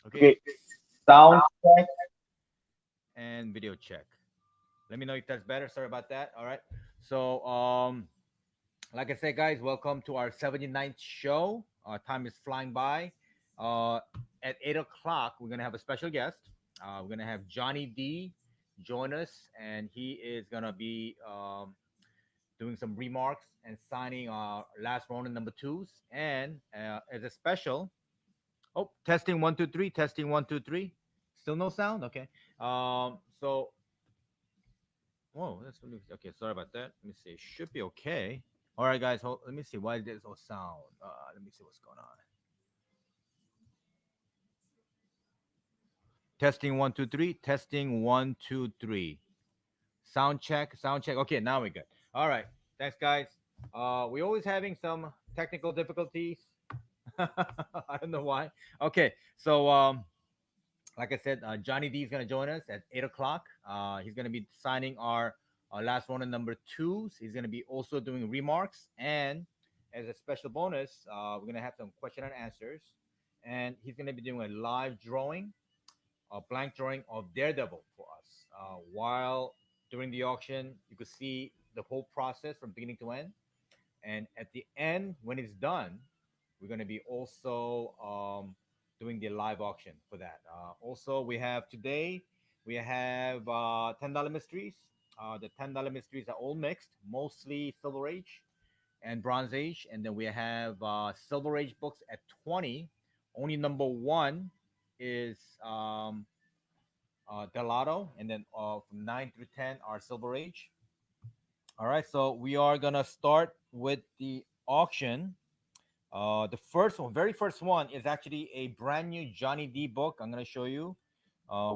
Okay, Okay, sound check. and video check. Let me know if that's better. Sorry about that. All right. So, like I said, guys, welcome to our 79th show. Time is flying by. Uh, at 8 o'clock, we're gonna have a special guest. We're gonna have Johnny D join us, and he is gonna be doing some remarks and signing last Ronin number twos. And as a special, oh, testing 1 2 3, testing 1 2 3. Still no sound. Okay. So whoa, that's really okay. Sorry about that. Let me see. It should be okay. All right, guys. Let me see. Why there's no sound? Let me see what's going on. Testing 1 2 3. Testing 1 2 3. Sound check. Sound check. Okay, now we're good. All right. Thanks, guys. We're always having some technical difficulties. I don't know why. Okay, so like I said, Johnny D is going to join us at 8 o'clock. He's going to be signing our last one and number twos. He's going to be also doing remarks. And as a special bonus, we're going to have some question and answers. And he's going to be doing a live drawing, a blank drawing of Daredevil for us. While during the auction, you could see the whole process from beginning to end. And at the end, when it's done, we're going to be also doing the live auction for that. Also, we have today, we have $10 mysteries. The $10 mysteries are all mixed, mostly Silver Age and Bronze Age. And then we have Silver Age books at 20. Only number one is Delado. And then from 9 through 10 are Silver Age. All right, so we are going to start with the auction. The first one, very first one, is actually a brand new Johnny D book. I'm gonna show you.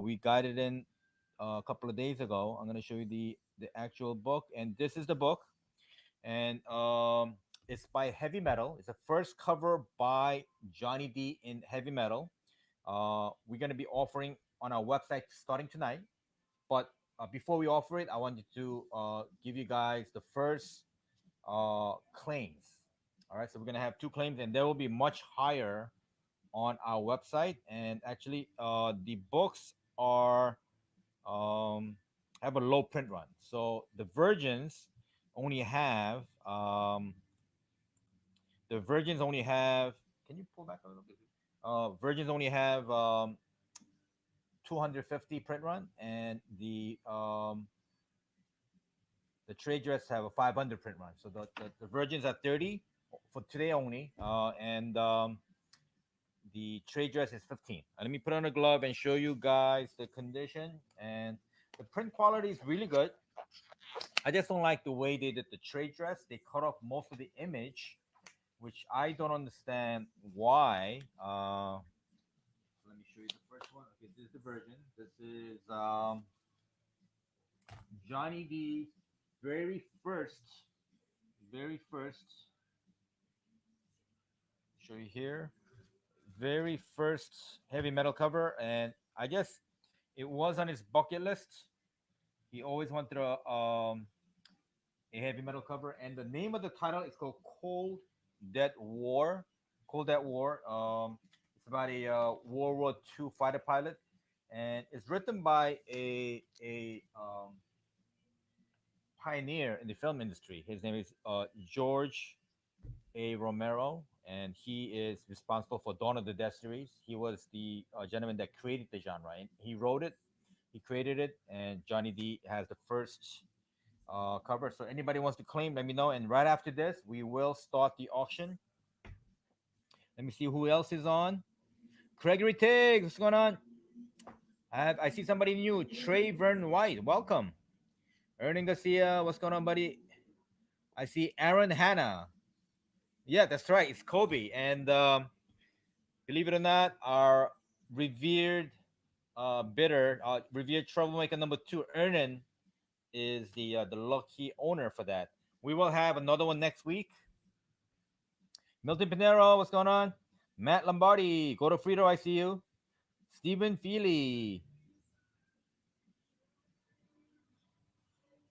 We got it in a couple of days ago. I'm gonna show you the actual book, and this is the book, and it's by Heavy Metal. It's the first cover by Johnny D in Heavy Metal. We're gonna be offering on our website starting tonight. But before we offer it, I wanted to give you guys the first claims. All right, so we're gonna have two claims, and they will be much higher on our website. And actually, the books are have a low print run. So the virgins only have the virgins only have. Can you pull back a little bit? Virgins only have 250 print run, and the trade dress have a 500 print run. So the virgins are 30 for today only, and the trade dress is 15. Let me put on a glove and show you guys the condition. And the print quality is really good. I just don't like the way they did the trade dress. They cut off most of the image, which I don't understand why. Let me show you the first one. Okay, this is the version. This is Johnny D very first, very first. Show you here. Very first heavy metal cover, and I guess it was on his bucket list. He always wanted a heavy metal cover, and the name of the title is called Cold Dead War. Cold Dead War. It's about a World War II fighter pilot, and it's written by a pioneer in the film industry. His name is George A. Romero, and he is responsible for Dawn of the Dead series. He was the gentleman that created the genre. And he wrote it, he created it, and Johnny D has the first cover. So anybody wants to claim, let me know. And right after this, we will start the auction. Let me see who else is on. Gregory Tiggs, what's going on? I see somebody new. Trey Vern White, welcome. Ernie Garcia, what's going on, buddy? I see Aaron Hanna. Yeah, that's right. It's Kobe. And believe it or not, our revered bidder, revered troublemaker number two, Ernan, is the lucky owner for that. We will have another one next week. Milton Pinero, what's going on? Matt Lombardi, Go to Frito, I see you. Stephen Feely.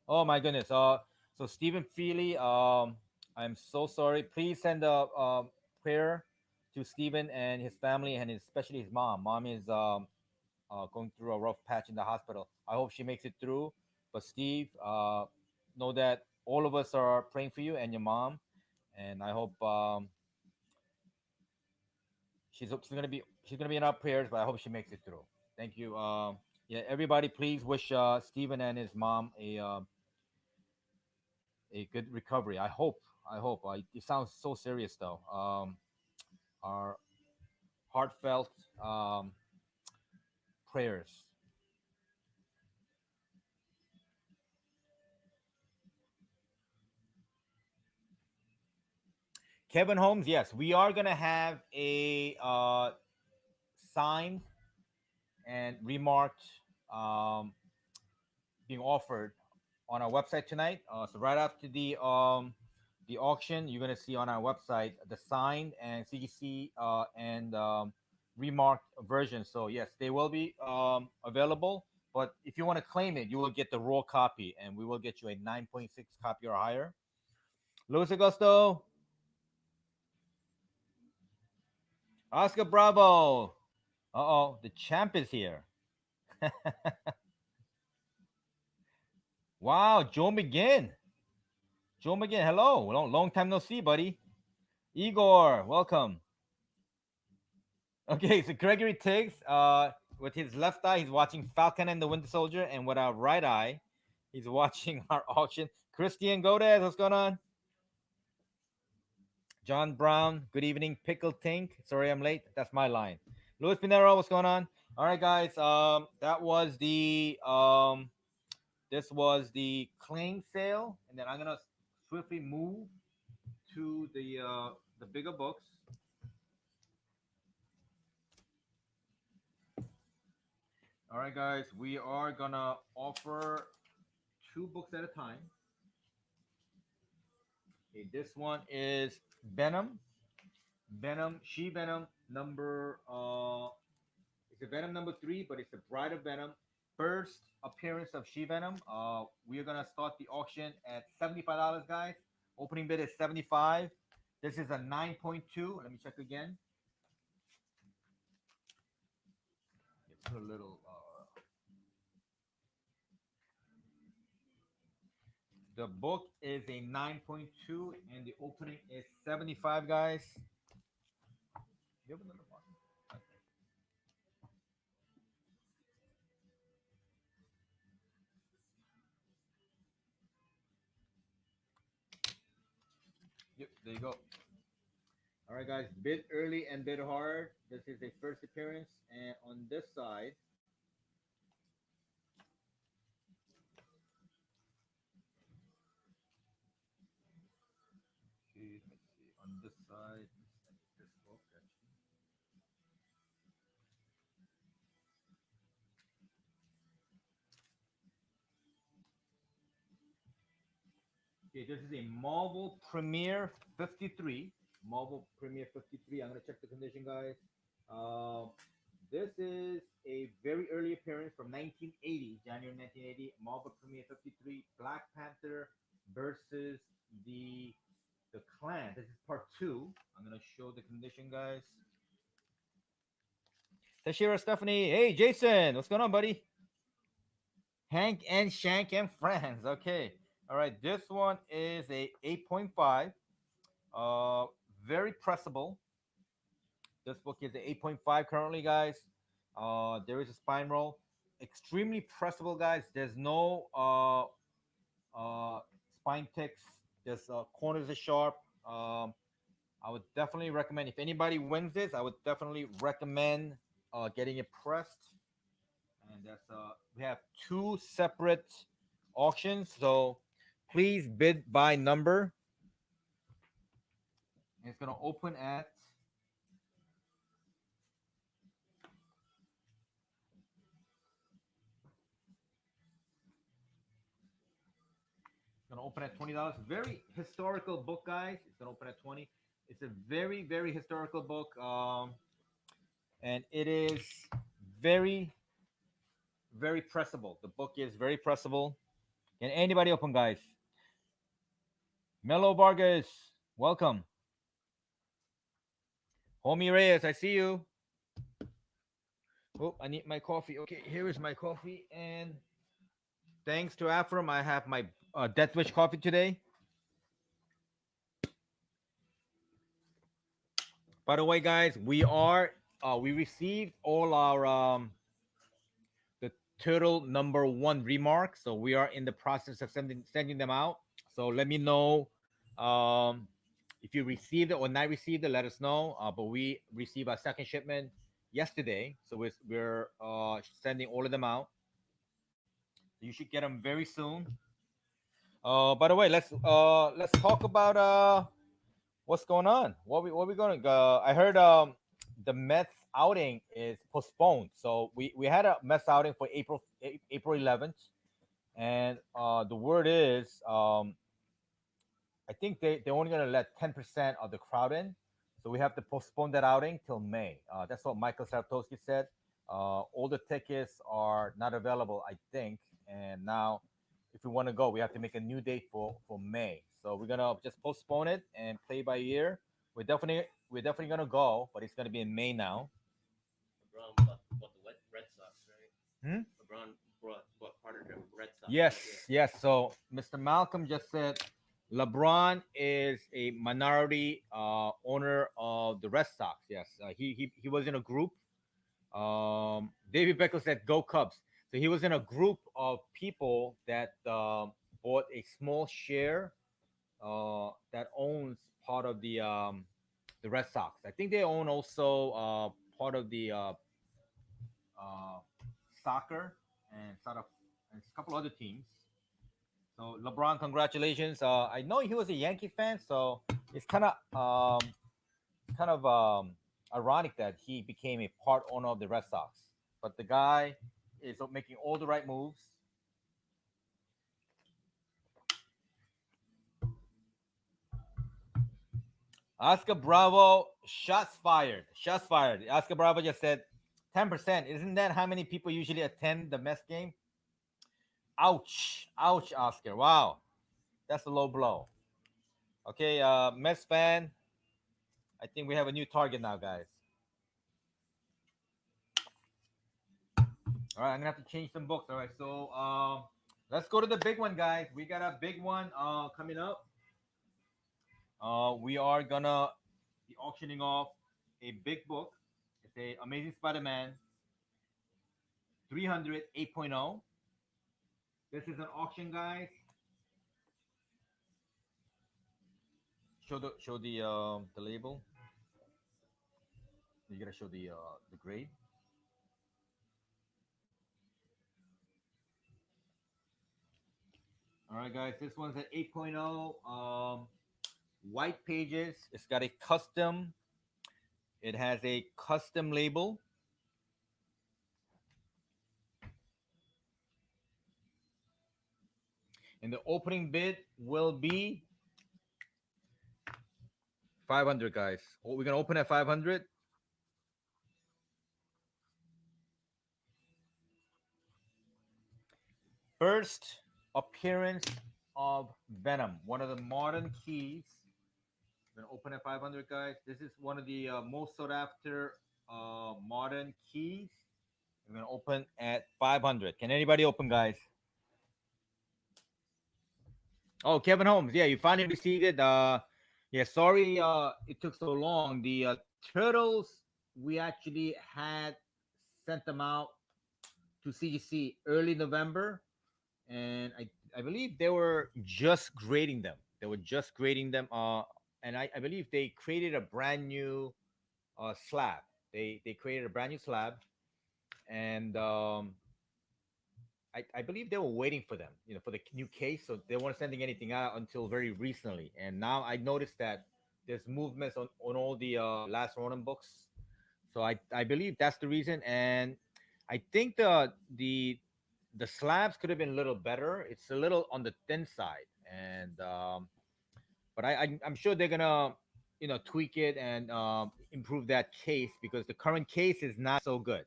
Oh my goodness. So Stephen Feely, I'm so sorry. Please send a prayer to Stephen and his family, and especially his mom. Mom is going through a rough patch in the hospital. I hope she makes it through. But Steve, know that all of us are praying for you and your mom, and I hope she's gonna be in our prayers. But I hope she makes it through. Thank you. Yeah, everybody, please wish Stephen and his mom a good recovery. I hope. I hope. It sounds so serious though. Our heartfelt prayers. Kevin Holmes, yes, we are gonna have a signed and remarked um, being offered on our website tonight. So right after the auction, you're gonna see on our website the signed and CGC and remarked version. So yes, they will be available. But if you want to claim it, you will get the raw copy, and we will get you a 9.6 copy or higher. Luis Augusto, Oscar Bravo. Uh oh, the champ is here. Wow, Joe McGinn. Joe McGinn, hello. Long time no see, buddy. Igor, welcome. Okay, so Gregory Tiggs, with his left eye, he's watching Falcon and the Winter Soldier, and with our right eye, he's watching our auction. Christian Godez, what's going on? John Brown, good evening. Pickle Tink, sorry I'm late. That's my line. Luis Pinero, what's going on? All right, guys. That was the this was the claim sale, and then I'm gonna swiftly move to the bigger books. All right, guys, we are gonna offer two books at a time. Okay, this one is Venom, She Venom number it's a Venom number 3, but it's the Bride of Venom. First appearance of She Venom. We are gonna start the auction at $75, guys. Opening bid is 75. This is a 9.2. Let me check again. Put a little. The book is a 9.2, and the opening is 75, guys. You have another one? Okay. Yep, there you go. All right, guys. Bid early and bid hard. This is a first appearance, and on this side, okay, let's see. On this side, this book actually. Okay, this is a Marvel Premiere 53. Marvel Premiere 53. I'm gonna check the condition, guys. Uh, this is a very early appearance from 1980, January 1980. Marvel Premiere 53, Black Panther versus the the Clan. This is part two. I'm gonna show the condition, guys. Tashira Stephanie, hey Jason, what's going on, buddy? Hank and Shank and friends. Okay, all right. This one is a 8.5. Uh, very pressable. This book is a 8.5 currently, guys. There is a spine roll. Extremely pressable, guys. There's no spine ticks. There's corners are sharp. I would definitely recommend if anybody wins this. I would definitely recommend getting it pressed. And that's we have two separate auctions, so please bid by number. It's gonna open at $20. Very historical book, guys. It's gonna open at 20. It's a very historical book, and it is very very pressable. The book is very pressable. Can anybody open, guys? Melo Vargas, welcome. Homie Reyes, I see you. Oh, I need my coffee. Okay, here is my coffee. And thanks to Afram, I have my Death Wish coffee today. By the way, guys, we received all our the turtle number one remarks. So we are in the process of sending them out. So let me know um, if you received it or not received it. Let us know. But we received our second shipment yesterday, so we're sending all of them out. You should get them very soon. By the way, let's talk about what's going on. What we going to? I heard the Mets outing is postponed. So we had a Mets outing for April 11th, and the word is I think they're only going to let 10% of the crowd in, so we have to postpone that outing till May. That's what Michael Sartowski said. All the tickets are not available, I think, and now if we want to go, we have to make a new date for May. So we're gonna just postpone it and play by ear. We're definitely gonna go, but it's gonna be in May now. LeBron bought the Red Sox, right? Hmm? LeBron bought part of the Red Sox. Yes, Right? yes. So Mr. Malcolm just said LeBron is a minority owner of the Red Sox. Yes, he was in a group. David Beckel said, "Go Cubs." So he was in a group of people that bought a small share that owns part of the Red Sox. I think they own also part of the uh, soccer and sort of and a couple other teams. So LeBron, congratulations. I know he was a Yankee fan, so it's kind of ironic that he became a part owner of the Red Sox. But the guy is making all the right moves. Oscar Bravo, shots fired. Shots fired. Oscar Bravo just said 10%. Isn't that how many people usually attend the Mets game? Ouch. Ouch, Oscar. Wow. That's a low blow. Okay, Mets fan, I think we have a new target now, guys. All right, I'm gonna have to change some books. All right, so let's go to the big one, guys. We got a big one coming up. We are gonna be auctioning off a big book. It's a Amazing Spider-Man 300 8.0. This is an auction, guys. Show the label. You gotta show the grade. All right, guys. This one's an 8.0. White pages. It's got a custom. It has a custom label. And the opening bid will be 500, guys. Oh, we're gonna open at 500. First appearance of Venom, one of the modern keys. We're gonna open at 500, guys. This is one of the most sought after modern keys. We're gonna open at 500. Can anybody open, guys? Oh, Kevin Holmes. Yeah, you finally received it. Yeah, sorry it took so long. The turtles, we actually had sent them out to CGC early November, and I believe they were just grading them. They were just grading them. And I believe they created a brand new slab. They created a brand new slab, and I believe they were waiting for them, for the new case. So they weren't sending anything out until very recently. And now I noticed that there's movements on all the last Ronin books. So I believe that's the reason. And I think the slabs could have been a little better. It's a little on the thin side, and but I'm sure they're gonna tweak it and improve that case because the current case is not so good.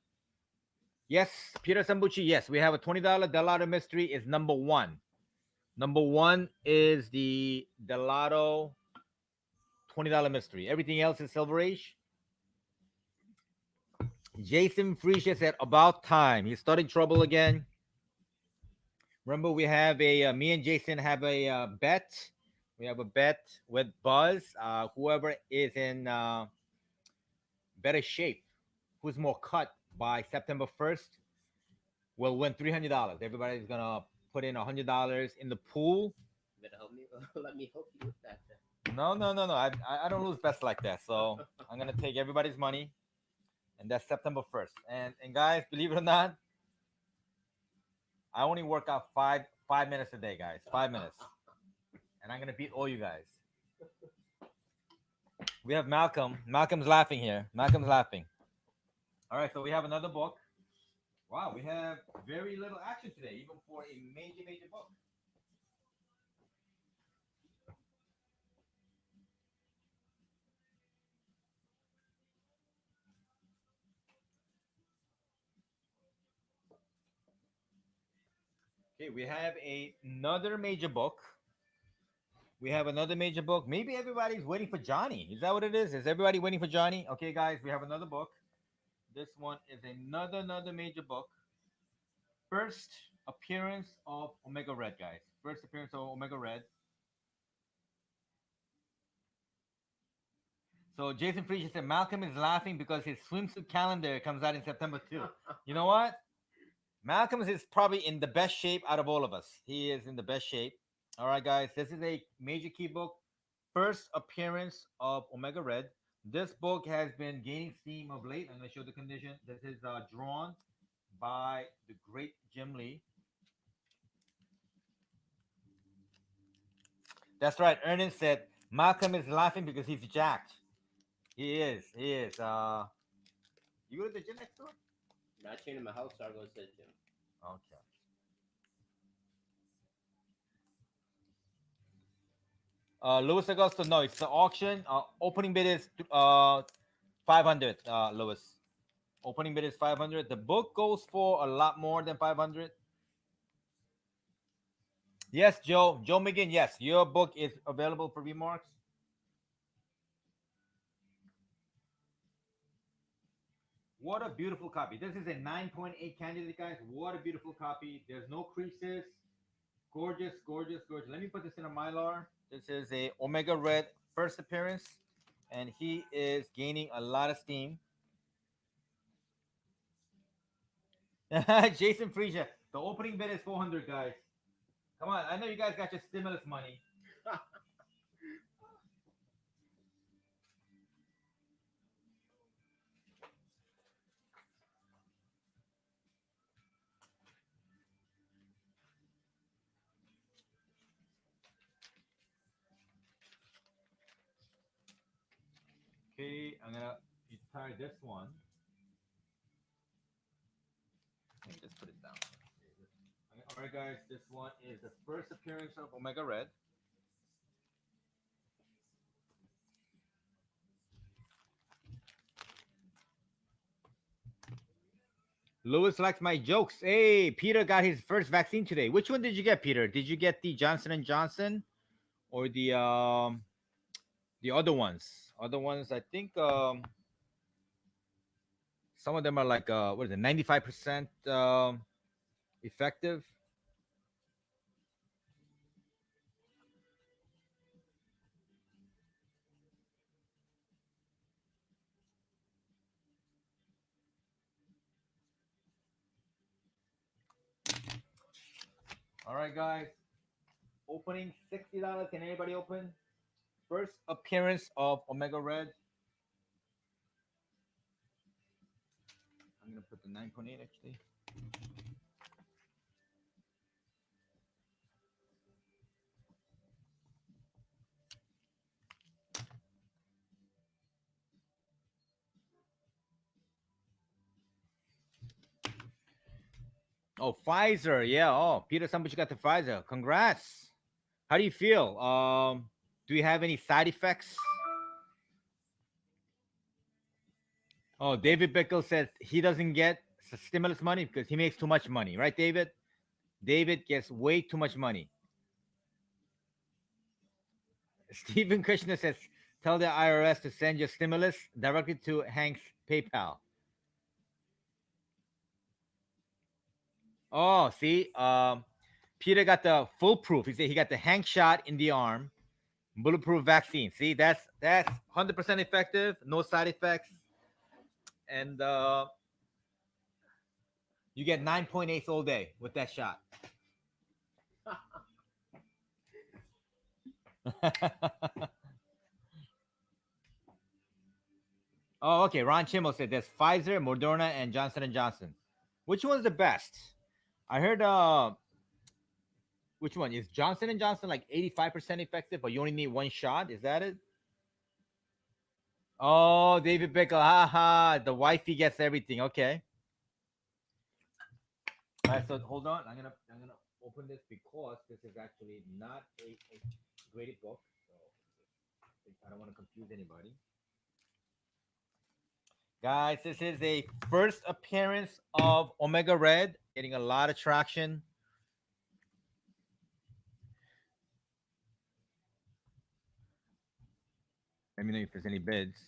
Yes, Peter Sambucci. Yes, we have a $20 Delado mystery. Is number one. Number one is the Delado $20 mystery. Everything else is Silver Age. Jason Freesia said, about time. He's starting trouble again. Remember, we have me and Jason have a bet. We have a bet with Buzz. Whoever is in better shape, who's more cut by September 1st, will win $300. Everybody's going to put in $100 in the pool. Better help me. Let me help you with that. No, no, no, no. I don't lose bets like that. So I'm going to take everybody's money. And that's September 1st. And guys, believe it or not, I only work out five minutes a day, guys. 5 minutes. And I'm gonna beat all you guys. We have Malcolm. Malcolm's laughing here. Malcolm's laughing. All right, so we have another book. Wow, we have very little action today, even for a major book. Okay, we have another major book. We have another major book. Maybe everybody's waiting for Johnny. Is that what it is? Is everybody waiting for Johnny? Okay, guys, we have another book. This one is another major book. First appearance of Omega Red, guys. First appearance of Omega Red. So Jason Friedrich said Malcolm is laughing because his swimsuit calendar comes out in September too. You know what? Malcolm is probably in the best shape out of all of us. He is in the best shape. All right, guys. This is a major key book. First appearance of Omega Red. This book has been gaining steam of late. I'm going to show the condition. This is drawn by the great Jim Lee. That's right. Ernest said Malcolm is laughing because he's jacked. He is. He is. You go to the gym next door? Not changing my house, so I go to the gym. Okay. Louis Augusto, no, it's the auction. Opening bid is 500. Louis, opening bid is 500. The book goes for a lot more than 500. Yes, Joe. Joe McGinn. Yes, your book is available for remarks. What a beautiful copy. This is a 9.8 candidate, guys. What a beautiful copy. There's no creases. Gorgeous, gorgeous, gorgeous. Let me put this in a Mylar. This is a Omega Red first appearance, and he is gaining a lot of steam. Jason Freesia, the opening bid is 400, guys. Come on, I know you guys got your stimulus money. Okay, I'm gonna retire this one. Let me just put it down. All right, guys, this one is the first appearance of Omega Red. Lewis likes my jokes. Hey, Peter got his first vaccine today. Which one did you get, Peter? Did you get the Johnson and Johnson or the other ones? Other ones, I think some of them are like what is it, 95% effective. All right, guys. Opening $60. Can anybody open? First appearance of Omega Red. I'm gonna put the 9.8 actually. Oh, Pfizer. Yeah. Oh, Peter Sambuchi got the Pfizer. Congrats. How do you feel? Do you have any side effects? Oh, David Bickle says he doesn't get stimulus money because he makes too much money, right, David? David gets way too much money. Stephen Kushner says, tell the IRS to send your stimulus directly to Hank's PayPal. Oh, see, Peter got the foolproof. He said he got the Hank shot in the arm, bulletproof vaccine. See, that's 100% effective, no side effects, and you get 9.8 all day with that shot. Oh, okay. Ron Chimmel said there's Pfizer, Moderna, and Johnson and Johnson. Which one's the best? I heard which one is Johnson and Johnson like 85% effective, but you only need one shot. Is that it? Oh, David Bickle, haha. The wifey gets everything. Okay. All right. So hold on. I'm gonna open this because this is actually not a graded book. So I don't want to confuse anybody. Guys, this is a first appearance of Omega Red, getting a lot of traction. Let me know if there's any bids.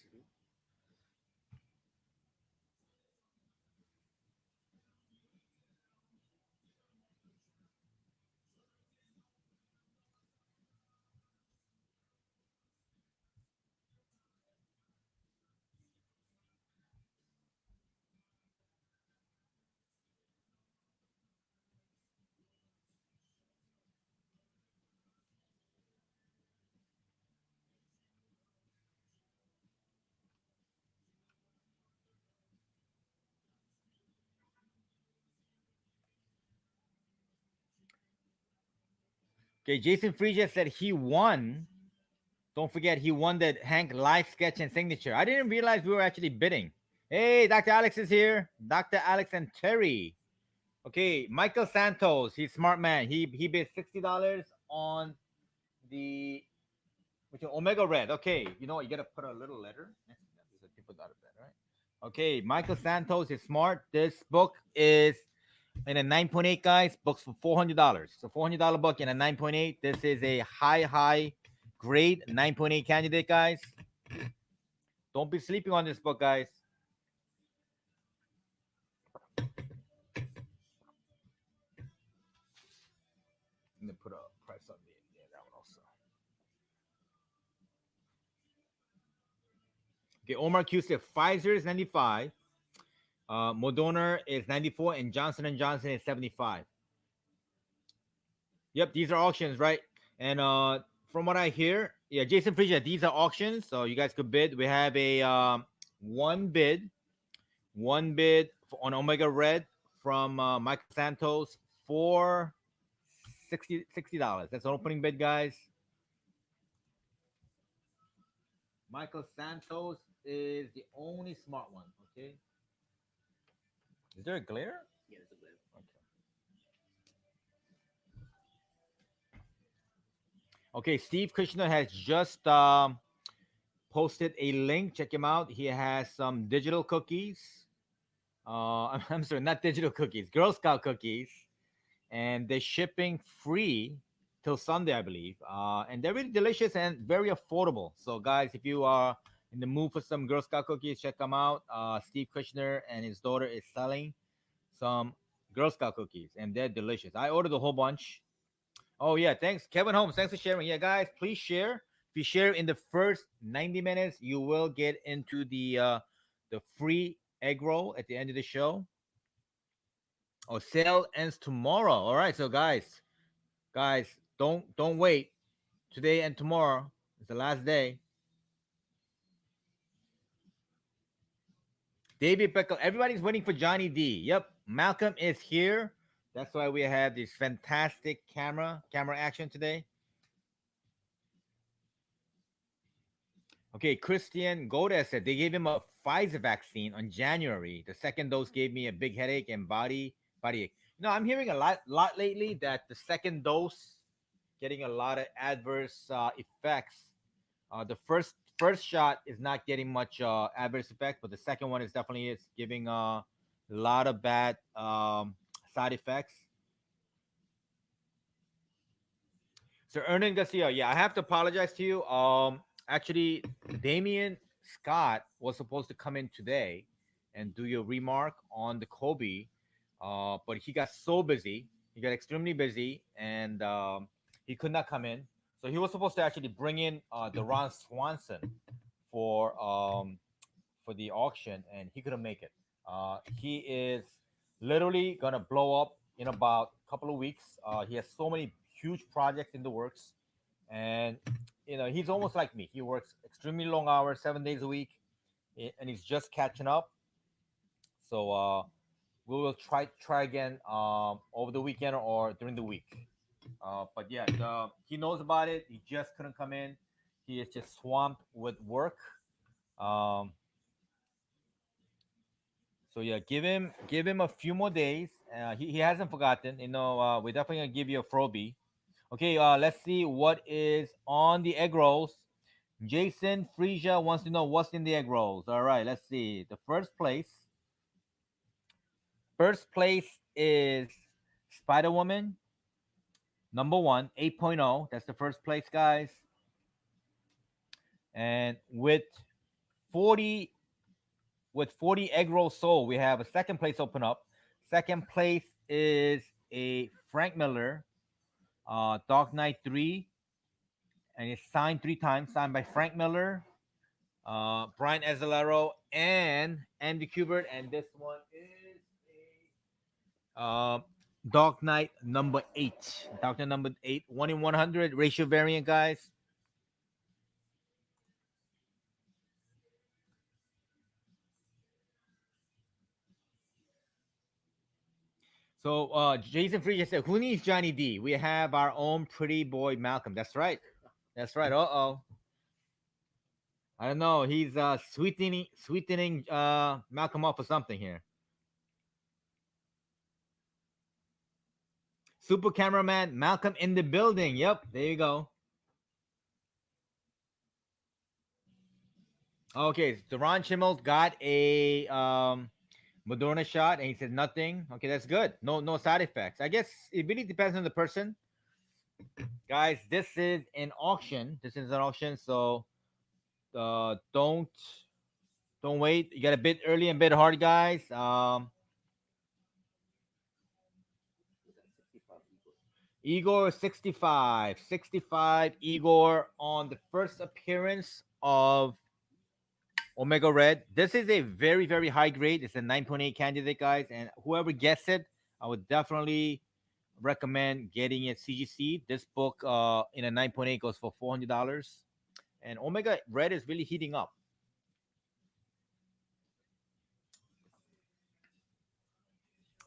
Okay, Jason Frigia said he won. Don't forget, he won that Hank live sketch and signature. I didn't realize we were actually bidding. Hey, Dr. Alex is here. Dr. Alex and Terry. Okay, Michael Santos. He's smart man. He bid $60 on the which one? Omega Red. Okay, you know what? You gotta put a little letter next to that so people got it, right? Okay, Michael Santos is smart. This book is in a 9.8, guys. Books for $400. So $400 book in a 9.8. This is a high grade 9.8 candidate, guys. Don't be sleeping on this book, guys. I'm gonna put a price on that one also. Okay, Omar Q said Pfizer is 95, Moderna is 94, and Johnson and Johnson is 75. Yep, these are auctions, right? And from what I hear, yeah, Jason Frigia, these are auctions, so you guys could bid. We have a one bid, on Omega Red from Michael Santos for $60. That's an opening bid, guys. Michael Santos is the only smart one. Okay. Is there a glare? Yeah, it's a blend. Okay, Steve Kushner has just posted a link. Check him out. He has some digital cookies. I'm sorry, not digital cookies, Girl Scout cookies, and they're shipping free till Sunday, I believe. And they're really delicious and very affordable. So, guys, if you are in the mood for some Girl Scout cookies, check them out. Steve Kushner and his daughter is selling some Girl Scout cookies, and they're delicious. I ordered a whole bunch. Oh yeah, thanks, Kevin Holmes. Thanks for sharing. Yeah, guys, please share. If you share in the first 90 minutes, you will get into the free egg roll at the end of the show. Oh, sale ends tomorrow. All right, so guys, don't wait. Today and tomorrow is the last day. David Beckel. Everybody's waiting for Johnny D. Yep, Malcolm is here. That's why we have this fantastic camera action today. Okay, Christian Goda said they gave him a Pfizer vaccine on January. The second dose gave me a big headache and body ache. I'm hearing a lot lately that the second dose getting a lot of adverse effects. The first shot is not getting much adverse effect, but the second one is definitely is giving a lot of bad side effects. So Ernan Garcia, yeah, I have to apologize to you. Actually, Damion Scott was supposed to come in today and do your remark on the Kobe, But he got so busy, he got extremely busy, and he could not come in. So he was supposed to actually bring in the Ron Swonson for the auction, and he couldn't make it. He is literally gonna blow up in about a couple of weeks. He has so many huge projects in the works, and he's almost like me. He works extremely long hours, 7 days a week, and he's just catching up. So we will try again over the weekend or during the week. But yeah, he knows about it. He just couldn't come in. He is just swamped with work. Um, so yeah, give him a few more days. He hasn't forgotten. We're definitely gonna give you a Froby. Okay, let's see what is on the egg rolls. Jason Frisia wants to know what's in the egg rolls. All right, let's see. The first place. First place is Spider Woman, number one, 8.0. That's the first place, guys. And 40 with 40 egg rolls sold, we have a second place open up. Second place is a Frank Miller, Dark Knight 3, and it's signed 3 times, signed by Frank Miller, Brian Azzarello, and Andy Kubert. And this one is a Dark Knight number 8. Dark Knight number 8, 1 in 100 ratio variant, guys. So Jason Free said, "Who needs Johnny D? We have our own pretty boy Malcolm." That's right. That's right. Uh-oh. I don't know. He's sweetening Malcolm up for something here. Super cameraman Malcolm in the building. Yep, there you go. Okay, so Ron Chimmel got a Moderna shot, and he said nothing. Okay, that's good. No side effects. I guess it really depends on the person, guys. This is an auction. This is an auction, so don't wait. You got to bid early and bid hard, guys. Igor 65 Igor on the first appearance of Omega Red. This is a very, very high grade. It's a 9.8 candidate, guys. And whoever gets it, I would definitely recommend getting it CGC. This book in a 9.8 goes for $400. And Omega Red is really heating up.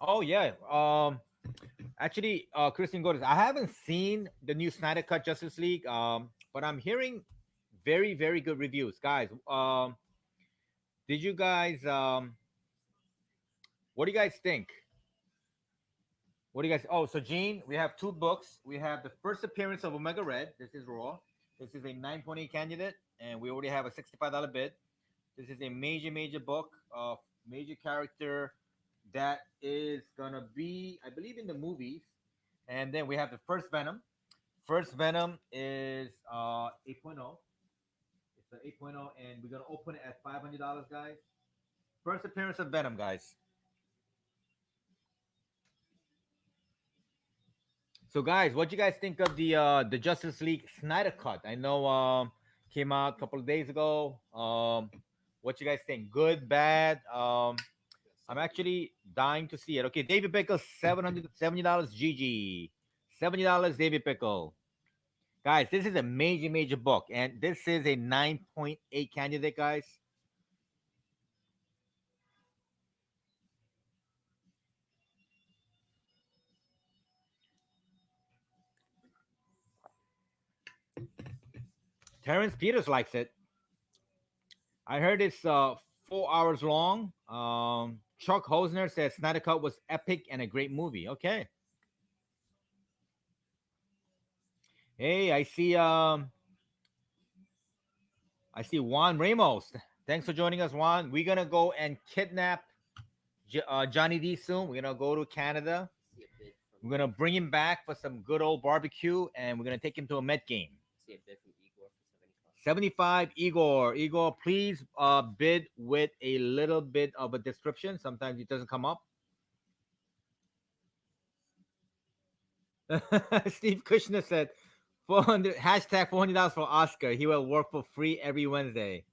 Oh, yeah. Actually, Christian Godes, I haven't seen the new Snyder Cut Justice League, but I'm hearing very, very good reviews. Guys, did you guys, what do you guys think? What do you guys? Oh, so Gene, we have two books. We have the first appearance of Omega Red. This is raw. This is a 9.8 candidate, and we already have a $65 bid. This is a major, major book of major character that is gonna be, I believe, in the movies. And then we have the first Venom. First Venom is 8.0. It's an 8.0, and we're gonna open it at $500, guys. First appearance of Venom, guys. So, guys, what you guys think of the Justice League Snyder Cut? I know came out a couple of days ago. What you guys think? Good, bad? I'm actually dying to see it. Okay, David Pickle, $770. GG. $70, David Pickle. Guys, this is a major, major book, and this is a 9.8 candidate, guys. Terrence Peters likes it. I heard it's 4 hours long. Chuck Hosner says Snyder Cut was epic and a great movie. Okay. Hey, I see Juan Ramos. Thanks for joining us, Juan. We're gonna go and kidnap Johnny D soon. We're gonna go to Canada. See a bid from We're gonna bring him back for some good old barbecue, and we're gonna take him to a Met game. see a bid from Igor for 75. 75 Igor. Igor, please bid with a little bit of a description. Sometimes it doesn't come up. Steve Kushner said 400 hashtag $400 for Oscar. He will work for free every Wednesday.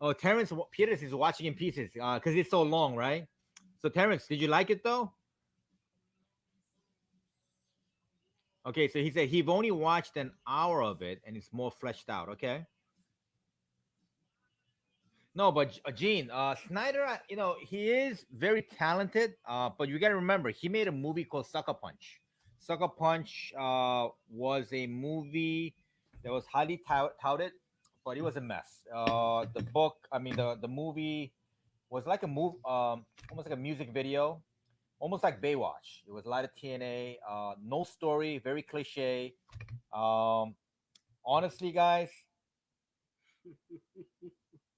Oh, Terrence Peters is watching in pieces because it's so long, right? So Terrence, did you like it though? Okay, so he said he've only watched an hour of it and it's more fleshed out. Okay. No, but Gene, Snyder, he is very talented. But you got to remember, he made a movie called Sucker Punch. Sucker Punch was a movie that was highly touted, but it was a mess. The book, I mean, the movie was like a almost like a music video, almost like Baywatch. It was a lot of TNA, no story, very cliche. Um, Honestly, guys,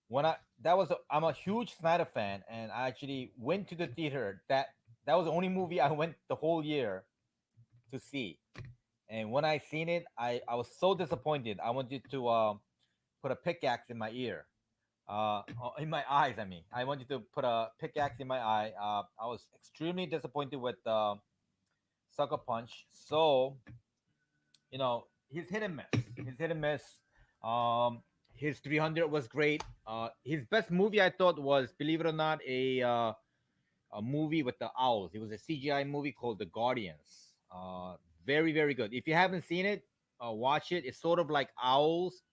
when I'm a huge Snyder fan, and I actually went to the theater. That was the only movie I went the whole year to see. And when I seen it, I was so disappointed. I wanted to put a pickaxe in my ear, in my eyes. I mean, I wanted to put a pickaxe in my eye. I was extremely disappointed with Sucker Punch. So he's hit and miss. He's hit and miss. Um, his 300 was great. His best movie I thought was, believe it or not, a movie with the owls. It was a CGI movie called The Guardians. Very very good. If you haven't seen it, watch it. It's sort of like owls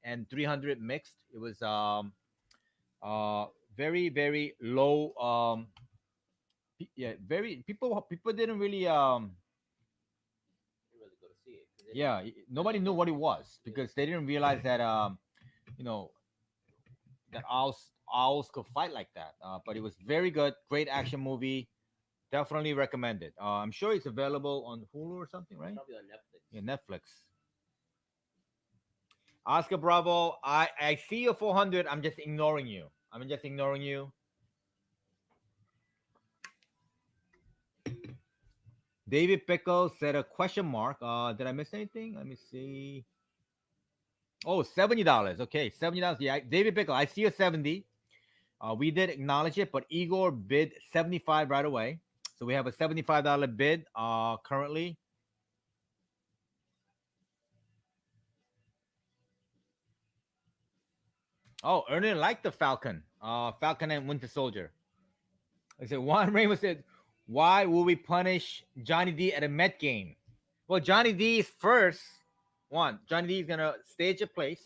and 300 mixed. It was uh very very low. Yeah, very people didn't really Didn't really go to see it. 'Cause they yeah, nobody knew what it was because they didn't realize that you know that owls could fight like that. But it was very good, great action movie. Definitely recommend it. I'm sure it's available on Hulu or something, it's right? probably on Netflix. Yeah, Netflix. Oscar Bravo, I see your 400. I'm just ignoring you. I'm just ignoring you. David Pickle said a question mark. Did I miss anything? Let me see. Oh, $70. Okay, $70. Yeah, David Pickle, I see a 70. We did acknowledge it, but Igor bid 75 right away. So we have a $75 bid currently. Oh, Ernie liked the Falcon. Falcon and Winter Soldier. I said Juan Ramos said, "Why will we punish Johnny D at a Met game?" Well, Johnny D is first. One, Johnny D is gonna stage a place.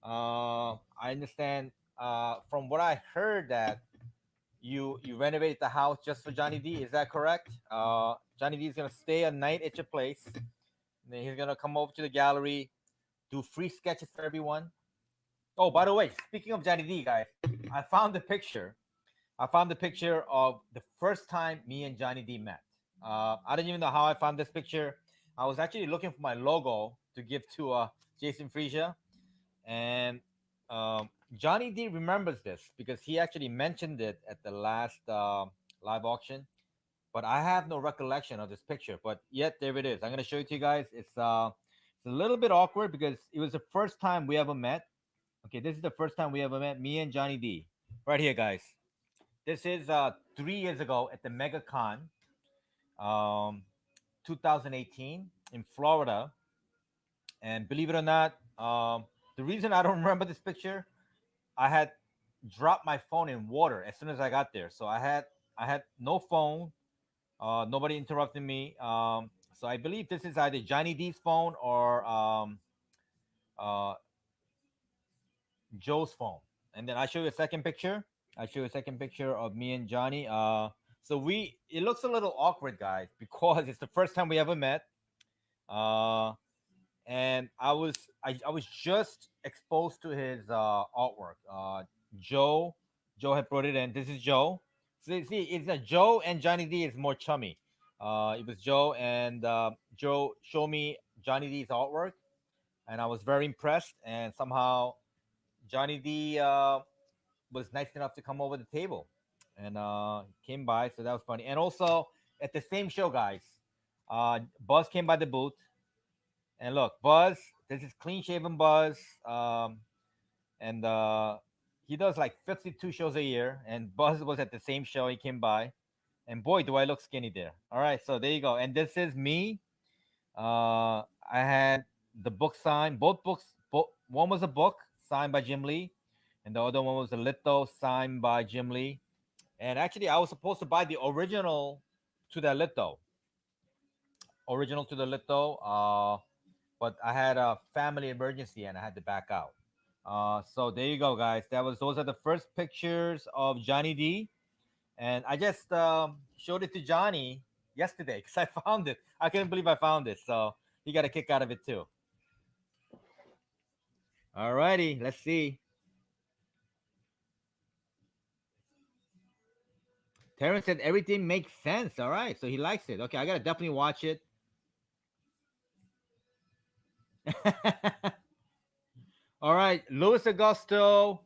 I understand from what I heard that you renovated the house just for Johnny D. Is that correct? Johnny D is gonna stay a night at your place. And then he's gonna come over to the gallery, do free sketches for everyone. Oh, by the way, speaking of Johnny D, guys, I found the picture. I found the picture of the first time me and Johnny D met. I don't even know how I found this picture. I was actually looking for my logo to give to Jason Frisia, and Johnny D remembers this because he actually mentioned it at the last live auction. But I have no recollection of this picture. But yet there it is. I'm gonna show it to you guys. It's a little bit awkward because it was the first time we ever met. Okay, this is the first time we ever met. Me and Johnny D. Right here, guys. This is 3 years ago at the MegaCon, um, 2018 in Florida. And believe it or not, the reason I don't remember this picture, I had dropped my phone in water as soon as I got there. So I had no phone. Nobody interrupted me. So I believe this is either Johnny D's phone or uh, Joe's phone. And then I show you a second picture. I show you a second picture of me and Johnny. So it looks a little awkward, guys, because it's the first time we ever met. Uh, and I was just exposed to his artwork. Joe, Joe had brought it in. This is Joe. See, it's a Joe and Johnny D is more chummy. It was Joe and Joe showed me Johnny D's artwork, and I was very impressed. And somehow Johnny D was nice enough to come over the table and came by, so that was funny. And also at the same show, guys, Buzz came by the booth, and look, Buzz, this is clean shaven Buzz, and he does like 52 shows a year, and Buzz was at the same show. He came by. And boy, do I look skinny there. All right, so there you go. And this is me. I had the book signed. Both books. One was a book signed by Jim Lee, and the other one was a litho signed by Jim Lee. And actually, I was supposed to buy the to the litho, original to the litho. But I had a family emergency and I had to back out. So there you go, guys. Those are the first pictures of Johnny D, and I just showed it to Johnny yesterday because I found it. I couldn't believe I found it, so he got a kick out of it too. Alrighty, let's see. Terrence said everything makes sense. All right, so he likes it. Okay, I gotta definitely watch it. All right, Louis Augusto,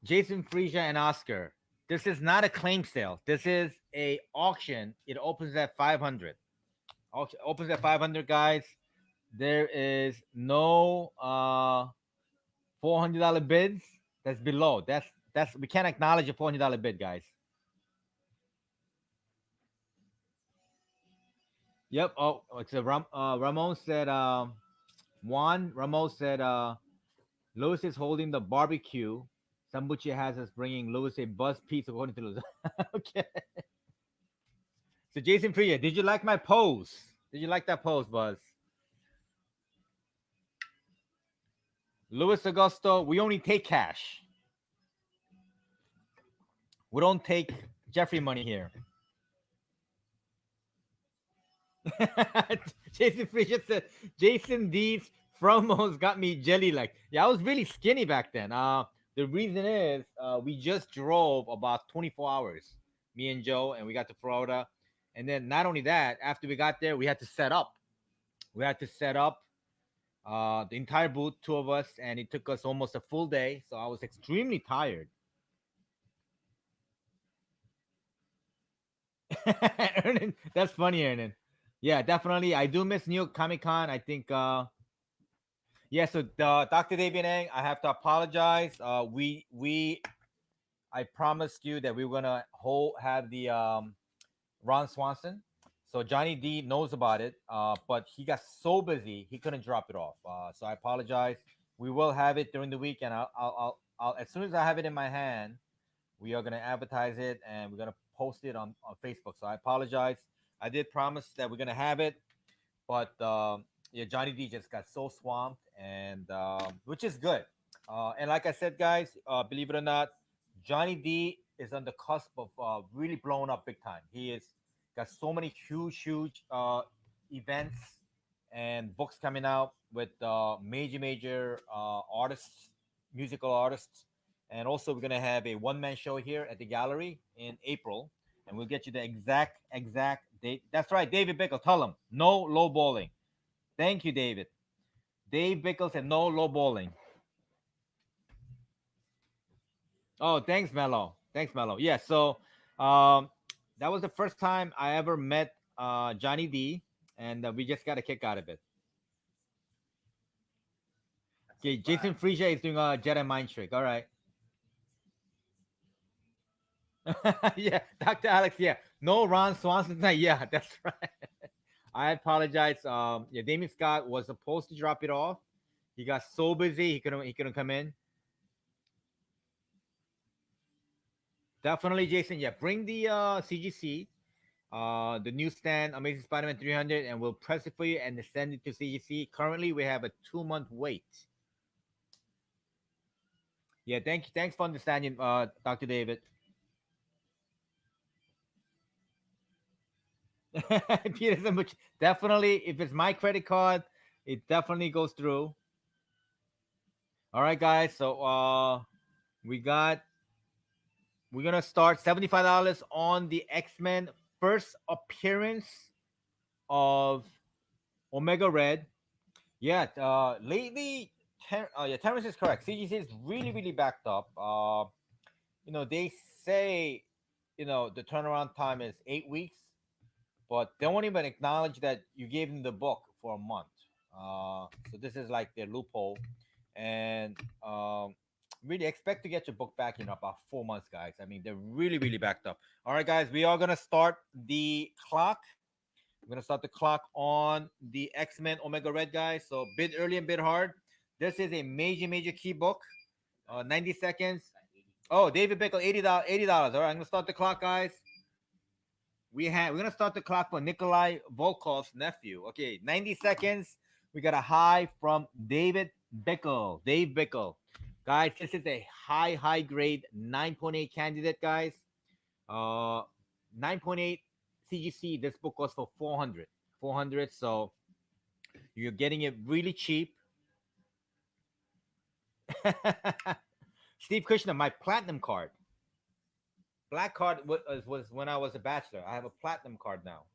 Jason Frisia, and Oscar. This is not a claim sale. This is a auction. It opens at 500. Auction opens at 500, guys. There is no $400 bids. That's below. That's we can't acknowledge a $400 bid, guys. Yep. Oh, it's a Ramon said. Juan Ramon said. Lewis is holding the barbecue. Sambuchi has us bringing Lewis a buzz piece according to Lewis. Okay. So Jason Priya, did you like my pose? Did you like that pose, Buzz? Louis Augusto, we only take cash. We don't take Jeffrey money here. Jason Priya said, Jason D's promos got me jelly like. Yeah, I was really skinny back then. The reason is we just drove about 24 hours, me and Joe, and we got to Florida. And then not only that, after we got there, we had to set up. We had to set up the entire booth, two of us, and it took us almost a full day. So I was extremely tired. Ernan, that's funny, Ernan. Yeah, definitely. I do miss New York Comic Con. I think yeah, so Dr. David Ang, I have to apologize. We I promised you that we were gonna have the Ron Swonson. So Johnny D knows about it, but he got so busy he couldn't drop it off. So I apologize. We will have it during the week, and I'll as soon as I have it in my hand, we are gonna advertise it and we're gonna post it on Facebook. So I apologize. I did promise that we're gonna have it, but yeah, Johnny D just got so swamped, and which is good. And like I said, guys, believe it or not, Johnny D is on the cusp of really blowing up big time. He is got so many huge events and books coming out with major artists, musical artists, and also we're gonna have a one-man show here at the gallery in April, and we'll get you the exact date. That's right, David Bickle. Tell him no low bowling. Thank you, David. Dave Bickle said no low bowling. Oh, thanks, Mello. Thanks, Mello. Yeah, so um, that was the first time I ever met Johnny D, and we just got a kick out of it. Okay, Jason Frisia is doing a Jedi mind trick. All right. Yeah, Dr. Alex. Yeah, no Ron Swanson tonight. Yeah, that's right. I apologize. Yeah, Damion Scott was supposed to drop it off. He got so busy he couldn't come in. Definitely, Jason. Yeah, bring the CGC, the newsstand, Amazing Spider-Man 300, and we'll press it for you and send it to CGC. Currently, we have a 2-month wait. Yeah, thank you. Thanks for understanding, Dr. David. Peterson, which definitely, if it's my credit card, it definitely goes through. All right, guys. So we got we're gonna start $75 on the X-Men first appearance of Omega Red. Yeah, lately, yeah, Terrence is correct. CGC is really backed up. They say, the turnaround time is 8 weeks, but they won't even acknowledge that you gave them the book for a month. So this is like their loophole, and really expect to get your book back in about 4 months, guys. I mean, they're really, really backed up. All right, guys, we are gonna start the clock. We're gonna start the clock on the X-Men Omega Red, guys. So bid early and bid hard. This is a major, major key book. 90 seconds. Oh, David Bickle, $80. $80. All right, I'm gonna start the clock, guys. We're gonna start the clock for Nikolai Volkov's nephew. Okay, 90 seconds. We got a high from David Bickle. Dave Bickle. Guys, this is a high grade 9.8 candidate, guys. Uh 9.8 CGC. This book goes for 400. 400. So you're getting it really cheap. Steve Kushner, my platinum card. Black card was when I was a bachelor. I have a platinum card now.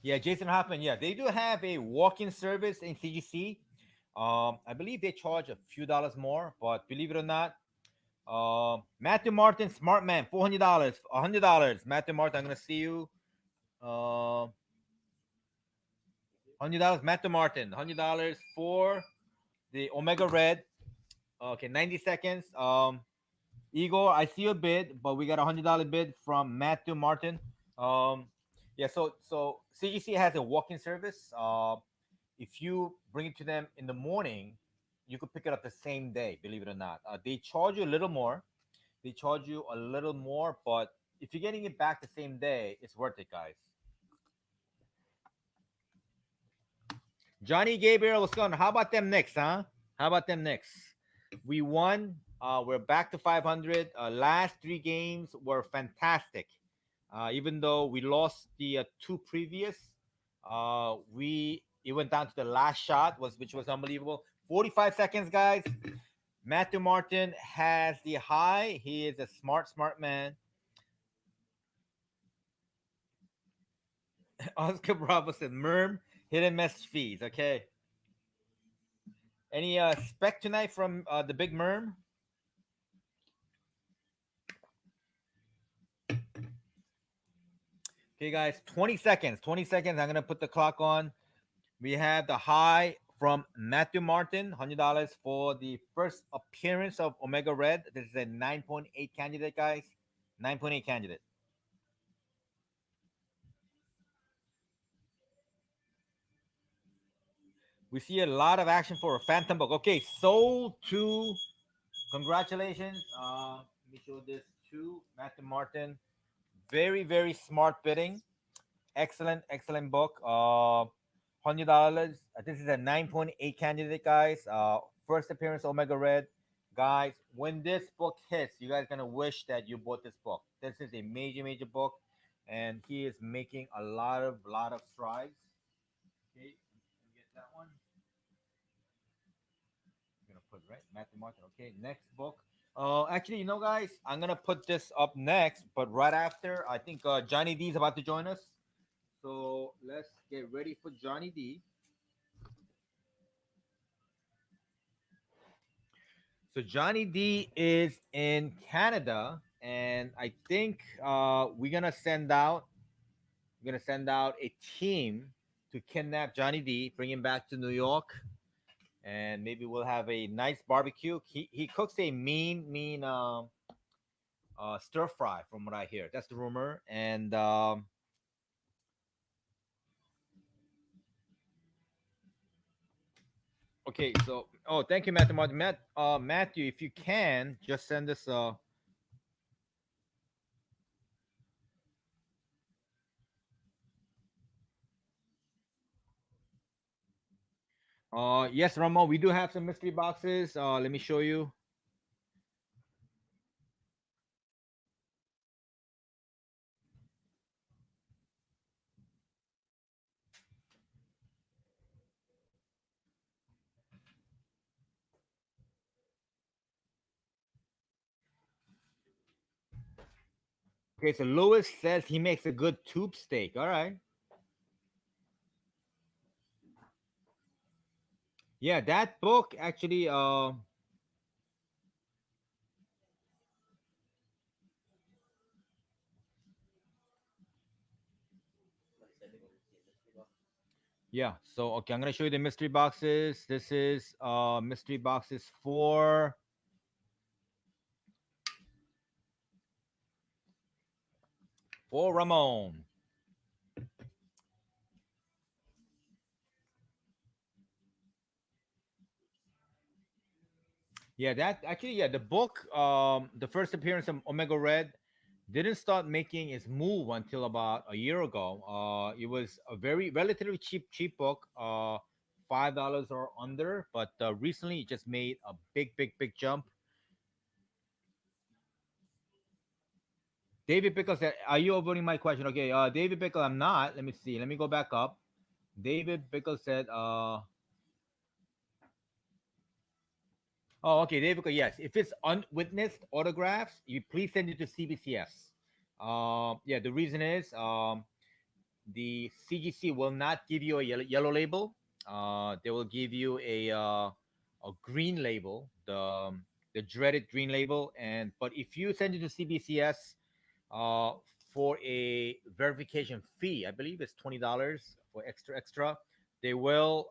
Yeah, Jason Hoffman. Yeah, they do have a walk-in service in CGC. I believe they charge a few dollars more, but believe it or not, Matthew Martin, Smart Man, $400, $100. Matthew Martin, I'm gonna see you. $100, Matthew Martin, $100 for the Omega Red. Okay, 90 seconds. Igor, I see a bid, but we got $100 bid from Matthew Martin. Um, yeah, so CGC has a walk-in service. If you bring it to them in the morning, you could pick it up the same day. Believe it or not, they charge you a little more. They charge you a little more, but if you're getting it back the same day, it's worth it, guys. Johnny Gabriel, what's going on? How about them Knicks, huh? How about them Knicks? We won. We're back to 500. Last three games were fantastic. Even though we lost the two previous, we it went down to the last shot, which was unbelievable. 45 seconds, guys. Matthew Martin has the high. He is a smart man. Oscar Bravo said, Merm, hit and miss fees. Okay. Any spec tonight from the big Merm? Okay, guys, 20 seconds. 20 seconds. I'm going to put the clock on. We have the high from Matthew Martin, $100 for the first appearance of Omega Red. This is a 9.8 candidate, guys. 9.8 candidate. We see a lot of action for a Phantom book. Okay, sold to. Congratulations. Let me show this to Matthew Martin. Very, very smart bidding. Excellent book. $100. This is a 9.8 candidate, guys. First appearance Omega Red. Guys, when this book hits, you guys gonna wish that you bought this book. This is a major book, and he is making a lot of strides. Okay, let me get that one. I'm gonna put right Matthew Martin. Okay, next book. Actually, guys, I'm gonna put this up next, but right after, I think Johnny D is about to join us. So let's get ready for Johnny D. So Johnny D is in Canada, and I think we're gonna send out a team to kidnap Johnny D, bring him back to New York, and maybe we'll have a nice barbecue. He cooks a mean stir fry, from what I hear. That's the rumor. And okay, so thank you, Matthew. Matthew, if you can just send us yes, Ramon, we do have some mystery boxes. Let me show you. Okay, so Lewis says he makes a good tube steak. All right. Yeah, that book actually. Like I said, they want to see a mystery box. Yeah. So okay, I'm gonna show you the mystery boxes. This is mystery boxes for Ramon. Yeah, that actually, yeah, the book, the first appearance of Omega Red didn't start making its move until about a year ago. It was a very relatively cheap book, $5 or under, but recently it just made a big jump. David Pickle said, "Are you avoiding my question?" Okay, David Pickle, I'm not. Let me see. Let me go back up. David Pickle said, "Oh, okay, David Pickle, yes. If it's unwitnessed autographs, you please send it to CBCS. Yeah, the reason is the CGC will not give you a yellow label. They will give you a green label, the dreaded green label. And but if you send it to CBCS uh, for a verification fee, I believe it's $20 for extra. They will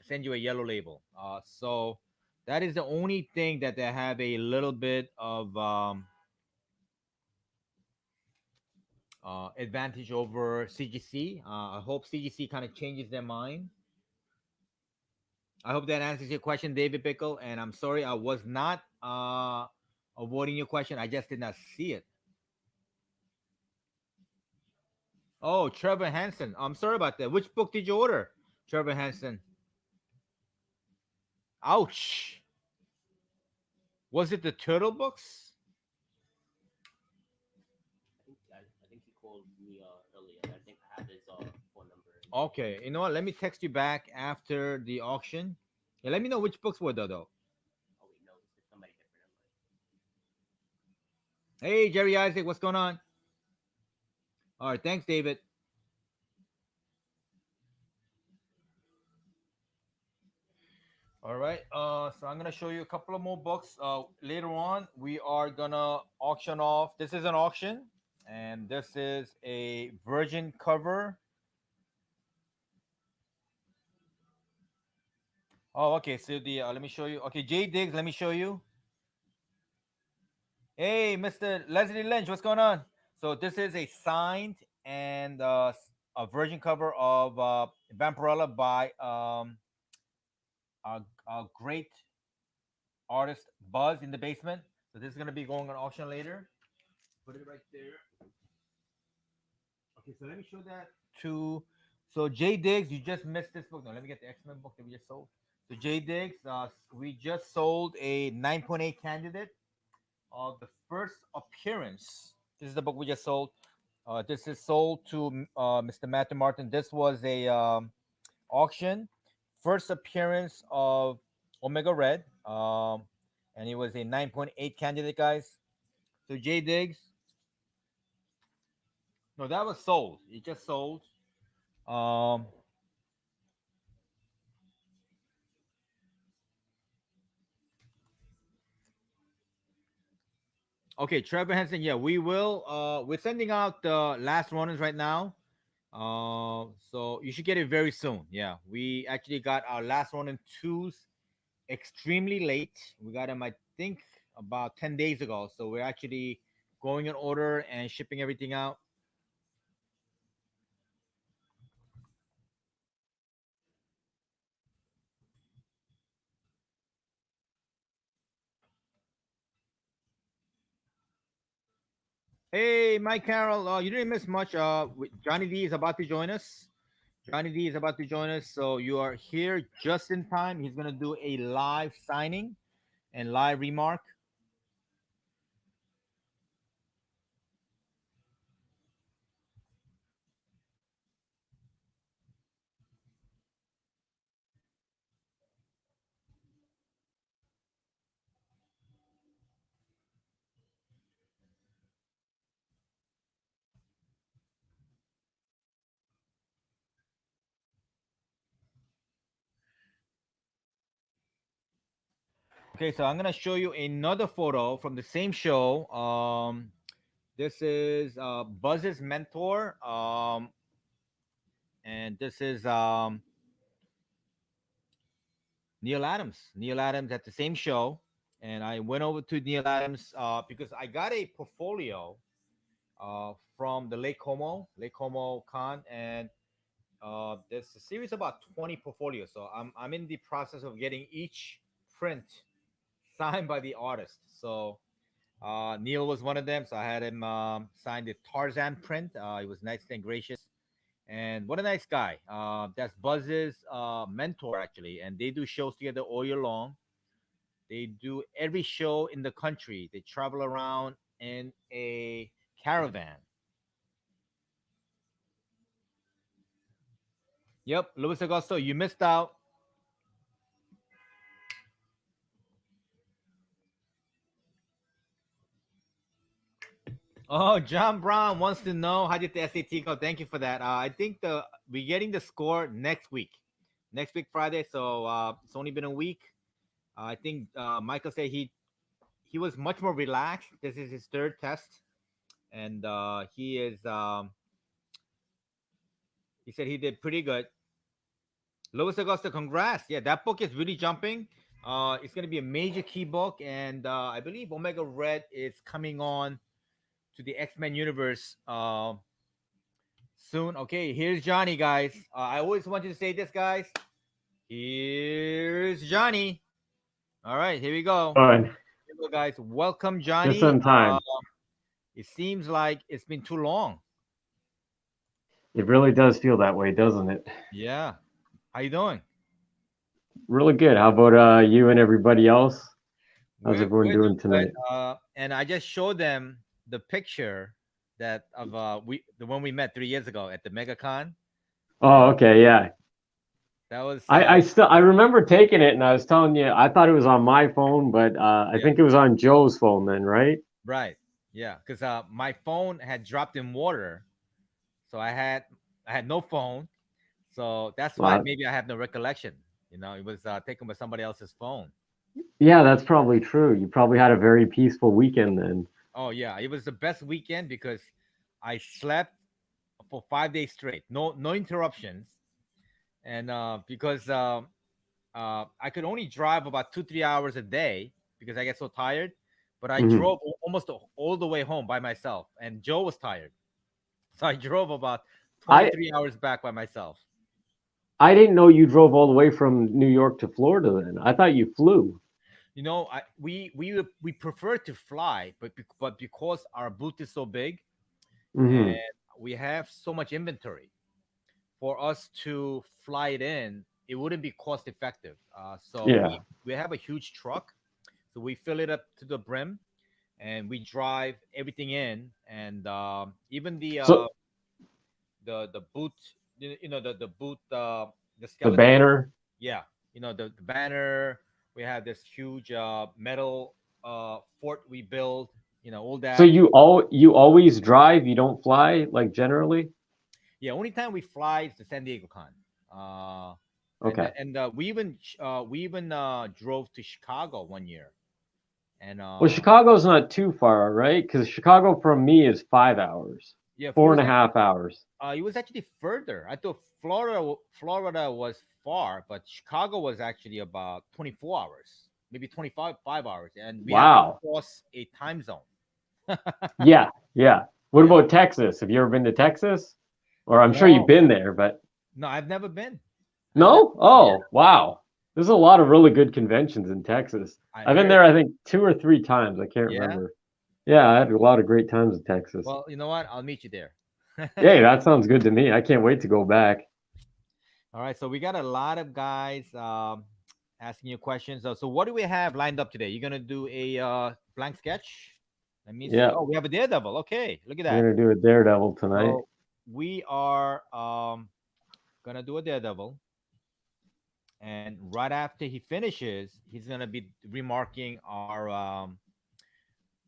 send you a yellow label. So that is the only thing that they have a little bit of advantage over CGC. I hope CGC kind of changes their mind. I hope that answers your question, David Pickle. And I'm sorry, I was not avoiding your question. I just did not see it. Oh, Trevor Hansen. I'm sorry about that. Which book did you order, Trevor Hansen? Ouch. Was it the Turtle books? I think he called me earlier. I think I have his phone number. Okay, you know what? Let me text you back after the auction. Yeah, let me know which books were though. Oh wait, no, it's somebody different. Hey, Jerry Isaac, what's going on? All right, thanks, David. All right. So I'm gonna show you a couple of more books. Later on, we are gonna auction off. This is an auction, and this is a virgin cover. Oh, okay. So the let me show you. Okay, Jay Diggs, let me show you. Hey, Mr. Leslie Lynch, what's going on? So this is a signed and a virgin cover of Vampirella by a great artist Buzz in the basement. So this is gonna be going on auction later. Put it right there. Okay, so let me show that to. So Jay Diggs, you just missed this book. No, let me get the X Men book that we just sold. So Jay Diggs, we just sold a 9.8 candidate of the first appearance. This is the book we just sold. This is sold to Mr. Matthew Martin. This was a auction, first appearance of Omega Red, and it was a 9.8 candidate, guys. So Jay Diggs, no, that was sold. It just sold. Um, okay, Trevor Henson. Yeah, we will. We're sending out the last runners right now. So you should get it very soon. Yeah, we actually got our last one and twos extremely late. We got them, I think, about 10 days ago. So we're actually going in order and shipping everything out. Hey, Mike Carroll, you didn't miss much. Johnny D is about to join us. Johnny D is about to join us, so you are here just in time. He's gonna do a live signing and live remark. Okay, so I'm gonna show you another photo from the same show. This is Buzz's mentor, and this is Neil Adams. Neil Adams at the same show, and I went over to Neil Adams because I got a portfolio from the Lake Como Con, and there's a series of about 20 portfolios. So I'm in the process of getting each print signed by the artist. So Neil was one of them. So I had him sign the Tarzan print. He was nice and gracious. And what a nice guy. That's Buzz's mentor, actually. And they do shows together all year long. They do every show in the country. They travel around in a caravan. Yep, Luis Augusto, you missed out. Oh, John Brown wants to know how did the SAT go. Thank you for that. I think we're getting the score next week Friday. So it's only been a week. I think Michael said he was much more relaxed. This is his third test, and he said he did pretty good. Louis Augusta, congrats! Yeah, that book is really jumping. It's going to be a major key book, and I believe Omega Red is coming on to the X-Men universe soon. Okay, here's Johnny, guys. I always wanted to say this, guys. Here's Johnny. All right, here we go. All right, Here we go, guys. Welcome, just Johnny. in time. It seems like it's been too long. It really does feel that way, doesn't it? Yeah. How you doing? Really good. How about you and everybody else? How's everyone doing good. tonight? And I just showed them the picture that of the one we met 3 years ago at the MegaCon. Oh, okay, yeah. That was I remember taking it, and I was telling you I thought it was on my phone, but I Yeah. think it was on Joe's phone then, right? right. Yeah, because my phone had dropped in water, so I had no phone. So that's why Wow. maybe I have no recollection. It was taken by somebody else's phone. Yeah, that's probably true. You probably had a very peaceful weekend then. Oh yeah, it was the best weekend because I slept for 5 days straight, no interruptions, and because I could only drive about 2-3 hours a day because I get so tired. But I Mhm. drove almost all the way home by myself, and Joe was tired, so I drove about I 23 hours back by myself. I didn't know you drove all the way from New York to Florida then. I thought you flew. We prefer to fly, but because our booth is so big and Hmm. we have so much inventory, for us to fly it in, it wouldn't be cost effective. So Yeah. we have a huge truck, so we fill it up to the brim, and we drive everything in, and even So the boot, the boot, the the skeleton. banner. Yeah, the banner. We have this huge metal fort we build. All So that. you always drive, you don't fly, like generally? Yeah, only time we fly is the San Diego Con. Uh, Okay. and we even drove to Chicago one year, and Well, Chicago's not too far, right? Because Chicago from me is 5 hours, yeah, four and a half hours. it was actually further. I thought Florida was far, but Chicago was actually about 24 hours, maybe 25 5 hours, and we had to Wow. cross a time zone. Yeah, yeah. What Yeah. about Texas? Have you ever been to Texas? Or I'm sure you've No, been there, but no, I've never been. I've never, no? Oh, wow. There's a lot of really good conventions in Texas. I I've been heard. there, I think, 2 or 3 times. I can't Yeah. remember. Yeah, I had a lot of great times in Texas. Well, you know what? I'll meet you there. Hey, that sounds good to me. I can't wait to go back. All right, so we got a lot of guys asking you questions. So what do we have lined up today? You're gonna do a blank sketch? Let me see. Yeah, Oh, we have a daredevil. Okay, look at we're that. gonna do a Daredevil tonight. So we are gonna do a daredevil, and right after he finishes, he's gonna be remarking our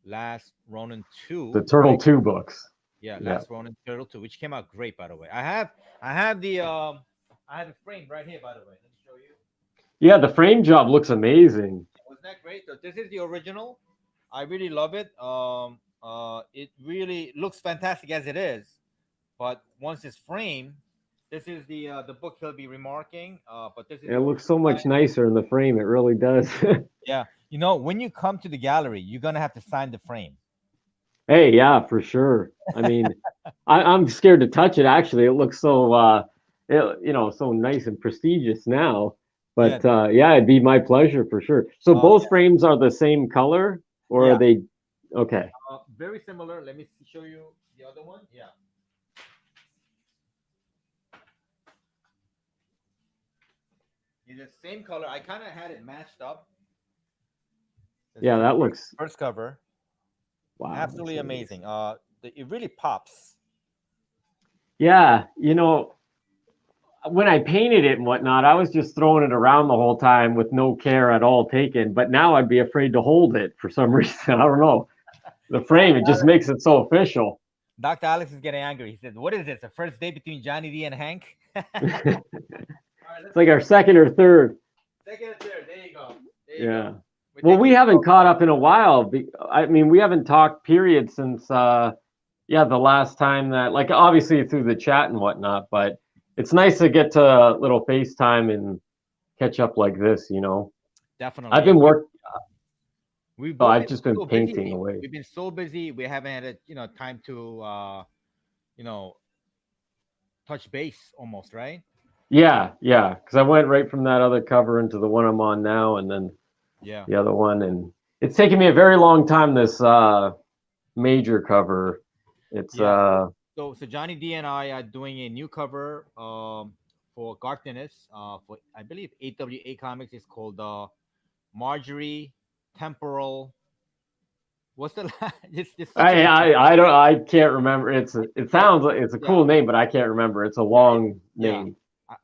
last Ronin The 2, Turtle right? 2 books. Yeah, Yeah. last Ronin Turtle 2, which came out great, by the way. I have a frame right here, by the way. Let me show you. Yeah, the frame job looks amazing. Wasn't that great? So this is the original. I really love it. It really looks fantastic as it is, but once it's framed, This is the book he'll be remarking. But this is It the looks so much nicer in the frame. It really does. yeah. You know, when you come to the gallery, you're gonna have to sign the frame. Hey, yeah, for sure. I mean, I'm scared to touch it. Actually, it looks so so nice and prestigious now. Yeah. But yeah, it'd be my pleasure for sure. So both frames are the same color, or are Yeah. they? Okay. Very similar. Let me show you the other one. Yeah. It's the same color. I kind of had it matched up. This Yeah, is the that looks first cover. wow. Absolutely that's amazing. It really pops. Yeah, when I painted it and whatnot, I was just throwing it around the whole time with no care at all taken. But now I'd be afraid to hold it for some reason. I don't know. The frame, it just makes it so official. Dr. Alex is getting angry. He said, "What is this? A first date between Johnny D and Hank?" All right, It's like our second or third. second and third. There you go. There you Yeah. go. Well, we haven't caught up in a while. I mean, we haven't talked period since the last time that, like, obviously through the chat and whatnot, but it's nice to get to a little FaceTime and catch up like this, Definitely. I've been I've I've just been so painting busy. away. We've been so busy. We haven't had time to you know touch base almost, right? Yeah, because I went right from that other cover into the one I'm on now, and then Yeah. the other one, and it's taken me a very long time. This major cover, it's So Johnny D and I are doing a new cover for Garth Dennis for I believe AWA Comics. It's called Marjorie Temporal. What's the it's such a I can't remember. It sounds like it's a cool name, but I can't remember. It's a long name.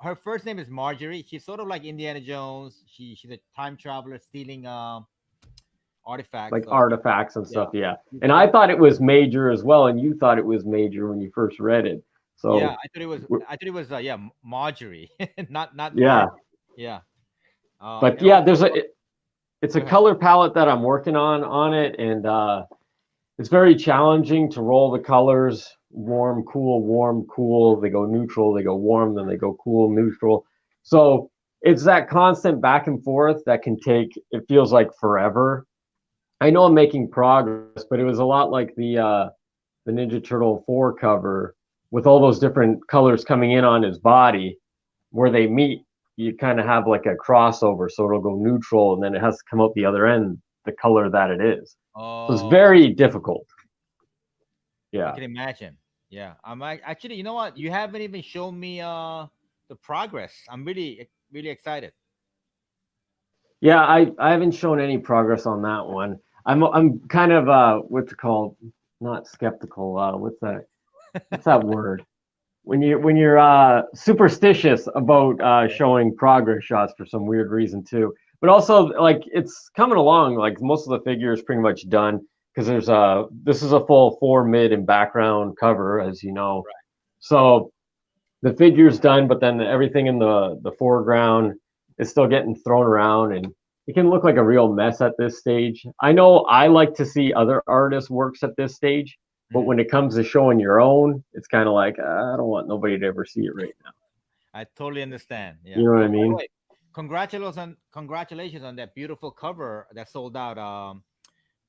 Her first name is Marjorie. She's sort of like Indiana Jones. She's a time traveler stealing artifacts. Like artifacts and stuff, yeah. She's And I thought it was major as well, and you thought it was major when you first read it. So yeah, I thought it was Marjorie, not yeah. Marjorie. Yeah. But and yeah, also- it's a Go ahead. color palette that I'm working on it, and it's very challenging to roll the colors warm, cool. They go neutral, they go warm, then they go cool, neutral. So it's that constant back and forth that can take, it feels like forever. I know I'm making progress, but it was a lot like the Ninja Turtle 4 cover with all those different colors coming in on his body. Where they meet, you kind of have like a crossover, so it'll go neutral and then it has to come out the other end the color that it is. So it's very difficult. Yeah. I can imagine. Yeah. Actually, you know what? You haven't even shown me the progress. I'm really excited. Yeah, I haven't shown any progress on that one. I'm kind of what's it called? Not skeptical. What's that word? When you're superstitious about showing progress shots for some weird reason too. But also like it's coming along. Like most of the figure is pretty much done because this is a full 4 mid and background cover, as you know. Right. So the figure's done, but then everything in the foreground is still getting thrown around, and it can look like a real mess at this stage. I know I like to see other artists' works at this stage, but when it comes to showing your own, it's kind of like I don't want nobody to ever see it right now. I totally understand. Yeah. You know what I By the mean? way, congratulations on that beautiful cover that sold out.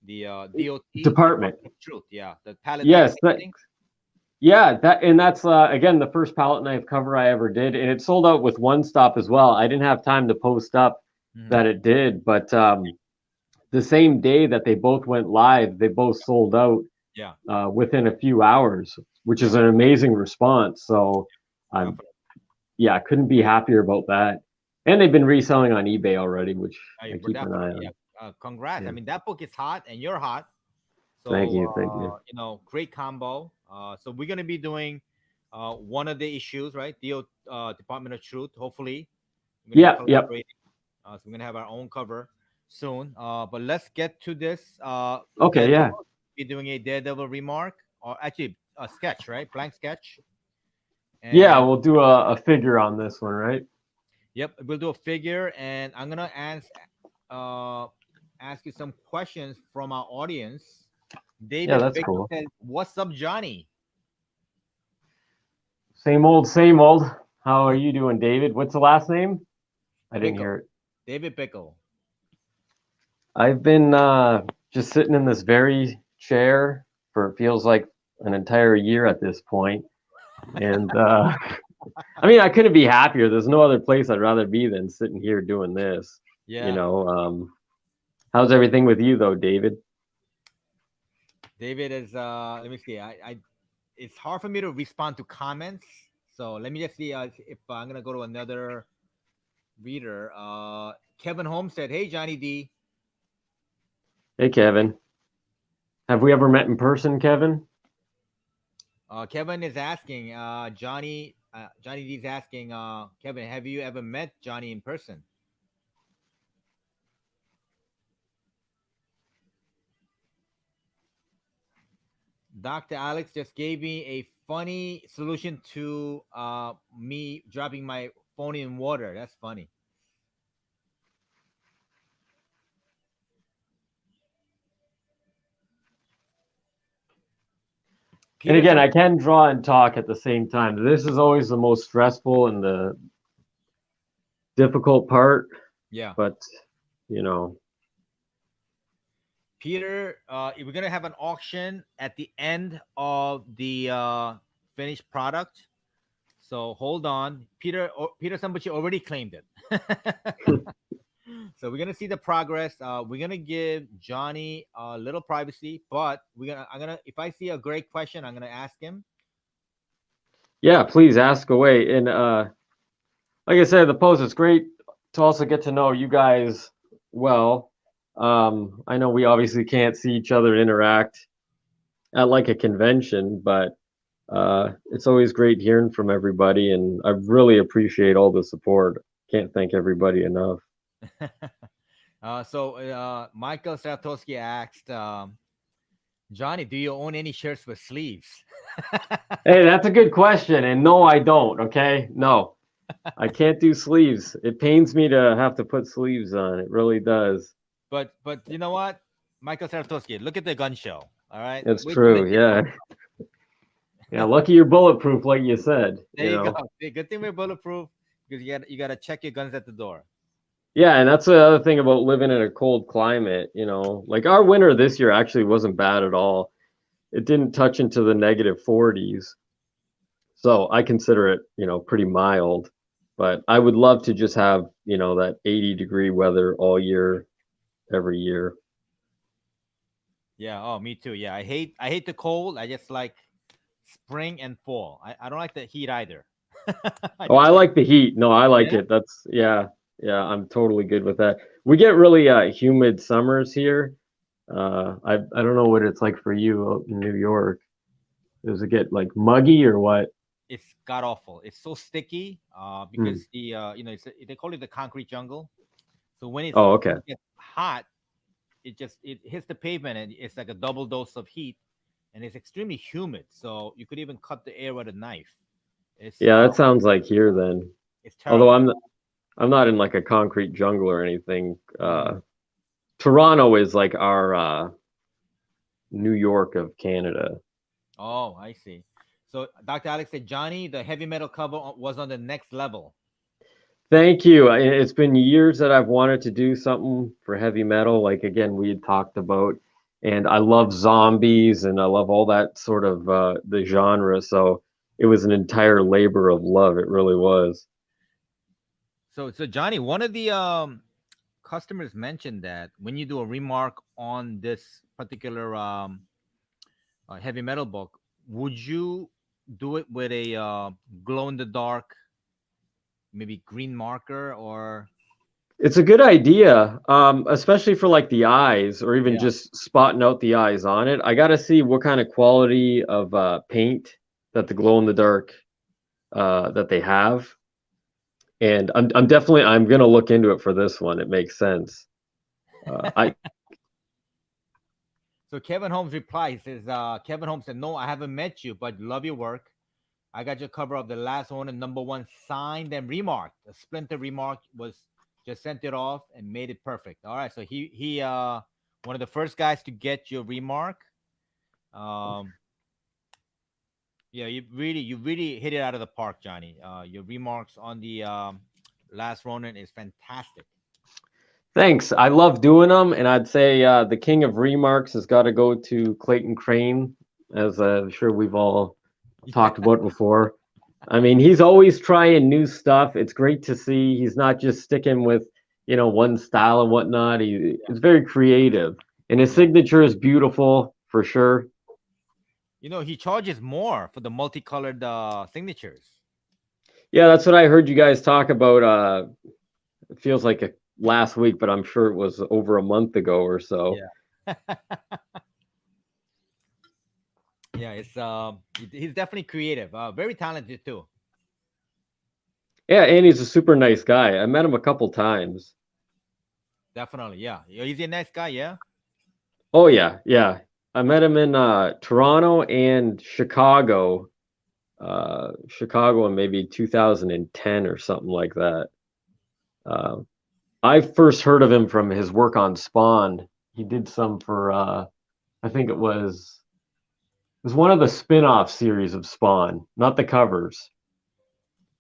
The DOT Department. of Truth. Yeah. The palette. Yes, knife painting. that's again the first palette knife cover I ever did, and it sold out with one stop as well. I didn't have time to post up that it did, but the same day that they both went live, they both sold out. Yeah. Within a few hours, which is an amazing response. So, I couldn't be happier about that. And they've been reselling on eBay already, which I keep an eye on. Yeah. Congrats. Yeah. I mean, that book is hot, and you're hot. So, Thank you. great combo. So we're gonna be doing one of the issues, right? Department of Truth. Hopefully. Yep. So we're gonna have our own cover soon. But let's get to this. Okay. Yeah. Be doing a Daredevil remark, or actually a sketch, right? Blank sketch. And, yeah, we'll do a figure on this one, right? Yep, we'll do a figure, and I'm gonna ask you some questions from our audience. David that's Baker cool. says, "What's up, Johnny?" Same old, same old. How are you doing, David? What's the last name? I didn't Pickle. hear it. David Pickle. I've been just sitting in this very chair for it feels like an entire year at this point. And I mean, I couldn't be happier. There's no other place I'd rather be than sitting here doing this. Yeah. You know, how's everything with you though, David? David is let me see. It's hard for me to respond to comments. So let me just see if I'm gonna go to another reader. Kevin Holmes said, "Hey Johnny D." Hey, Kevin. Have we ever met in person, Kevin? Kevin is asking, Johnny D's asking, Kevin, have you ever met Johnny in person? Dr. Alex just gave me a funny solution to me dropping my phone in water. That's funny. And Peter, again, I can draw and talk at the same time. This is always the most stressful and the difficult part, yeah. but you know, Peter, we're gonna have an auction at the end of the finished product. So hold on, Peter. Peter Sambuchi already claimed it. So we're gonna see the progress. We're gonna give Johnny a little privacy, but I'm gonna if I see a great question, I'm gonna ask him. yeah, please ask away. And like I said, the post is great to also get to know you guys well. I know we obviously can't see each other interact at like a convention, but it's always great hearing from everybody, and I really appreciate all the support. Can't thank everybody enough. Michael Stratowski asked, Johnny, do you own any shirts with sleeves? Hey, that's a good question, and no, I don't. Okay, no, I can't do sleeves. It pains me to have to put sleeves on. It really does. But you know what, Michael Stratowski, look at the gun show. All right, It's wait till they true. Yeah, yeah. Lucky you're bulletproof, like you said. There you go. Know. See, good thing we're bulletproof because you gotta check your guns at the door. Yeah, and that's the other thing about living in a cold climate. You know, like our winter this year actually wasn't bad at all. It didn't touch into the negative 40s, so I consider it, you know, pretty mild. But I would love to just have, you know, that 80-degree weather all year, every year. Yeah. Oh, me too. Yeah. I hate the cold. I just like spring and fall. I don't like the heat either. I Oh, I just like like the heat. No, I like yeah. it. That's yeah, yeah. I'm totally good with that. We get really humid summers here. I don't know what it's like for you out in New York. Does it get like muggy or what? It's god awful. It's so sticky. Hmm. Because they call it the concrete jungle. So when Oh, okay. it gets hot, it hits the pavement and it's like a double dose of heat, and it's extremely humid. So you could even cut the air with a knife. It's Yeah, that sounds like here then. it's Although terrible. I'm not in like a concrete jungle or anything. Mhm. Toronto is like our New York of Canada. Oh, I see. So Dr. Alex said, Johnny, the heavy metal cover was on the next level. Thank you. It's been years that I've wanted to do something for heavy metal, like again we had talked about, and I love zombies and I love all that sort of the genre. So it was an entire labor of love. It really was. So Johnny, one of the customers mentioned that when you do a remark on this particular heavy metal book, would you do it with a glow in the dark, maybe green marker or It's a good idea, especially for like the eyes or even yeah. just spotting out the eyes on it. I got to see what kind of quality of paint that the glow in the dark that they have, and I'm definitely I'm gonna look into it for this one. It makes sense. I So Kevin Holmes replies, says Kevin Holmes said, no, I haven't met you, but love your work. I got your cover of the last one and number one signed and remarked. A splinter remark was just sent it off and made it perfect. All right. So he one of the first guys to get your remark. Um Yeah, you really hit it out of the park, Johnny. Your remarks on the last Ronin is fantastic. Thanks. I love doing them, and I'd say the king of remarks has got to go to Clayton Crane, as I'm sure we've all Yeah, talked about before. I mean, he's always trying new stuff. It's great to see he's not just sticking with, one style and whatnot. He is very creative, and his yeah. signature is beautiful for sure. He charges more for the multicolored signatures. Yeah, that's what I heard you guys talk about. It feels like last week, but I'm sure it was over a month ago or so. Yeah. Yeah, he's definitely creative. Very talented too. Yeah, and he's a super nice guy. I met him a couple times. Definitely, yeah. He's a nice guy, yeah. Oh yeah, yeah. I met him in Toronto and Chicago. Chicago in maybe 2010 or something like that. Uh, I first heard of him from his work on Spawn. He did some for I think it was one of the spin-off series of Spawn, not the covers.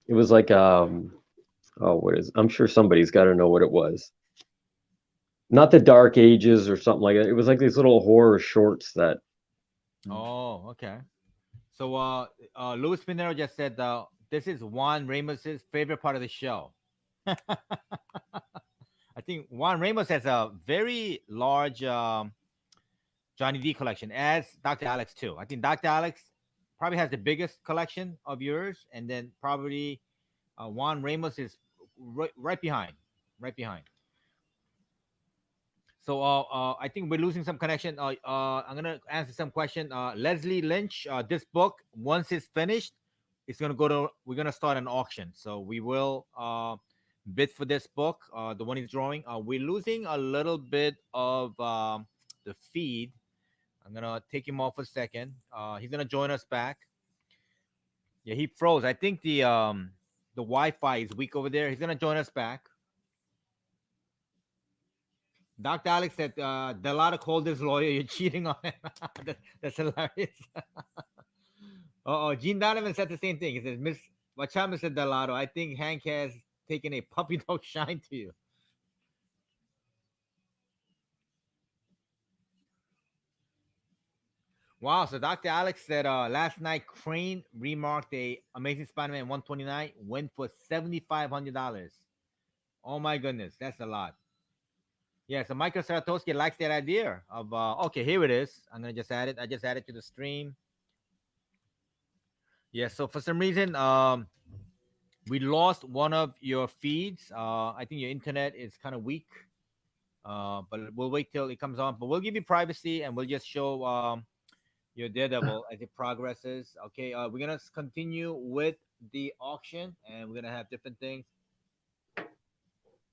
It was like what is I'm sure somebody's got to know what it was. Not the Dark Ages or something like that. It was like these little horror shorts that Oh, okay. So Luis Pinero just said this is Juan Ramos's favorite part of the show. I think Juan Ramos has a very large Johnny D collection, as Dr. Alex too. I think Dr. Alex probably has the biggest collection of yours, and then probably Juan Ramos is right behind, right behind. So I think we're losing some connection. I'm gonna answer some question. Leslie Lynch, this book once it's finished, it's gonna go to. We're gonna start an auction. So we will bid for this book. The one he's drawing. We're losing a little bit of the feed. I'm gonna take him off a second. He's gonna join us back. Yeah, he froze. I think the Wi-Fi is weak over there. He's gonna join us back. Dr. Alex said, Delano called his lawyer. You're cheating on him. That's hilarious. Oh, Gene Donovan said the same thing. He says, Miss Wachama said Delano, I think Hank has taken a puppy dog shine to you. Wow. So Dr. Alex said last night Crane remarked a Amazing Spider-Man 129 went for $7,500. Oh my goodness, that's a lot. Yeah, so Michael Saratowski likes that idea of okay, here it is. I'm gonna just add it. I just added to the stream. Yeah, so for some reason, we lost one of your feeds. I think your internet is kind of weak. But we'll wait till it comes on. But we'll give you privacy and we'll just show your Daredevil as it progresses. Okay, we're gonna continue with the auction and we're gonna have different things.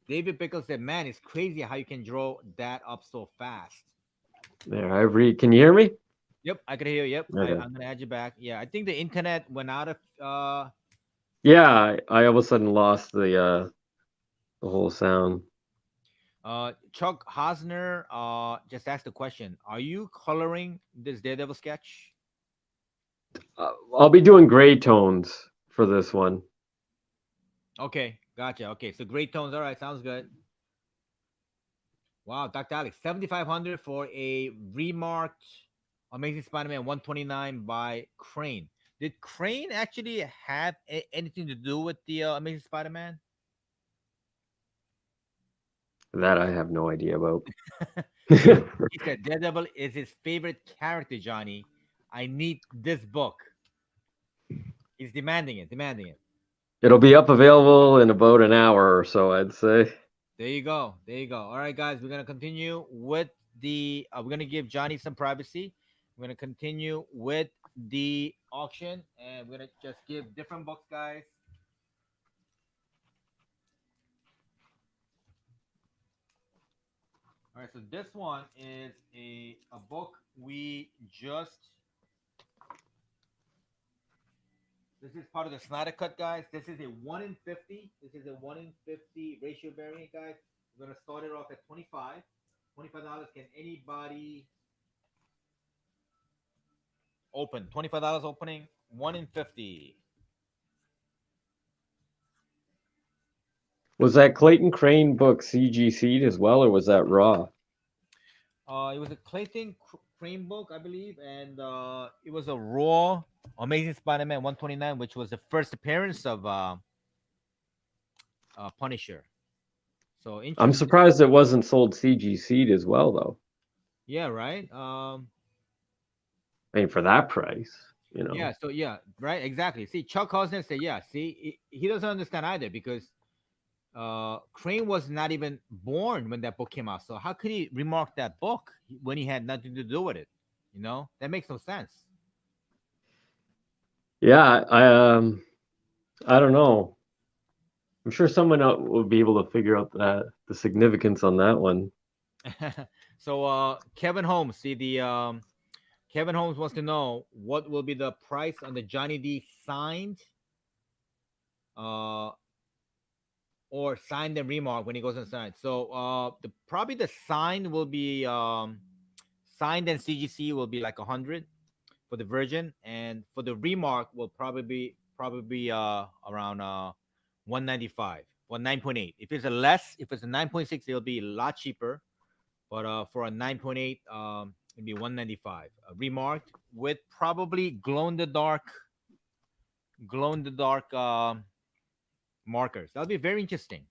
David Pickles said, "Man, it's crazy how you can draw that up so fast." there. Can you hear me? Yep, I can hear you. Yep, Okay. I'm gonna add you back. Yeah, I think the internet went out of. Yeah, I all of a sudden lost the whole sound. Chuck Hosner just asked the question: Are you coloring this Daredevil sketch? I'll be doing gray tones for this one. Okay, gotcha. Okay, so great tones. All right, sounds good. Wow, Dr. Alex, 7,500 for a remarked Amazing Spider-Man 129 by Crane. Did Crane actually have anything to do with the Amazing Spider-Man? That I have no idea about. he said Daredevil is his favorite character, Johnny. I need this book. He's demanding it, demanding it. It'll be up available in about an hour or so, I'd say. There you go. There you go. All right, guys, we're gonna continue with the. We're gonna give Johnny some privacy. We're gonna continue with the auction, and we're gonna just give different books, guys. All right, so this one is a book we just. This is part of the Snyder Cut, guys. This is a 1 in 50. This is a 1 in 50 ratio variant, guys. We're gonna start it off at 25. $25. Can anybody open? $25 opening. 1 in 50. Was that Clayton Crane book CGC'd as well, or was that raw? It was a Clayton Crane book, I believe, and it was a raw Amazing Spider-Man 129, which was the first appearance of Punisher. So I'm interesting. surprised it wasn't sold CGC'd as well, though. Yeah, right. I mean, for that price, you know. Yeah. So yeah, right. Exactly. See, Chuck Hosner said, yeah. See, he doesn't understand either because Crane was not even born when that book came out. So how could he remark that book when he had nothing to do with it? You know, that makes no sense. Yeah, I don't know. I'm sure someone else will be able to figure out the significance on that one. So Kevin Holmes, see the Kevin Holmes wants to know what will be the price on the Johnny D signed uh or signed and remark when he goes inside. So the probably the signed will be signed and CGC will be like 100 for the virgin, and for the remark will probably around 195 or 9.8. If it's a 9.6, it'll be a lot cheaper. But for a 9.8, it'd be 195. Remarked with probably glow in the dark markers. That'll be very interesting.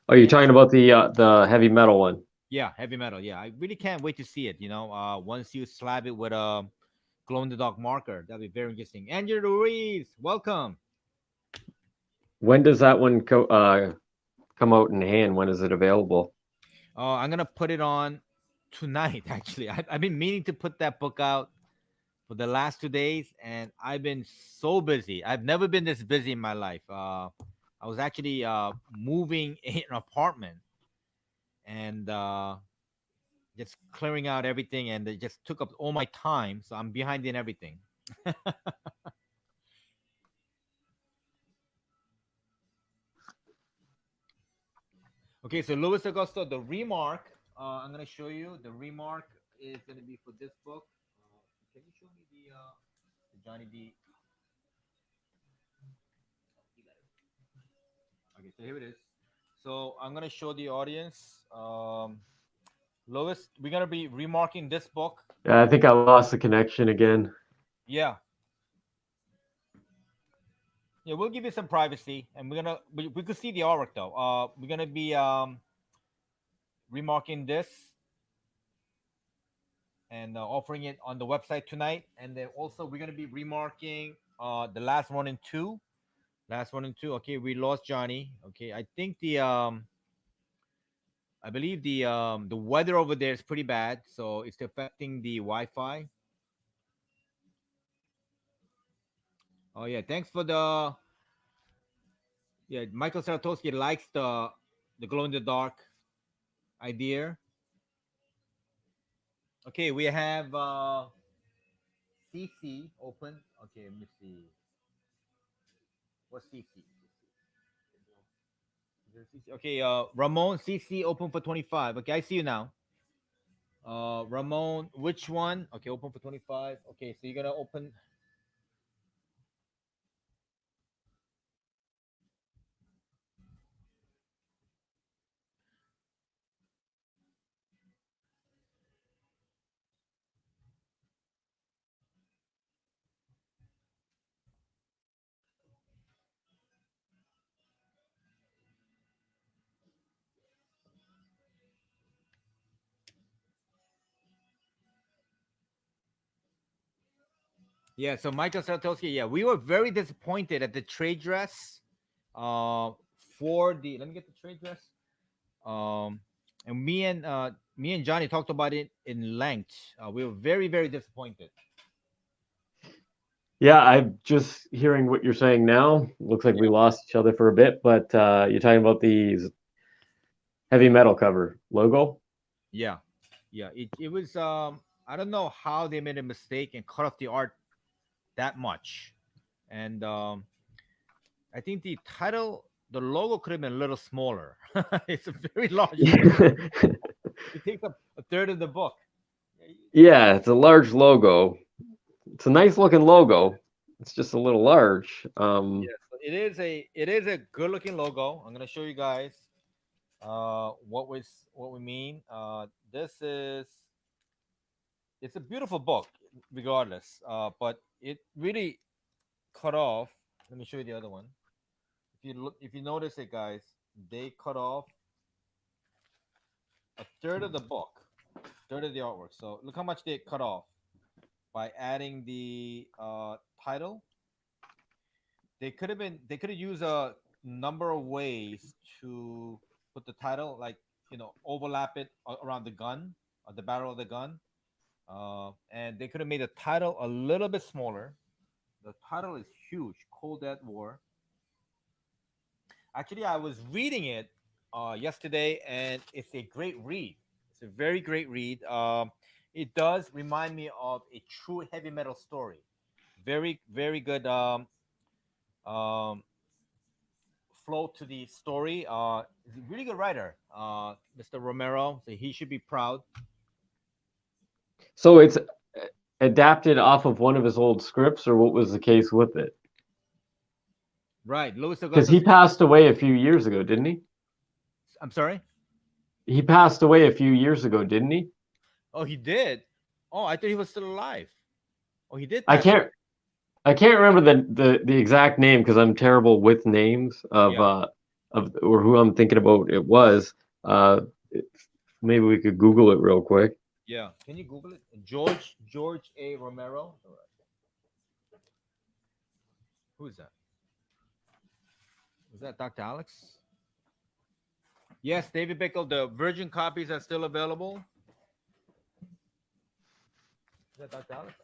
Oh, you're talking about the heavy metal one? Yeah, heavy metal. Yeah, I really can't wait to see it. You know, once you slab it with a glow in the dark marker, that'll be very interesting. Andrew Ruiz, welcome. When does that one come out in hand? When is it available? I'm gonna put it on tonight. Actually, I've been meaning to put that book out for the last 2 days, and I've been so busy. I've never been this busy in my life. I was actually moving in an apartment and just clearing out everything, and it just took up all my time. So I'm behind in everything. Okay, so Luis Augusto, the remark. I'm gonna show you. The remark is gonna be for this book. Can you show me the Johnny D? Okay, so here it is. So I'm gonna show the audience. Lois, we're gonna be remarking this book. Yeah, I think I lost the connection again. Yeah. Yeah, we'll give you some privacy, and we could see the artwork though. We're gonna be remarking this and offering it on the website tonight, and then also we're gonna be remarking the last one and two. Last one and two. Okay, we lost Johnny. Okay, I think I believe the weather over there is pretty bad, so it's affecting the Wi-Fi. Oh yeah, thanks for the yeah. Michael Saratowski likes the glow in the dark idea. Okay, we have CC open. Okay, let me see. What's CC? Okay, Ramon CC open for 25. Okay, I see you now. Ramon, which one? Okay, open for 25. Okay, so you're gonna open. Yeah, so Michael Saratowski, yeah, we were very disappointed at the trade dress. Uh, for the let me get the trade dress. Um, and me and Johnny talked about it in length. We were very disappointed. Yeah, I'm just hearing what you're saying now. Looks like we lost each other for a bit, but you're talking about the heavy metal cover logo. Yeah, yeah. It was I don't know how they made a mistake and cut off the art that much, and I think the title, the logo could have been a little smaller. It's a very large. It takes up a third of the book. Yeah, it's a large logo. It's a nice looking logo. It's just a little large. Yes, it is a good looking logo. I'm gonna show you guys what we mean. This is it's a beautiful book, regardless. But it really cut off. Let me show you the other one. If you notice it, guys, they cut off a third of the book, third of the artwork. So look how much they cut off by adding the title. They could have used a number of ways to put the title, like overlap it around the gun, or the barrel of the gun, and they could have made the title a little bit smaller. The title is huge, Cold Dead War. Actually, I was reading it yesterday, and it's a great read. It's a very great read. It does remind me of a true heavy metal story. Very, very good um, flow to the story. He's a really good writer, Mr. Romero. So he should be proud. So it's adapted off of one of his old scripts, or what was the case with it? Right, Louis Because Augusta. he passed away a few years ago, didn't he? I'm sorry. He passed away a few years ago, didn't he? Oh, he did. Oh, I thought he was still alive. Oh, he did. I pass can't. I can't remember the exact name because I'm terrible with names of Yeah. or who I'm thinking about. It was maybe we could Google it real quick. Yeah. Can you Google it? George A. Romero. Who is that? Is that Dr. Alex? Yes, David Bickle. The virgin copies are still available. Is that Dr. Alex?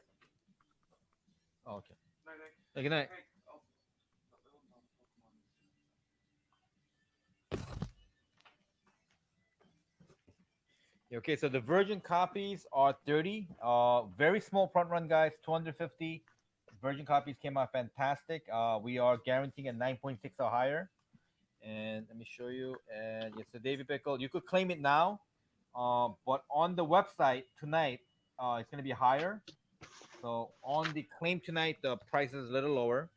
Oh, okay. Hey, good night. Okay, so the virgin copies are 30. Very small front run, guys. 250. Virgin copies came out fantastic. We are guaranteeing a 9.6 or higher. And let me show you. And yes, the David Bickle. You could claim it now, but on the website tonight, it's going to be higher. So on the claim tonight, the price is a little lower.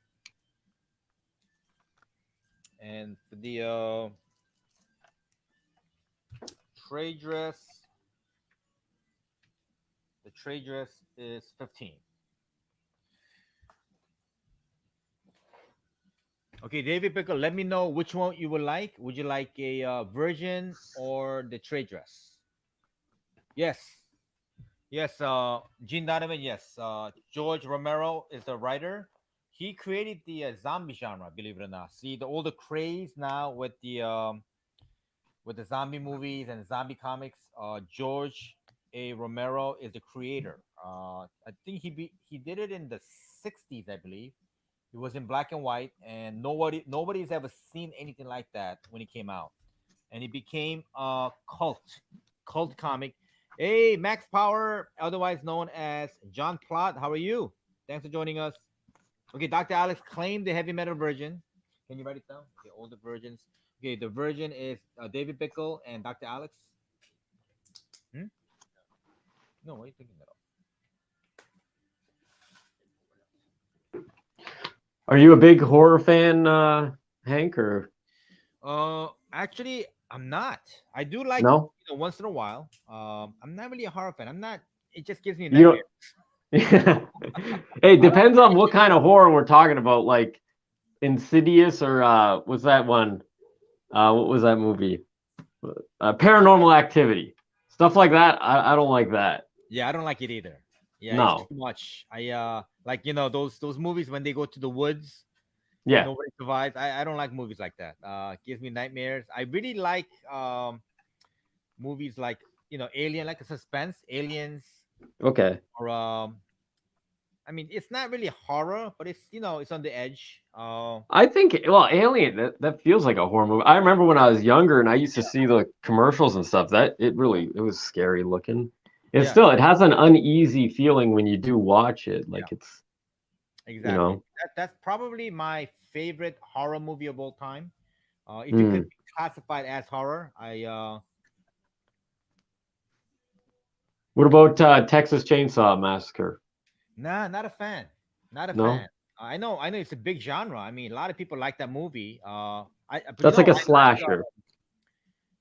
And for the trade dress, the trade dress is 15. Okay, David Pickle, let me know which one you would like. Would you like a virgin or the trade dress? Yes. Yes, Gene Donovan, yes. George Romero is the writer. He created the zombie genre, believe it or not. See, all the craze now with the zombie movies and zombie comics. George A. Romero is the creator. I think he did it in the 60s, I believe. It was in black and white, and nobody's ever seen anything like that when it came out. And it became a cult comic. Hey, Max Power, otherwise known as John Plott. How are you? Thanks for joining us. Okay, Dr. Alex claimed the heavy metal version. Can you write it down? Okay, all the virgins. Okay, the virgin is David Bickle and Dr. Alex. Hmm? No, what are you thinking about? Are you a big horror fan, Hank? Or Actually, I'm not. I do like no? once in a while. I'm not really a horror fan. I'm not. It just gives me You nightmares. don't. Hey, it depends on what kind of horror we're talking about. Like Insidious, or what's that one? What was that movie? Paranormal Activity. Stuff like that. I don't like that. Yeah, I don't like it either. Yeah, it's No. too much. I like those movies when they go to the woods. Yeah. Nobody survives. I don't like movies like that. Gives me nightmares. I really like movies like Alien, like a suspense, Aliens, Okay. or I mean, it's not really horror, but it's on the edge. I think, well, Alien, that feels like a horror movie. I remember when I was younger and I used to see the commercials and stuff. That it was scary looking. It Yeah. still, it has an uneasy feeling when you do watch it. Like it's Exactly. That's probably my favorite horror movie of all time. If it could be classified as horror, What about Texas Chainsaw Massacre? nah, not a fan. Not a No? fan. I know it's a big genre. I mean, a lot of people like that movie. But That's like a I like slasher.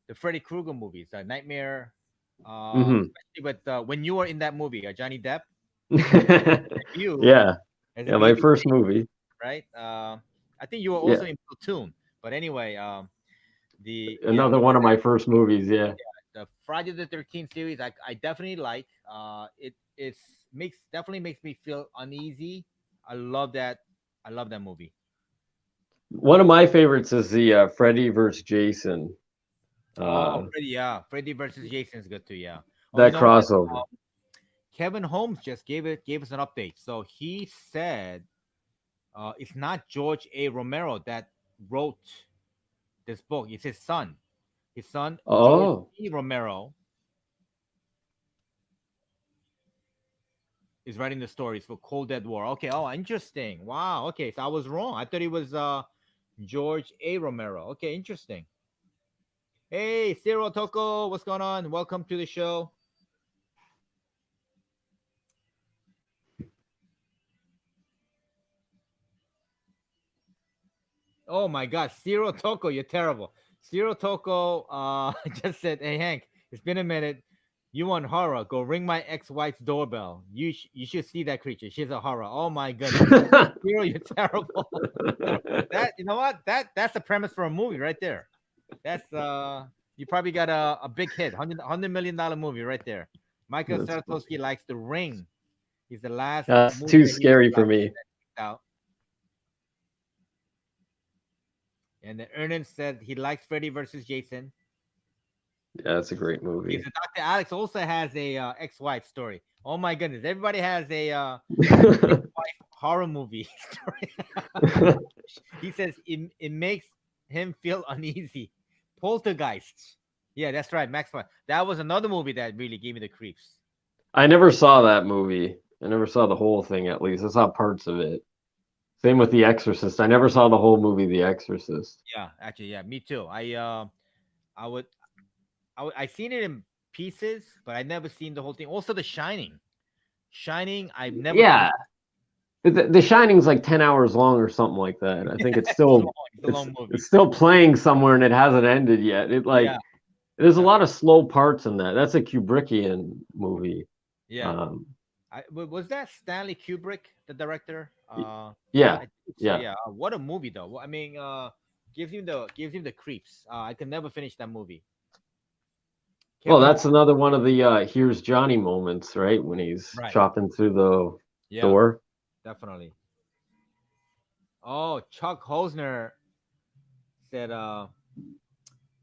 the Freddy Krueger movies, Nightmare. Hmm. Especially with when you were in that movie, Johnny Depp, you Yeah, as a yeah, my baby, first movie. right? I think you were Yeah, also in Platoon. But anyway, another one of my first movies. Yeah, the Friday the 13th series, I definitely like. It's makes definitely makes me feel uneasy. I love that. I love that movie. one of my favorites is the Freddy versus Jason. Oh, Uh, Freddy, yeah, Freddy versus Jason is good too. Yeah. Oh, you that know what? crossover. Kevin Holmes just gave us an update. So he said it's not George A. Romero that wrote this book. It's his son. His son George Oh, E. Romero is writing the stories for Cold Dead War. Okay. Oh, interesting. Wow. Okay. So I was wrong. I thought he was George A. Romero. Okay. Interesting. Hey, Cyril Toko, what's going on? Welcome to the show. Oh my God, Cyril Toko, you're terrible. Cyril Toko just said, "Hey Hank, it's been a minute. You want horror? Go ring my ex-wife's doorbell. You should see that creature. She's a horror. Oh my goodness, Cyril, you're terrible. That you know what? That's the premise for a movie right there. That's you probably got a big hit, $100 million movie right there. Michael that's Saratowski funny. likes The Ring. He's the last That's movie too that he ever scary for liked me. out. And then Ernest said he likes Freddy versus Jason. Yeah, that's a great Okay, movie. so Dr. Alex also has a ex-wife story. Oh my goodness, everybody has a ex-wife horror movie story. He says it makes him feel uneasy. Poltergeist. Yeah, that's right, Max. That was another movie that really gave me the creeps. I never saw that movie. I never saw the whole thing. At least I saw parts of it. Same with The Exorcist. I never saw the whole movie, The Exorcist. Yeah, actually, yeah, me too. I would I seen it in pieces, but I never seen the whole thing. Also, The Shining. Shining, I've never Yeah, finished. The Shining's like 10 hours long or something like that. I think it's It's long. still It's a long movie. it's still playing somewhere and it hasn't ended yet. It Yeah, like there's a yeah, lot of slow parts in that. That's a Kubrickian movie. yeah. Um, Was that Stanley Kubrick, the director? y- yeah, I think so. yeah. Yeah. What a movie, though. I mean, gives him the creeps. I can never finish that movie. Well, Kevin Hart. that's another one of the "Here's Johnny" moments, right? When he's Right. chopping through the Yeah. door. Definitely. Oh, Chuck Hosner said,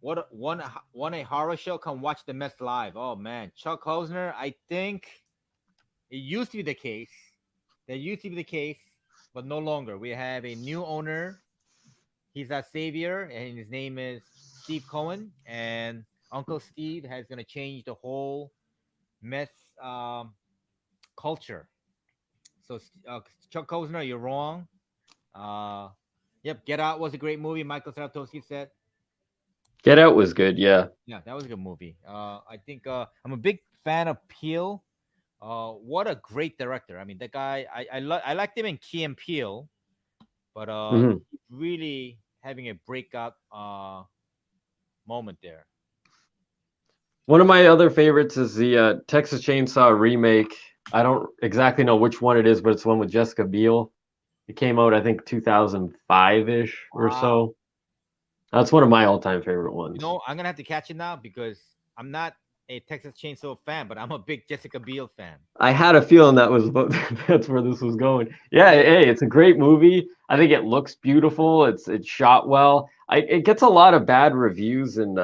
want a horror show? Come watch the mess live. Oh man, Chuck Hosner. I think it used to be the case. That used to be the case, but no longer. We have a new owner. He's our savior, and his name is Steve Cohen. And Uncle Steve has gonna change the whole mess culture. So Chuck Hosner, you're wrong. Uh, yep, Get Out was a great movie. Michael Saratowski said. Get Out was good. Yeah. Yeah, that was a good movie. I think I'm a big fan of Peele. What a great director! I mean, the guy I liked him in Key and Peele, but Hmm. he's really having a breakout moment there. One of my other favorites is the Texas Chainsaw remake. I don't exactly know which one it is, but it's one with Jessica Biel. It came out, I think, 2005 ish or Wow. so. That's one of my all-time favorite You ones. know, I'm gonna have to catch it now because I'm not a Texas Chainsaw fan, but I'm a big Jessica Biel fan. I had a feeling that was that's where this was going. Yeah, Yeah, hey, it's a great movie. I yeah, think it looks beautiful. It's shot well. It gets a lot of bad reviews and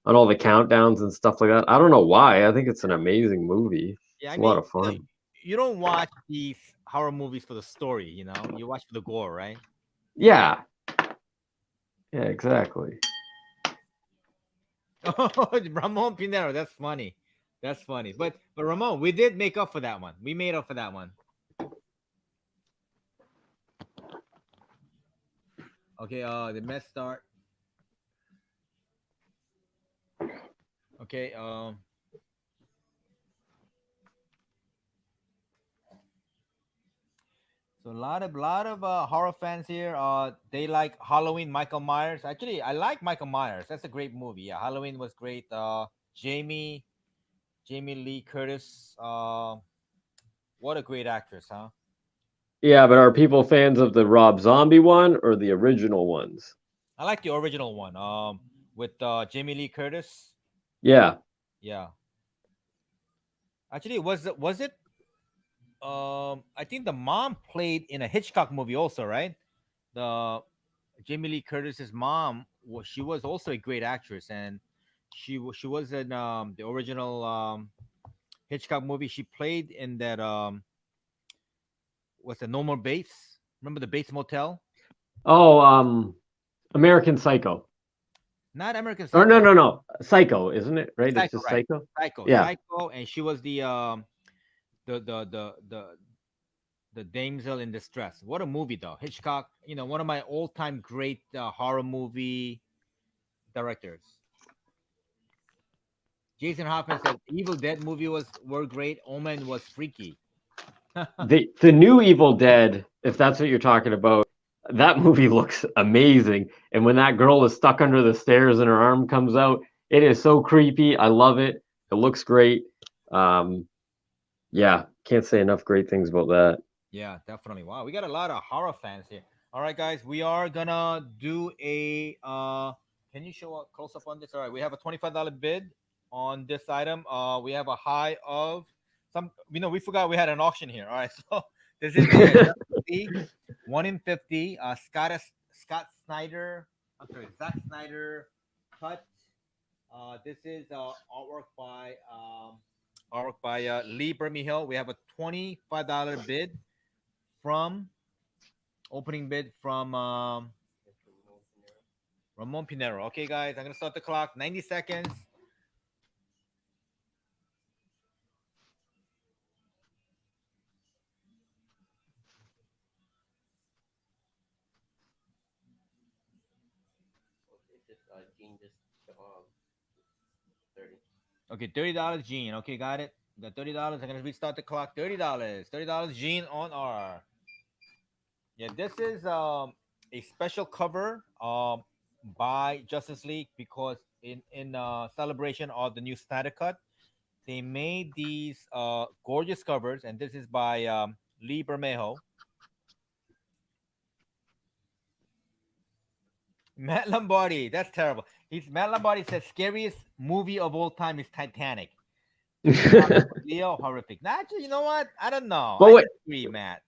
on all the countdowns and stuff like that. I don't know why. I think it's an amazing movie. yeah. It's I a lot mean, of fun. you don't watch these horror movies for the story. You watch for the gore, right? Yeah, yeah, exactly. Oh, Ramon Pinero, that's funny. That's funny. But Ramon, we did make up for that one. We made up for that one. Okay, the mess start. Okay, So a lot of horror fans here. They like Halloween. Michael Myers. Actually, I like Michael Myers. That's a great movie. Yeah, Halloween was great. Jamie Jamie Lee Curtis. What a great actress, huh? Yeah, but are people fans of the Rob Zombie one or the original ones? I like the original one. With Jamie Lee Curtis. Yeah. Yeah. Actually, was it? I think the mom played in a Hitchcock movie also, right? The Jamie Lee Curtis's mom was she was also a great actress, and she was in the original Hitchcock movie. She played in that what's the No More Bates? Remember the Bates Motel? Oh, American Psycho. Not American Or no, Psycho. no, no. Psycho, isn't it? Right? It's Psycho, just right? Psycho. Psycho, Yeah. Psycho, and she was the the the the the damsel in distress. What a movie, though. Hitchcock, one of my all-time great horror movie directors. Jason Hoffman said Evil Dead movie were great. Omen was freaky. The new Evil Dead, if that's what you're talking about, that movie looks amazing. And when that girl is stuck under the stairs and her arm comes out, it is so creepy. I love it. It looks great. Um, yeah, can't say enough great things about that. Yeah, definitely. Wow, we got a lot of horror fans here. All right, guys, we are gonna do a. Can you show a close up on this? All right, we have a $25 bid on this item. We have a high of some. We forgot we had an auction here. All right, so this is a 1 in 50. Scott Snyder. I'm sorry, Zack Snyder cut. This is artwork by Lee Bermehill. We have a $25 bid from opening bid from Ramon Pinero. Okay, guys, I'm gonna start the clock. 90 seconds. It's just Gene just um 30. Okay, $30, Gene. Okay, got it. Got $30. I'm gonna restart the clock. $30. $30, Gene on R. Yeah, this is a special cover by Justice League because in celebration of the new Snyder Cut, they made these gorgeous covers, and this is by Lee Bermejo. Matt Lombardi, that's terrible. Matt Lombardi says scariest movie of all time is Titanic. Leo horrific. Nah, actually, you know what? I don't know. But I wait, disagree, Matt.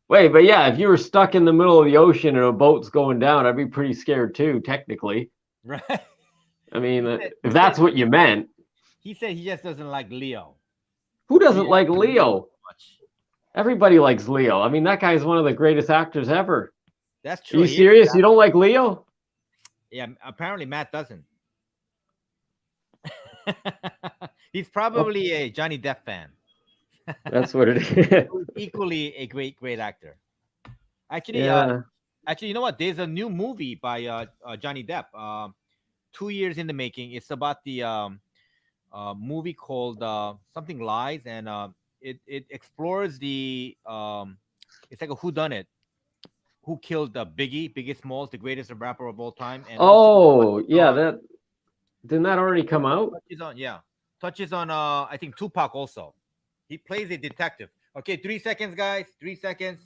wait, but yeah, if you were stuck in the middle of the ocean and a boat's going down, I'd be pretty scared too, technically. Right? I mean, He said, if he said that's what you meant, he said he just doesn't like Leo. who He doesn't likes like Leo Leo? too much. Everybody likes Leo. I mean, that guy's one of the greatest actors ever. That's Are true. you He is. serious? You don't like Leo? Yeah, apparently Matt doesn't. He's Oh, probably a Johnny Depp fan. that's what it is. Who's equally a great actor. Actually, Yeah. you know what? There's a new movie by Johnny Depp. 2 years in the making. It's about the movie called something Lies, and it explores the it's like a who done it, who killed Biggie Smalls, the greatest rapper of all time, and also Oh, touches yeah. on That didn't that already come out? touches on I think Tupac also. He plays a detective. Okay, 3 seconds, guys. 3 seconds.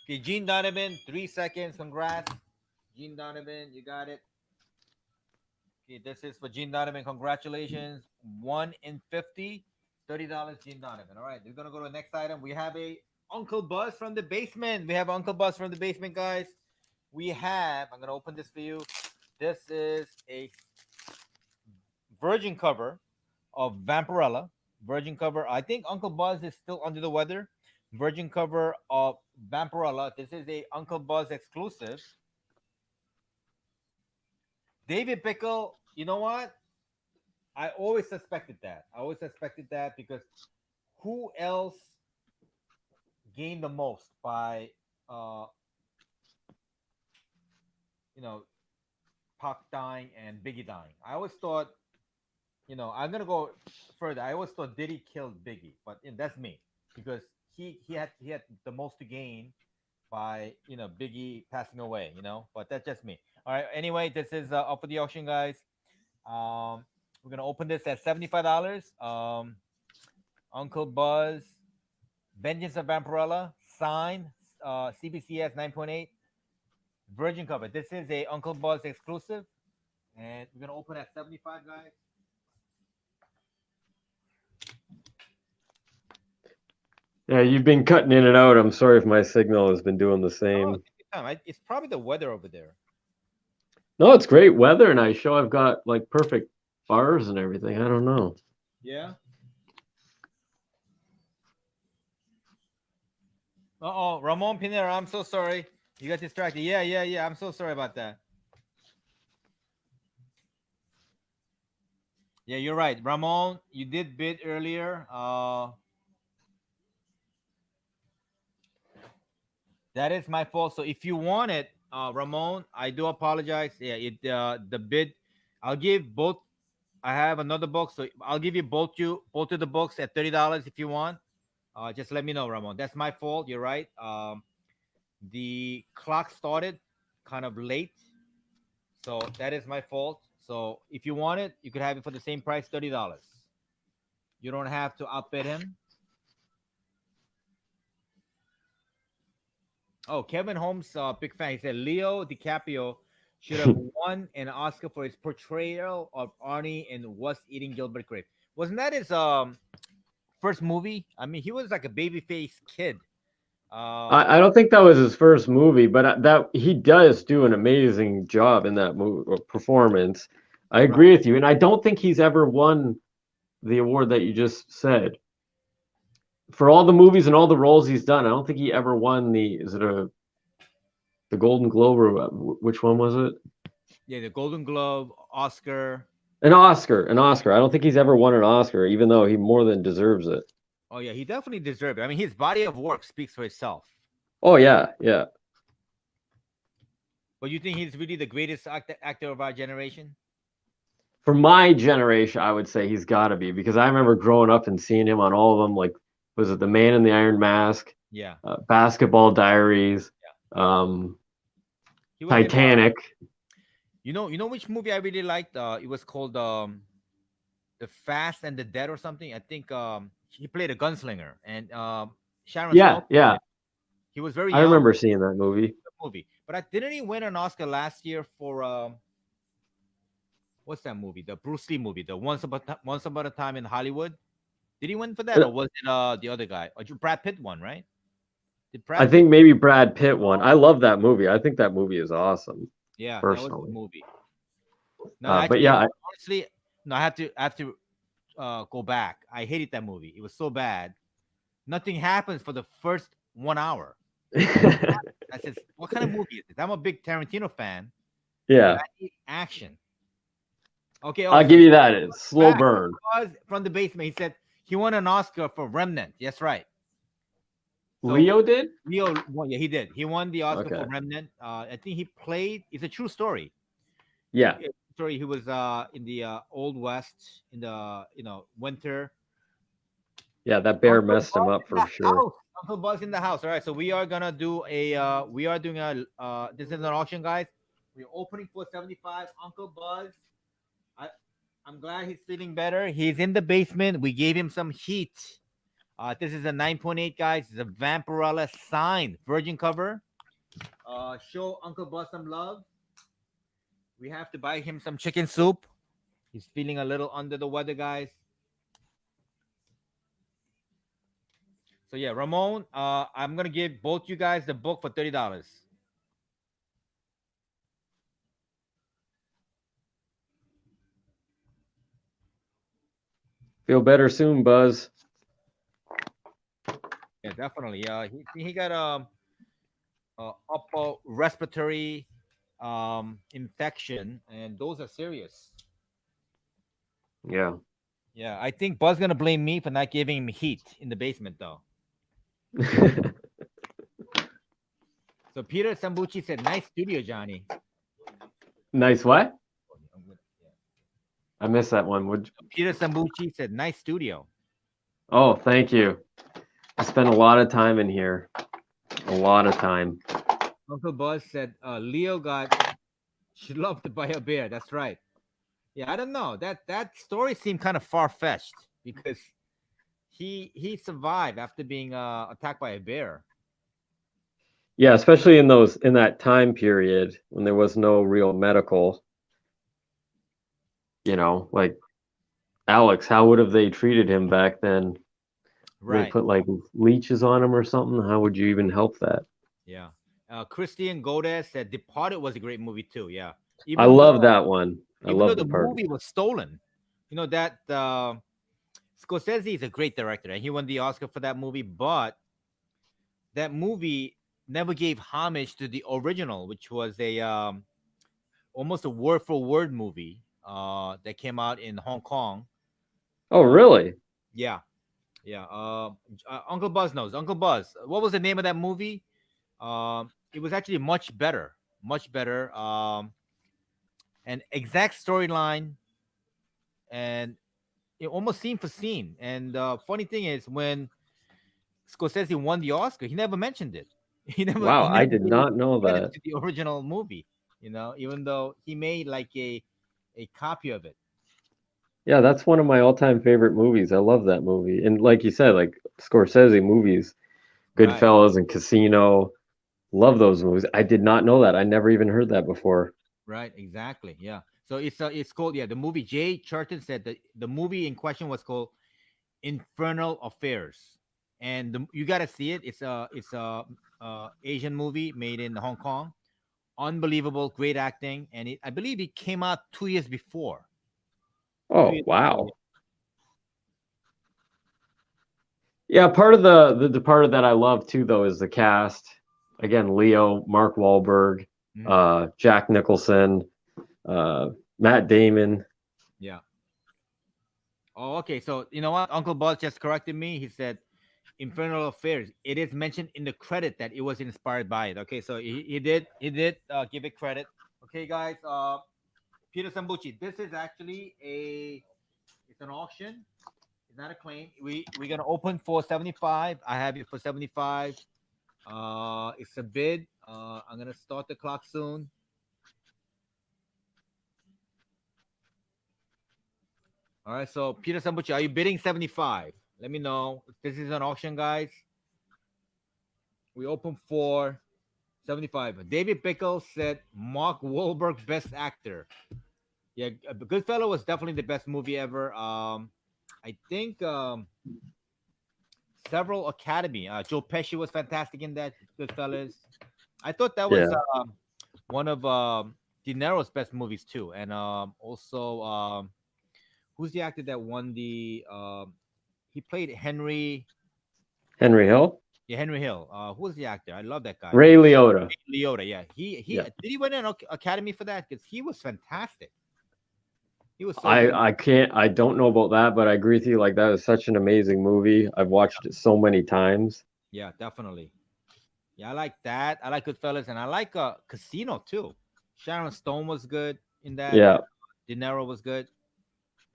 Okay, Gene Donovan, 3 seconds. Congrats, Gene Donovan. You got it. Okay, this is for Gene Donovan. Congratulations. 1 in 50. $30, Gene Donovan. All right, we're gonna go to the next item. We have a Uncle Buzz from the basement. We have Uncle Buzz from the basement, guys. I'm gonna open this for you. This is a virgin cover of Vampirella. Virgin cover. I think Uncle Buzz is still under the weather. Virgin cover of Vampirella. This is a Uncle Buzz exclusive. David Pickle, you know what? I always suspected that. I always suspected that because who else gained the most by uh you know Pac dying and Biggie dying? I always thought I'm gonna go further. I always thought Diddy killed Biggie, but that's me because he had the most to gain by Biggie passing away. But that's just me. All right. Anyway, this is up for the auction, guys. We're gonna open this at $75. Uncle Buzz, Vengeance of Vampirella, signed, CBCS 9.8, Virgin cover. This is a Uncle Buzz exclusive, and we're gonna open at 75, guys. Yeah, you've been cutting in and out. I'm sorry if my signal has been doing the Oh, same. take your time. It's probably the weather over there. No, it's great weather, and I show I've got like perfect bars and everything. I don't know. Yeah. Oh, Ramon Pinera, I'm so sorry. You got distracted. Yeah. I'm so sorry about that. Yeah, you're right. Ramon, you did bid earlier. That is my fault. So if you want it, Ramon, I do apologize. Yeah, the bid, I'll give both. I have another box, so I'll give you both of the books at $30 if you want. Just let me know, Ramon. That's my fault. You're right. The clock started kind of late, so that is my fault. So if you want it, you could have it for the same price, $30. You don't have to outbid him. Oh, Kevin Holmes, big fan. He said Leo DiCaprio should have won an Oscar for his portrayal of Arnie in What's Eating Gilbert Grape. Wasn't that his first movie? I mean, he was like a babyface kid. I don't think that was his first movie, but that he does do an amazing job in that movie or performance. I agree with you, and I don't think he's ever won the award that you just said. For all the movies and all the roles he's done, I don't think he ever won the Golden Globe or which one was it? Yeah, the Golden Globe, Oscar. An Oscar. I don't think he's ever won an Oscar, even though he more than deserves it. Oh yeah, he definitely deserved it. I mean, his body of work speaks for itself. Oh yeah. But you think he's really the greatest actor of our generation? For my generation, I would say he's got to be, because I remember growing up and seeing him on all of them. Like, was it The Man in the Iron Mask? Yeah. Basketball Diaries. He was Titanic. You know which movie I really liked? It was called The Fast and the Dead or something. I think he played a gunslinger, and Sharon Stone. Yeah. He was very young. I remember seeing that movie. But didn't he win an Oscar last year for what's that movie? The Bruce Lee movie, the Once Upon a Time in Hollywood. Did he win for that, or was it the other guy? Or Brad Pitt won, right? I think maybe Brad Pitt won. I love that movie. I think that movie is awesome. Yeah, personally. That was a movie. No, but yeah, honestly, no, I have to go back. I hated that movie. It was so bad. Nothing happens for the first 1 hour. I said, what kind of movie is this? I'm a big Tarantino fan. Yeah. I need action. Okay. I'll give you that. It's slow burn. From the basement, he said he won an Oscar for Remnant. That's right. So Leo did? Leo won. Yeah, he did. He won the Oscar for Remnant. I think he played. It's a true story. Yeah. Story. He was in the Old West in the winter. Yeah, that bear messed him up for sure. Uncle Buzz in the house. All right, so we are gonna do a. We are doing a. This is an auction, guys. We're opening for 75. Uncle Buzz. I'm glad he's feeling better. He's in the basement. We gave him some heat. This is a 9.8, guys. It's a Vampirella signed virgin cover. Show Uncle Buzz some love. We have to buy him some chicken soup. He's feeling a little under the weather, guys. So yeah, Ramon, I'm gonna give both you guys the book for $30. Feel better soon, Buzz. Yeah, definitely. He got upper respiratory infection, and those are serious. Yeah. Yeah, I think Buzz gonna blame me for not giving him heat in the basement, though. So Peter Sambucci said, "Nice studio, Johnny." Nice what? I missed that one. Peter Sambucci said, "Nice studio." Oh, thank you. I spent a lot of time in here. A lot of time. Uncle Buzz said, "Leo got loved by a bear." That's right. Yeah, I don't know. That story seemed kind of far fetched because he survived after being attacked by a bear. Yeah, especially in that time period when there was no real medical, like Alex, how would have they treated him back then? They Right. put like leeches on him or something? How would you even help that? Yeah. Christian Godes said Departed was a great movie too. Yeah. I Even love though that one. I even though love the the part. movie was stolen, you know that Scorsese is a great director and he won the Oscar for that movie, but that movie never gave homage to the original, which was a almost a word for word movie that came out in Hong Kong. Oh, really? Yeah, yeah. Uncle Buzz knows. Uncle Buzz, what was the name of that movie? It was actually much better. An exact storyline and almost scene for scene. And funny thing is, when Scorsese won the Oscar, he never mentioned it. Wow, He I never did gave not know credit that. to the original movie. Even though he made like a copy of it. Yeah, that's one of my all-time favorite movies. I love that movie. And like you said, like Scorsese movies, Right, Goodfellas and Casino, love those movies. I did not know that. I never even heard that before. right, exactly. Yeah. So it's called, the movie. Jay Charton said that the movie in question was called Infernal Affairs, and you got to see it. It's a Asian movie made in Hong Kong. Unbelievable, great acting, and I believe it came out 2 years before. Two Oh, years before, wow. Yeah, part of the part of that I love too, though, is the cast. Again, Leo, Mark Wahlberg, yeah. Mhm. Jack Nicholson, uh, Matt Damon. Yeah. Oh, okay. So you know what? Uncle Buzz just corrected me. He said Infernal Affairs. It is mentioned in the credit that it was inspired by it. Okay, so he did give it credit. Okay, guys. Peter Sambucci. This is actually it's an auction. It's not a claim. We're gonna open for 75. I have it for 75. It's a bid. I'm gonna start the clock soon. All right. So Peter Sambucci, are you bidding 75? Let me know. This is an auction, guys. We open for 75. David Pickles said Mark Wahlberg best actor. Yeah, Goodfellas was definitely the best movie ever. I think several Academy. Joe Pesci was fantastic in that Goodfellas. I thought that was Yeah. one of De Niro's best movies too. And also, who's the actor that won the? He played Henry. Henry Hill, Yeah, Henry Hill. Who was the actor? I love that guy. Ray Liotta. Liotta. Yeah, he Yeah. did he win an Academy for that? Because he was fantastic. He was so good. I don't know about that, but I agree with you. Like that is such an amazing movie. I've watched it so many times. Yeah, definitely. Yeah, I like that. I like Goodfellas, and I like Casino too. Sharon Stone was good in that, Yeah. and De Niro was good.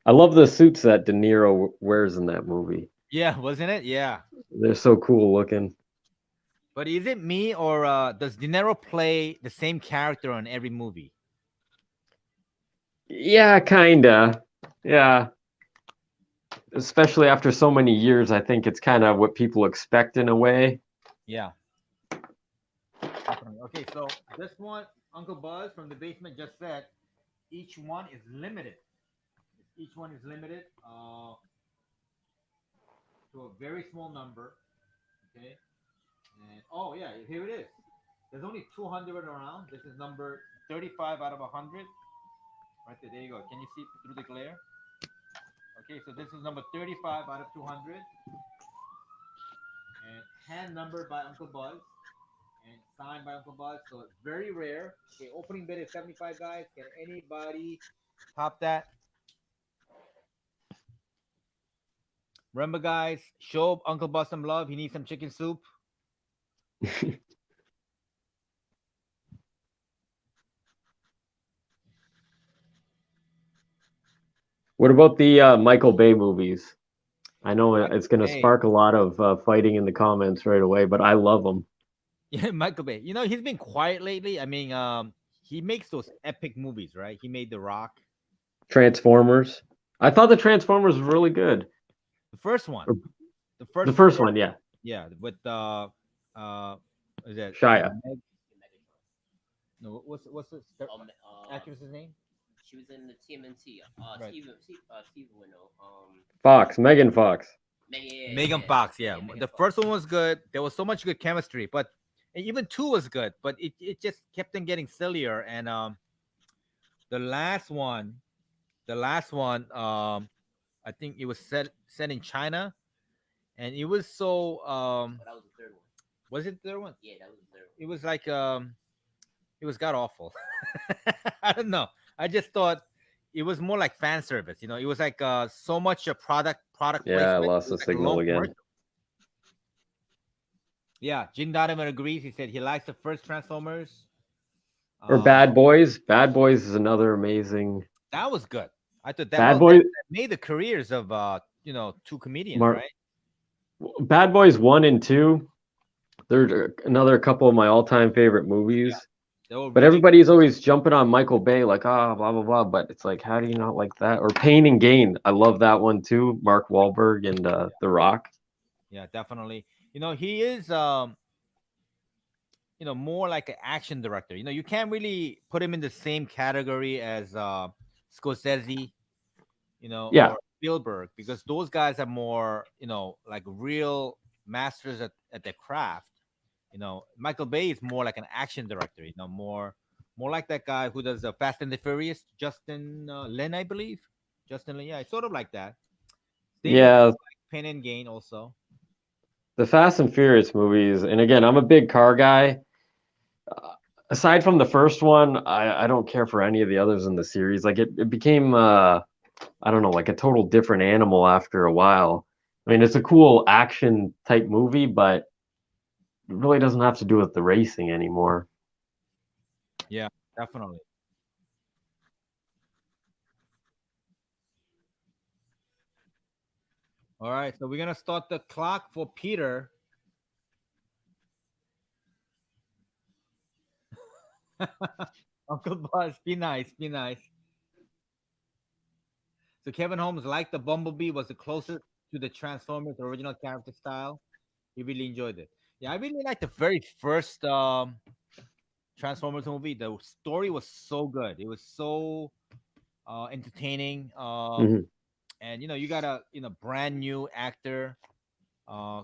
I love the suits that De Niro wears in that movie. Yeah, wasn't it? Yeah. They're so cool looking. But is it me or does De Niro play the same character on every movie? Yeah, kinda. Yeah. Especially after so many years, I think it's kind of what people expect in a way. Yeah. Definitely. Okay, so this one, Uncle Buzz from the basement just said each one is limited. Each one is limited to a very small number. Okay. And oh yeah, here it is. There's only 200 around. This is number 35 out of 100. Right there, there you go. Can you see through the glare? Okay, so this is number 35 out of 200. And hand numbered by Uncle Buzz. And signed by Uncle Buzz. So it's very rare. Okay, opening bid is 75, guys. Can anybody top that? Remember, guys, show Uncle Buzz some love. He needs some chicken soup. What about the Michael Bay movies? I know it's going to Bay. spark a lot of fighting in the comments right away, but I love them. Yeah, Michael Bay. You know, he's been quiet lately. I mean, he makes those epic movies, right? He made The Rock, Transformers. I thought the Transformers was really good. the first one, Or the the first, first one, yeah. yeah, with is that Shia. Meg? No, what's the actress's name? She was in the TMNT. Right. Steve Winnow. Fox, Megan Fox. Megan Fox, yeah. Megan The Fox. first one was good. There was so much good chemistry, but and even two was good, but it just kept on getting sillier. And the last one, I think it was set in China, and it was so But that was the third one. was it the third one? Yeah, that was the third one. It was like it was god awful. I don't know. I just thought it was more like fan service. You know, it was like so much a product Yeah, I placement. lost It the was like a signal long again. commercial. Yeah, Jim Donovan agrees. He said he likes the first Transformers. Or Bad Boys. Bad Boys is another amazing. That was good. I thought that, Bad well, Boys. that made the careers of two comedians, Mark- right? Bad Boys 1 and 2. They're another couple of my all-time favorite movies. They were But really everybody's always jumping on Michael Bay, like, blah, blah, blah. But it's like, how do you not like that? Or Pain and Gain. I love that one too. Mark Wahlberg and The Rock. yeah, definitely. You know, he is more like an action director. You know, you can't really put him in the same category as Scorsese, Yeah. or Spielberg, because those guys are more, like real masters at their craft. Michael Bay is more like an action director. More like that guy who does Fast and the Furious, Justin Lin, I believe. Justin Lin, yeah, it's sort of like that. Same Yeah. with Pain and Gain also. The Fast and Furious movies. And again, I'm a big car guy. Aside from the first one, I don't care for any of the others in the series. Like it became I don't know, like a total different animal after a while. I mean, it's a cool action type movie, but it really doesn't have to do with the racing anymore. Yeah, definitely. All right, so we're gonna start the clock for Peter. Uncle Buzz, be nice, be nice. So Kevin Holmes liked the Bumblebee, was the closest to the Transformers original character style. He really enjoyed it. Yeah, I really liked the very first Transformers movie. The story was so good. It was so entertaining. Mhm. And you got a brand new actor. Uh,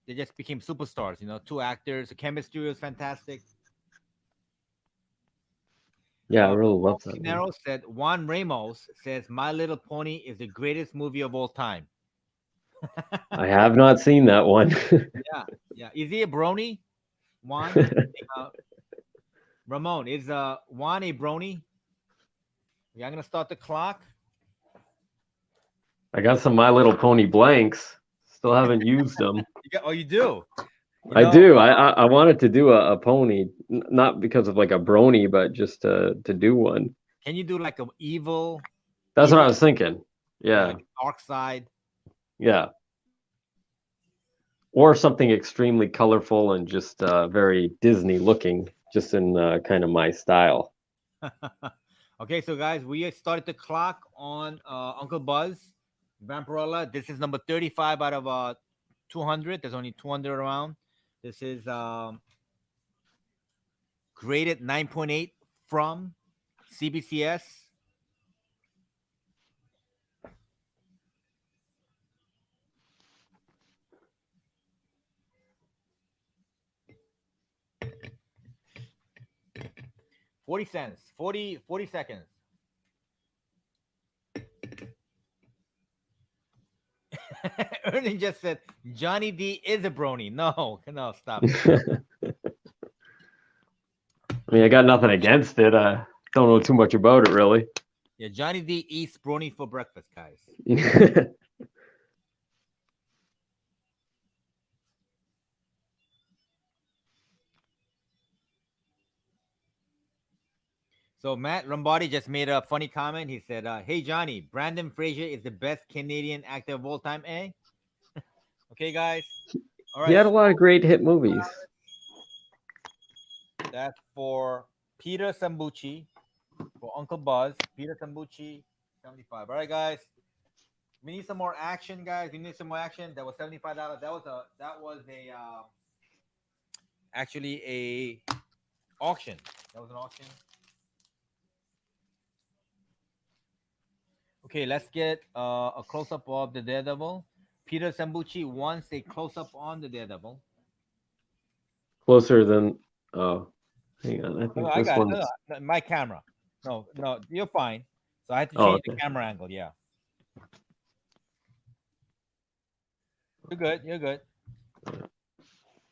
they just became superstars. Two actors. The chemistry was fantastic. Yeah, I really love that one. Pinero said Juan Ramos says My Little Pony is the greatest movie of all time. I have not seen that one. Yeah. Is he a brony? Juan? Ramon, is Juan a brony? Yeah, I'm gonna start the clock. I got some My Little Pony blanks. Still haven't used them. You do? I do. I wanted to do a pony, not because of like a brony, but just to do one. Can you do like an evil? That's what evil, I was thinking. Yeah. like dark side. Yeah. Or something extremely colorful and just very Disney looking, just in kind of my style. Okay, so guys, we started the clock on Uncle Buzz Vampirella. This is number 35 out of 200. There's only 200 around. This is graded 9.8 from CBCS. $0.40. 40 seconds. Ernie just said Johnny D is a brony. No, stop it. I mean, I got nothing against it. I don't know too much about it, really. Yeah, Johnny D eats brony for breakfast, guys. So Matt Lombardi just made a funny comment. He said, "Hey Johnny, Brandon Fraser is the best Canadian actor of all time." Eh? Okay, guys. All He right. had a lot of great hit movies. That's for Peter Sambucci, for Uncle Buzz. Peter Sambucci, 75. All right, guys. We need some more action, guys. We need some more action. That was $75. That was a actually a auction. That was an auction. Okay, let's get a close up of the Daredevil. Peter Sambucci wants a close up on the Daredevil. Closer than. Oh, hang on. I No, think I this got it. one's. No, my camera. No, no, you're fine. So I had to Oh, change the okay. camera angle. Yeah, you're good. You're good.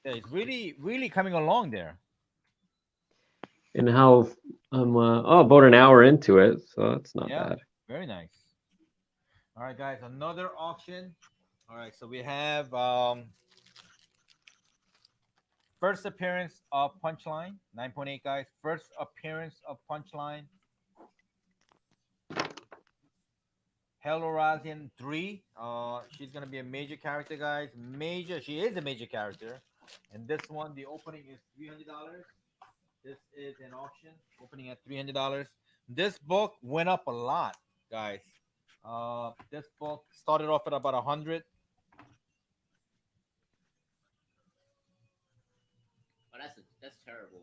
Yeah, it's really, really coming along there. And how I'm about an hour into it, so that's not Yeah, bad. very nice. All right, guys, another auction. All right, so we have first appearance of Punchline, 9.8, guys. First appearance of Punchline. Hellorasian 3. She's gonna be a major character, guys. Major. She is a major character. And this one, the opening is $300. This is an auction opening at $300. This book went up a lot, guys. This book started off at about 100. Oh, that's terrible.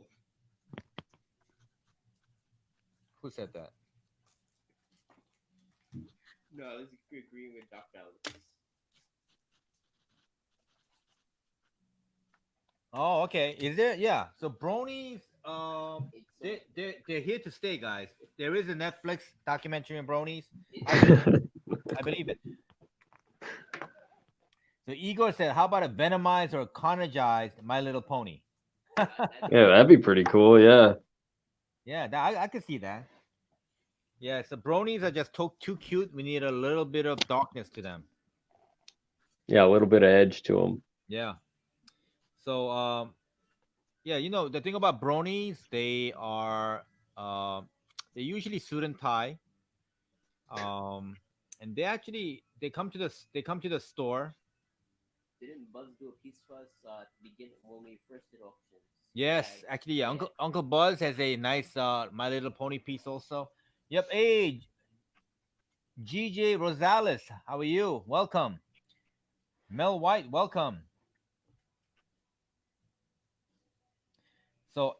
Who said that? No, I was agreeing with Dr. Alex. Oh, okay. Is there? Yeah. So bronies, It's they're here to stay, guys. There is a Netflix documentary on bronies. it's I believe it. So Igor said, "How about a venomized or carnageized My Little Pony?" Yeah, that'd be pretty cool. Yeah. Yeah, I could see that. Yeah, so bronies are just too cute. We need a little bit of darkness to them. Yeah, a little bit of edge to them. Yeah. So yeah, the thing about bronies, they usually suit and tie. And they come to the store. Didn't Buzz do a piece for us to begin when we first did auctions? Yes, actually, yeah. Uncle Buzz has a nice My Little Pony piece also. Yep. Hey, GJ Rosales, how are you? Welcome. Mel White, welcome. So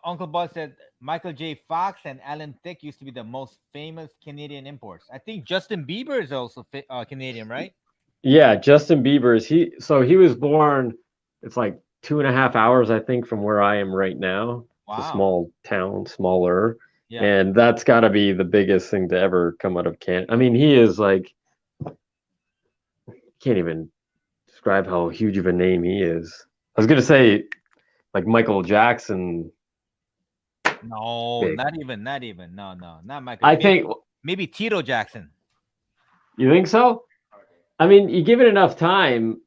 Uncle Buzz said Michael J. Fox and Alan Thicke used to be the most famous Canadian imports. I think Justin Bieber is also Canadian, right? Yeah, Justin Bieber's he was born. It's like 2.5 hours, I think, from where I am right now. It's a Wow. small town, smaller, Yeah. and that's got to be the biggest thing to ever come out of Canada. I mean, he is like, can't even describe how huge of a name he is. I was gonna say like Michael Jackson. No, Big. not even. No, not Michael. I think. Maybe Tito Jackson. You think so? I mean, you give it enough time,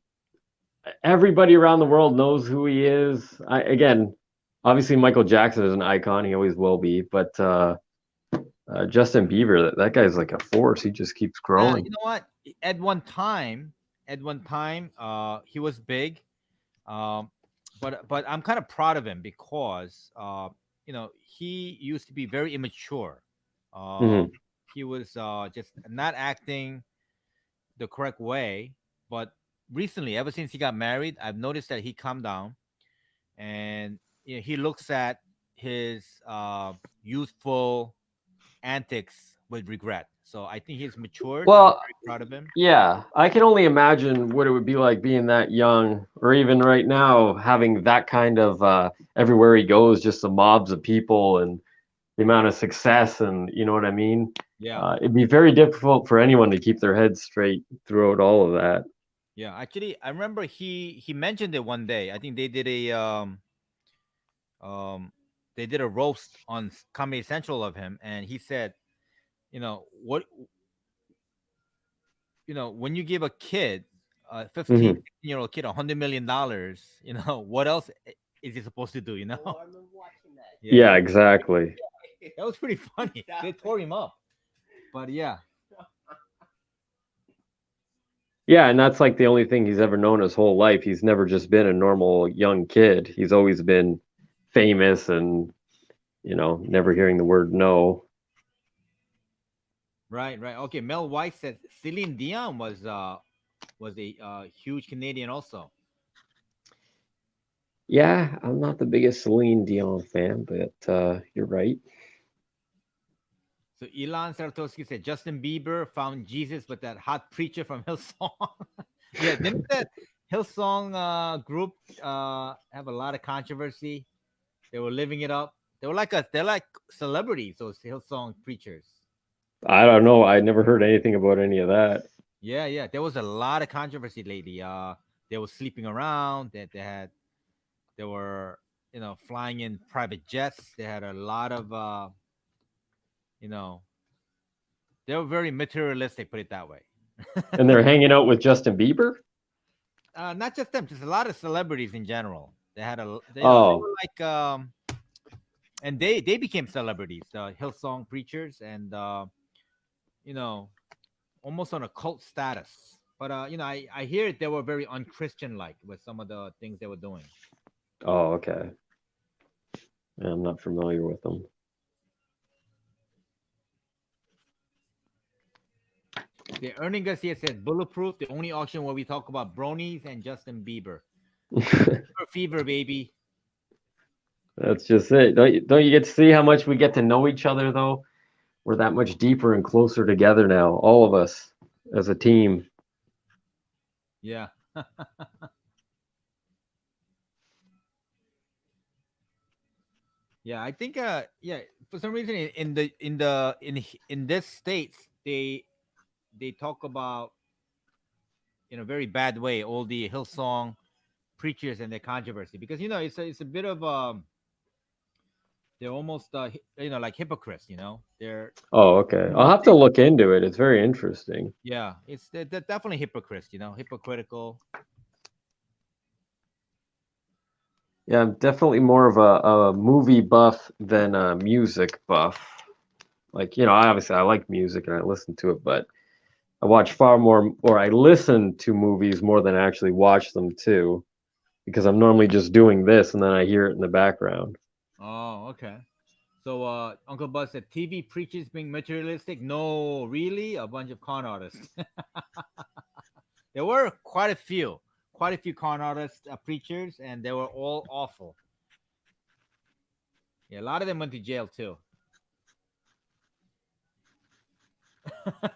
everybody around the world knows who he is. Again, obviously Michael Jackson is an icon; he always will be. But Justin Bieber, that guy's like a force. He just keeps growing. You know what? At one time, he was big. Um, but I'm kind of proud of him because he used to be very immature. Mhm. He was just not acting the correct way. But recently, ever since he got married, I've noticed that he calmed down and he looks at his youthful antics with regret. So I think he's matured. I'm Well, very proud of him. yeah, I can only imagine what it would be like being that young, or even right now having that kind of everywhere he goes, just the mobs of people and the amount of success, and you know what I mean. Yeah, It'd be very difficult for anyone to keep their head straight throughout all of that. yeah. Actually, I remember he mentioned it one day. I think um they did a roast on Comedy Central of him, and he said, what when you give a kid, a 15, Mhm. 16-year-old kid, $100 million, what else is he supposed to do? Oh, I remember watching that. Yeah, exactly. That was pretty funny. They tore him up. But yeah. Yeah, and that's like the only thing he's ever known his whole life. He's never just been a normal young kid. He's always been famous and, never hearing the word no. Right, right. Okay, Mel White said Celine Dion was a huge Canadian also. Yeah, I'm not the biggest Celine Dion fan, but you're right. So Elon Saratoski said Justin Bieber found Jesus with that hot preacher from Hillsong. Yeah, didn't that Hillsong group have a lot of controversy? They were living it up. They're like celebrities, those Hillsong preachers. I don't know. I never heard anything about any of that. Yeah, yeah. There was a lot of controversy lately. They were sleeping around. They were flying in private jets. They had a lot of you know they were very materialistic, put it that way. And they're hanging out with Justin Bieber? Not just them, just a lot of celebrities in general. They Oh, were like and they became celebrities, the Hillsong preachers, and you know almost on a cult status. But I hear they were very unchristian like with some of the things they were doing. oh, okay. Yeah, I'm not familiar with them. The Earning Garcia said Bulletproof, the only auction where we talk about bronies and Justin Bieber. Fever, baby. That's just it. Don't you get to see how much we get to know each other, though? We're that much deeper and closer together now, all of us as a team. Yeah. Yeah, I think yeah, for some reason in this states they talk about in a very bad way all the Hillsong preachers and their controversy because it's a bit of they're almost like hypocrites, they're Oh, okay. I'll have to look into it. It's very interesting. yeah, they're definitely hypocrites, hypocritical. Yeah, I'm definitely more of a movie buff than a music buff. Like, obviously I like music and I listen to it, but I watch far more, or I listen to movies more than I actually watch them too, because I'm normally just doing this and then I hear it in the background. Oh, okay. So Uncle Bud said TV preachers being materialistic. No, really, a bunch of con artists. There were quite a few con artists, preachers, and they were all awful. Yeah, a lot of them went to jail too.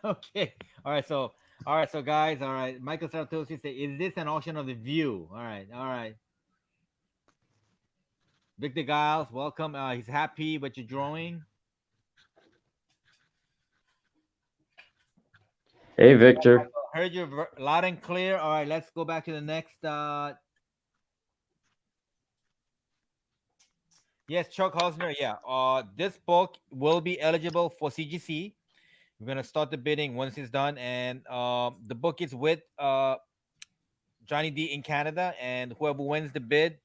Okay. All right, so guys, all right. Michael Sartosi said, "Is this an auction of the view?" All right, all right. Victor Giles, welcome. He's happy with your drawing. Hey, Victor. Heard you loud and clear. All right, let's go back to the next. Yes, Chuck Hosmer. Yeah. This book will be eligible for CGC. We're gonna start the bidding once it's done, and the book is with Johnny D in Canada, and whoever wins the bid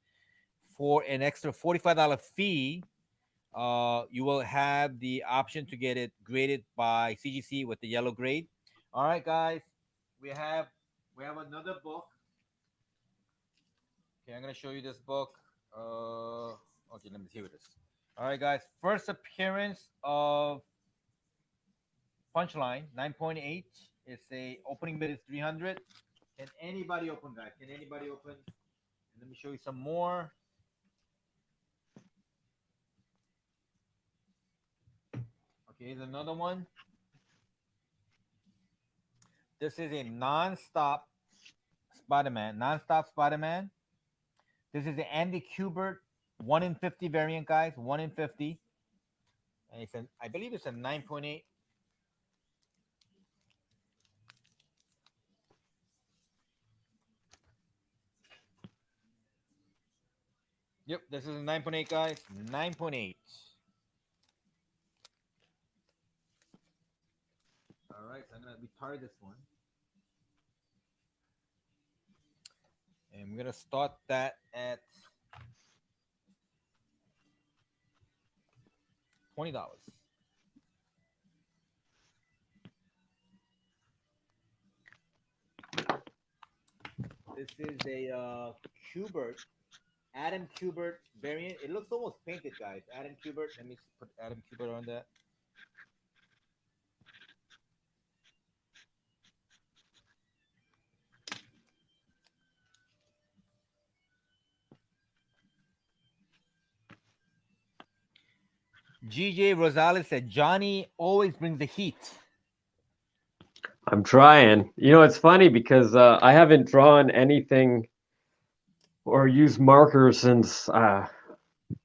for an extra $45 fee, you will have the option to get it graded by CGC with the yellow grade. All right, guys, we have another book. Okay, I'm gonna show you this book. Okay, let me see what it is. All right, guys, first appearance of Punchline 9.8. It's a opening bid is 300. Can anybody open, guys? Can anybody open? And let me show you some more. Okay, here's another one. This is a non-stop Spider-Man. Non-stop Spider-Man. This is the Andy Kubert 1 in 50 variant, guys. 1 in 50. And I believe it's a 9.8. Yep, this is a 9.8, guys. 9.8. All right, so I'm gonna retire this one. And we're gonna start that at $20. This is a Kubert, Adam Kubert variant. It looks almost painted, guys. Adam Kubert. Let me put Adam Kubert on that. GJ Rosales said Johnny always brings the heat. I'm trying. You know, it's funny because I haven't drawn anything or used markers since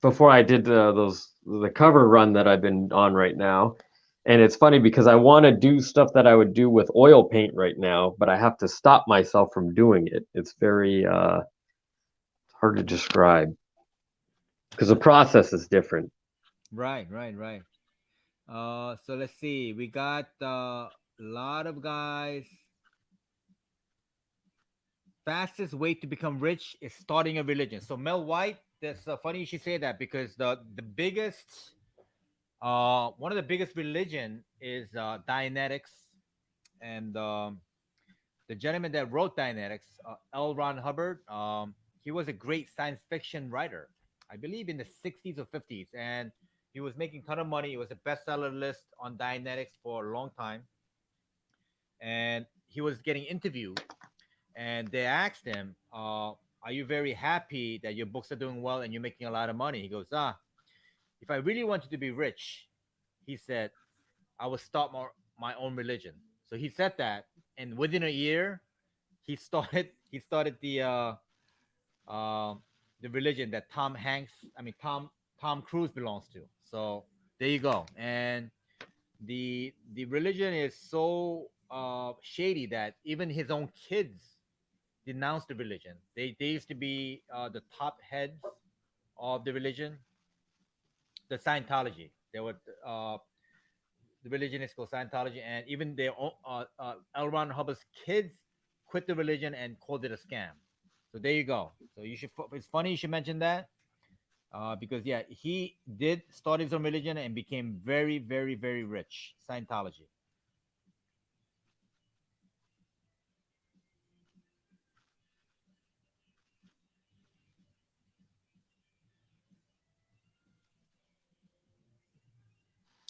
before I did the cover run that I've been on right now. And it's funny because I want to do stuff that I would do with oil paint right now, but I have to stop myself from doing it. It's very hard to describe because the process is different. Right. So let's see. We got a lot of guys. Fastest way to become rich is starting a religion. So Mel White, that's funny you should say that because the biggest one of the biggest religion is Dianetics, and the gentleman that wrote Dianetics, L. Ron Hubbard, he was a great science fiction writer, I believe in the 60s or 50s, and he was making a ton of money. It was a bestseller list on Dianetics for a long time, and he was getting interviewed, and they asked him, "Are you very happy that your books are doing well and you're making a lot of money?" He goes, if I really wanted to be rich," he said, "I would start my own religion." So he said that, and within a year, he started uh, the religion that Tom Cruise belongs to. So there you go. And the religion is so shady that even his own kids denounced the religion. They used to be the top heads of the religion, the Scientology. They were the religion is called Scientology, and even their own, L. Ron Hubbard's kids quit the religion and called it a scam. So there you go. So you should. It's funny you should mention that because yeah, he did start his own religion and became very, very, very rich. Scientology.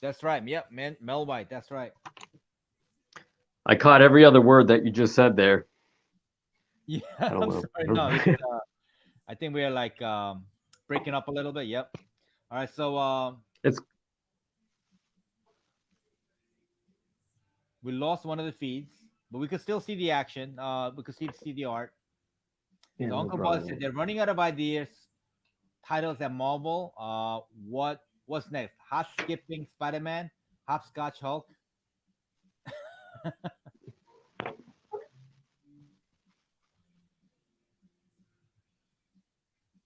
That's right. Yep, man. Mel White. That's right. I caught every other word that you just said there. Yeah, I don't I'm know. sorry. No, because, I think we are like breaking up a little bit. Yep. All right. So It's we lost one of the feeds, but we could still see the action. We could see the art. yeah, So no Uncle Buzz problem. said they're running out of ideas, titles at Marvel. What's next? Hot skipping Spider-Man, hopscotch Hulk.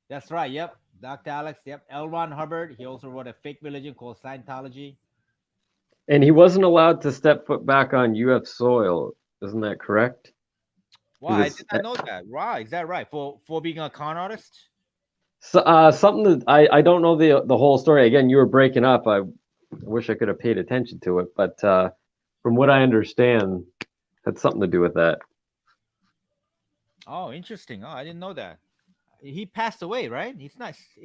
That's right. Yep. Dr. Alex. Yep. L. Ron Hubbard. He also wrote a fake religion called Scientology. And he wasn't allowed to step foot back on UF soil. Isn't that correct? He Wow, I was did not know that. Wow, is that right? For being a con artist? something that I don't know the whole story. Again, you were breaking up. I wish I could have paid attention to it, but from what I understand, had something to do with that. Oh, interesting. Oh, I didn't know that. He passed away, right? He's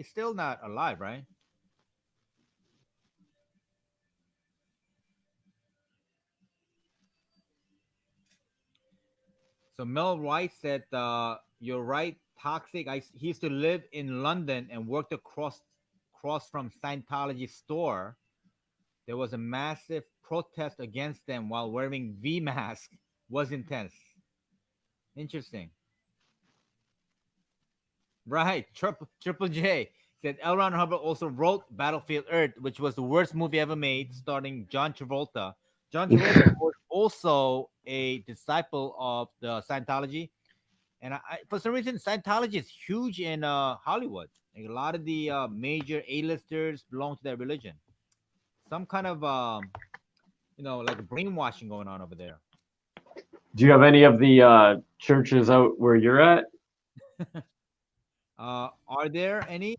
still not alive, right? So Mel White said, "You're right. Toxic. He used to live in London and worked across from Scientology store. There was a massive protest against them while wearing V mask. Was intense. Interesting. Right. Triple J said L. Ron Hubbard also wrote Battlefield Earth, which was the worst movie ever made, starring John Travolta. John Travolta was also a disciple of the Scientology, and for some reason, Scientology is huge in Hollywood. Like a lot of the major A-listers belong to that religion. Some kind of like brainwashing going on over there. Do you have any of the churches out where you're at? Are there any?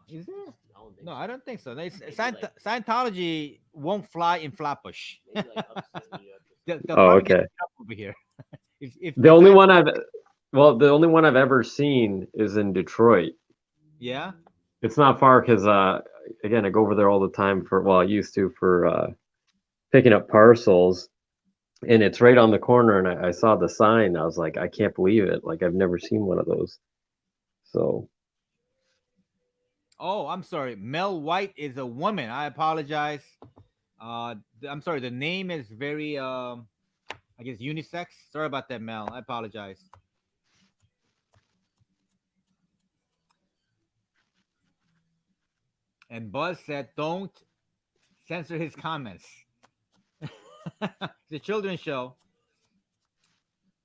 Is there? don't think No, so. I don't think so. Maybe like Scientology won't fly in Flatbush. maybe like upstate New York. Or They'll Oh, probably get okay. up over here. If The only one the only one I've ever seen is in Detroit. yeah. It's not far because again, I go over there all the time I used to for picking up parcels, and it's right on the corner. And I saw the sign. I was like, I can't believe it. Like I've never seen one of those. So Oh, I'm sorry. Mel White is a woman. I apologize. I'm sorry. The name is very I guess unisex. Sorry about that, Mel. I apologize. And Buzz said, "Don't censor his comments." It's a children's show.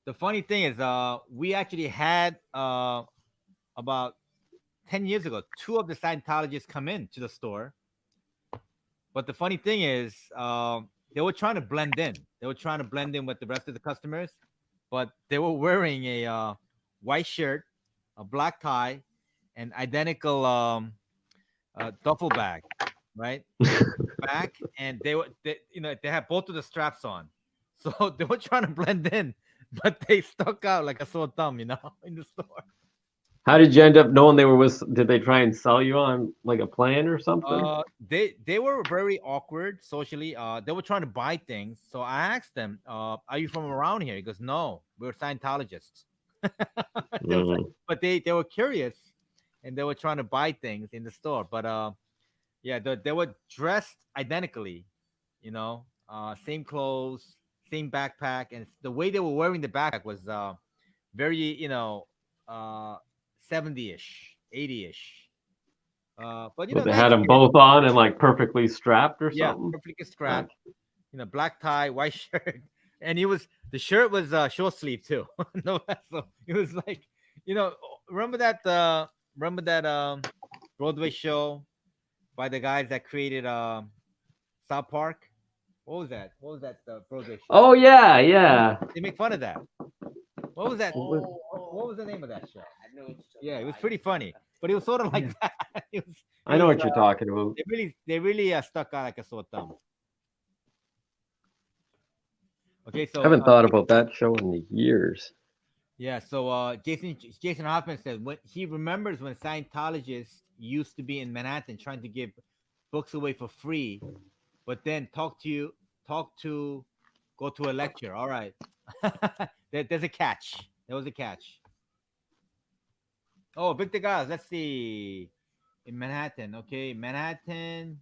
The funny thing is, we actually had about 10 years ago, two of the Scientologists come in to the store. But the funny thing is, they were trying to blend in. They were trying to blend in with the rest of the customers, but they were wearing a white shirt, a black tie, and identical duffel bag, right? Back, and they had both of the straps on, so they were trying to blend in, but they stuck out like a sore thumb, in the store. how did you end up knowing they were with? Did they try and sell you on like a plan or something? They were very awkward socially. They were trying to buy things, so I asked them, "Are you from around here?" He goes, "No, we're Scientologists." But they were curious, and they were trying to buy things in the store. But yeah, they were dressed identically, same clothes, same backpack, and the way they were wearing the backpack was very, 70-ish, 80-ish. But But they nice had them kid. both on and like perfectly strapped or Yeah, something. perfectly strapped. Black tie, white shirt, and the shirt was short sleeve too. No, so it was like, remember that Broadway show by the guys that created South Park. What was that? What was that Broadway show? Oh yeah, yeah. They make fun of that. What was that? Oh, What was the name of that show? I know what you're talking Yeah, it was about. pretty funny, but it was sort of like that. I know what you're talking about. They really stuck out like a sore thumb. Okay, I so haven't thought about that show in years. yeah, so Jason Hoffman said when he remembers when Scientologists used to be in Manhattan trying to give books away for free, but then go to a lecture. All right, there's a catch. There was a catch. Oh, Victor Guys, let's see. In Manhattan, okay, Manhattan.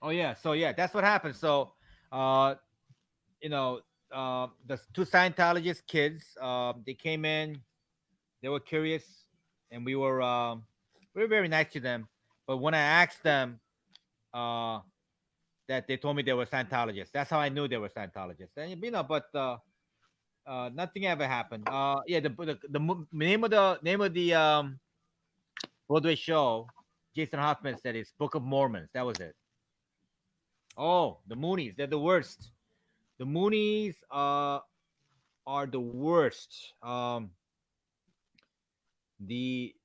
Oh yeah, so yeah, that's what happened. So, you know, the two Scientologist kids, they came in, they were curious, and we were very nice to them. But when I asked them, that they told me they were Scientologists. That's how I knew they were Scientologists. And but nothing ever happened. Yeah, name of the Broadway show, Jason Hoffman said it's Book of Mormons. That was it. Oh, the Moonies, they're the worst. The Moonies are the worst. The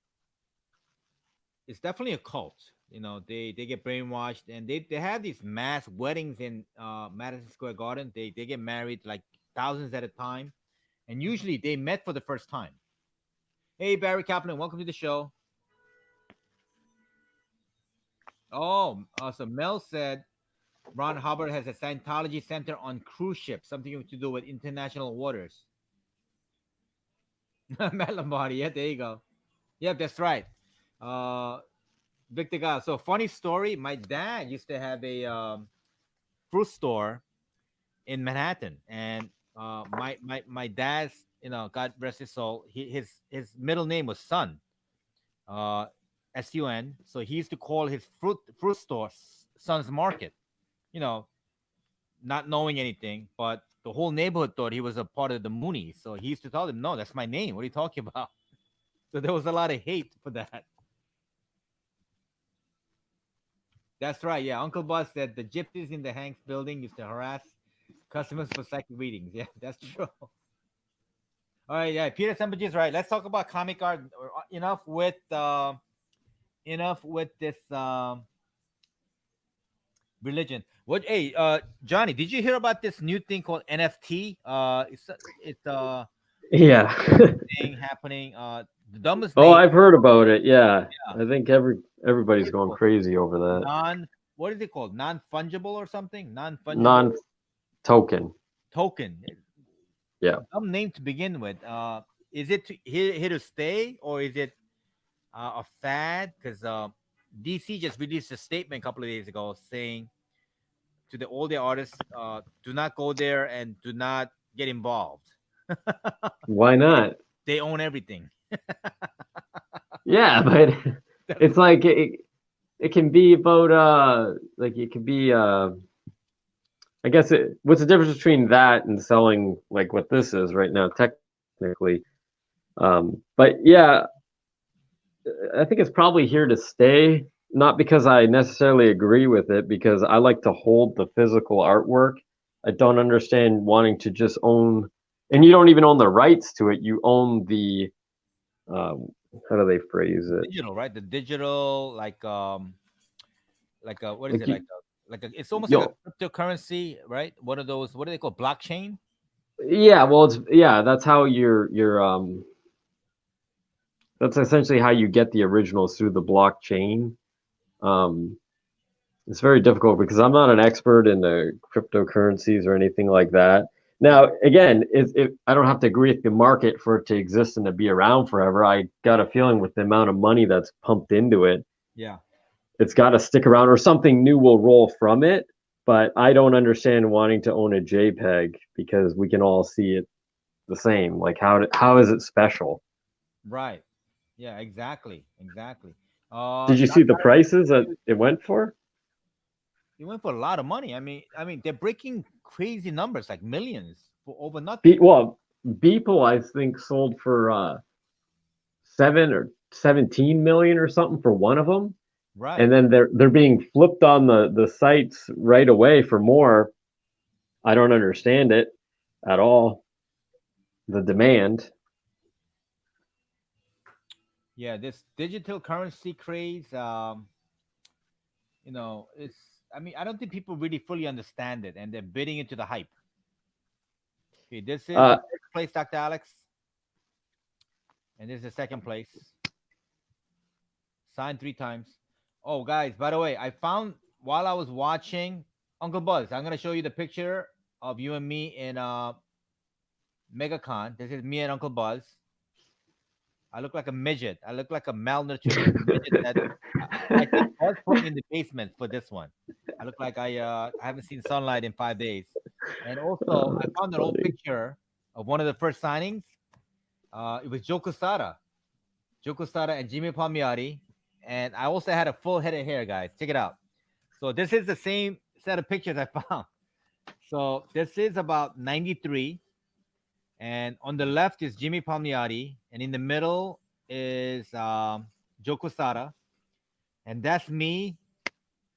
It's definitely a cult. They get brainwashed, and they have these mass weddings in Madison Square Garden. They get married like thousands at a time, and usually they met for the first time. Hey, Barry Kaplan, welcome to the show. Oh, so Mel said Ron Hubbard has a Scientology center on cruise ships, something to do with international waters. Matt Lombardi, yeah, there you go. Yep, that's right. Victor Gal. So funny story. My dad used to have a fruit store in Manhattan, and my dad's, God rest his soul. His middle name was Sun, uh, Sun. So he used to call his fruit store Sun's Market. You know, not knowing anything, but the whole neighborhood thought he was a part of the Moonies. So he used to tell them, "No, that's my name. What are you talking about?" So there was a lot of hate for that. That's right. Yeah, Uncle Buzz said the gypsies in the Hanks building used to harass customers for psychic readings. Yeah, that's true. All right, yeah, Peter Sempage is right. Let's talk about comic art. Enough with enough with this religion. What? Hey, Johnny, did you hear about this new thing called NFT? It's a Yeah. thing happening. The dumbest Oh, name. I've heard about it. Yeah. Yeah. I think What everybody's is it going called? crazy over that. Non. What is it called? Non fungible or something? Non fungible Non-token. token. Yeah. Some name to begin with. Is it here to stay, or is it a fad? Because DC just released a statement a couple of days ago saying to all the artists, do not go there and do not get involved. Why not? They own everything. Yeah, but it's like it can be about like it can be I guess what's the difference between that and selling like what this is right now technically. But yeah, I think it's probably here to stay. Not because I necessarily agree with it, because I like to hold the physical artwork. I don't understand wanting to just own, and you don't even own the rights to it. You own the, how do they phrase it? Digital, right? The digital, like what is Like it you, it's almost like a you'll, cryptocurrency, right? One of those. What do they call blockchain? yeah, well, that's how that's essentially how you get the originals through the blockchain. Um, It's very difficult because I'm not an expert in the cryptocurrencies or anything like that. Yeah, Now, again, I don't have to agree with the market for it to exist and to be around forever. I got a feeling with the amount of money that's pumped into it, yeah. it's got to stick around or something new will roll from it. But I don't understand wanting to own a JPEG because we can all see it the same. Like, how is it special? Right. Yeah, exactly. Exactly. Did you see the prices that it went for? You went for a lot of money. I mean, they're breaking crazy numbers, like millions for over nothing. Well, Beeple, I think, sold for 7 or 17 million or something for one of them, Right. and then they're being flipped on the sites right away for more. I don't understand it at all. The demand. Yeah, this digital currency craze. It's. I mean, I don't think people really fully understand it, and they're bidding into the hype. Okay, this is Uh, the first place, Dr. Alex, and this is the second place. Signed 3 times. Oh, guys, by the way, I found while I was watching Uncle Buzz. I'm gonna show you the picture of you and me in MegaCon. This is me and Uncle Buzz. I look like a midget. I look like a malnutrition midget that I think Buzz put me in the basement for this one. I look like I haven't seen sunlight in 5 days. And also, I that's found an old funny. picture of one of the first signings. It was Joe Quesada and Jimmy Palmiotti. And I also had a full head of hair, guys. Check it out. So this is the same set of pictures I found. So this is about 93. And on the left is Jimmy Palmiotti. And in the middle is Joe Quesada. And that's me,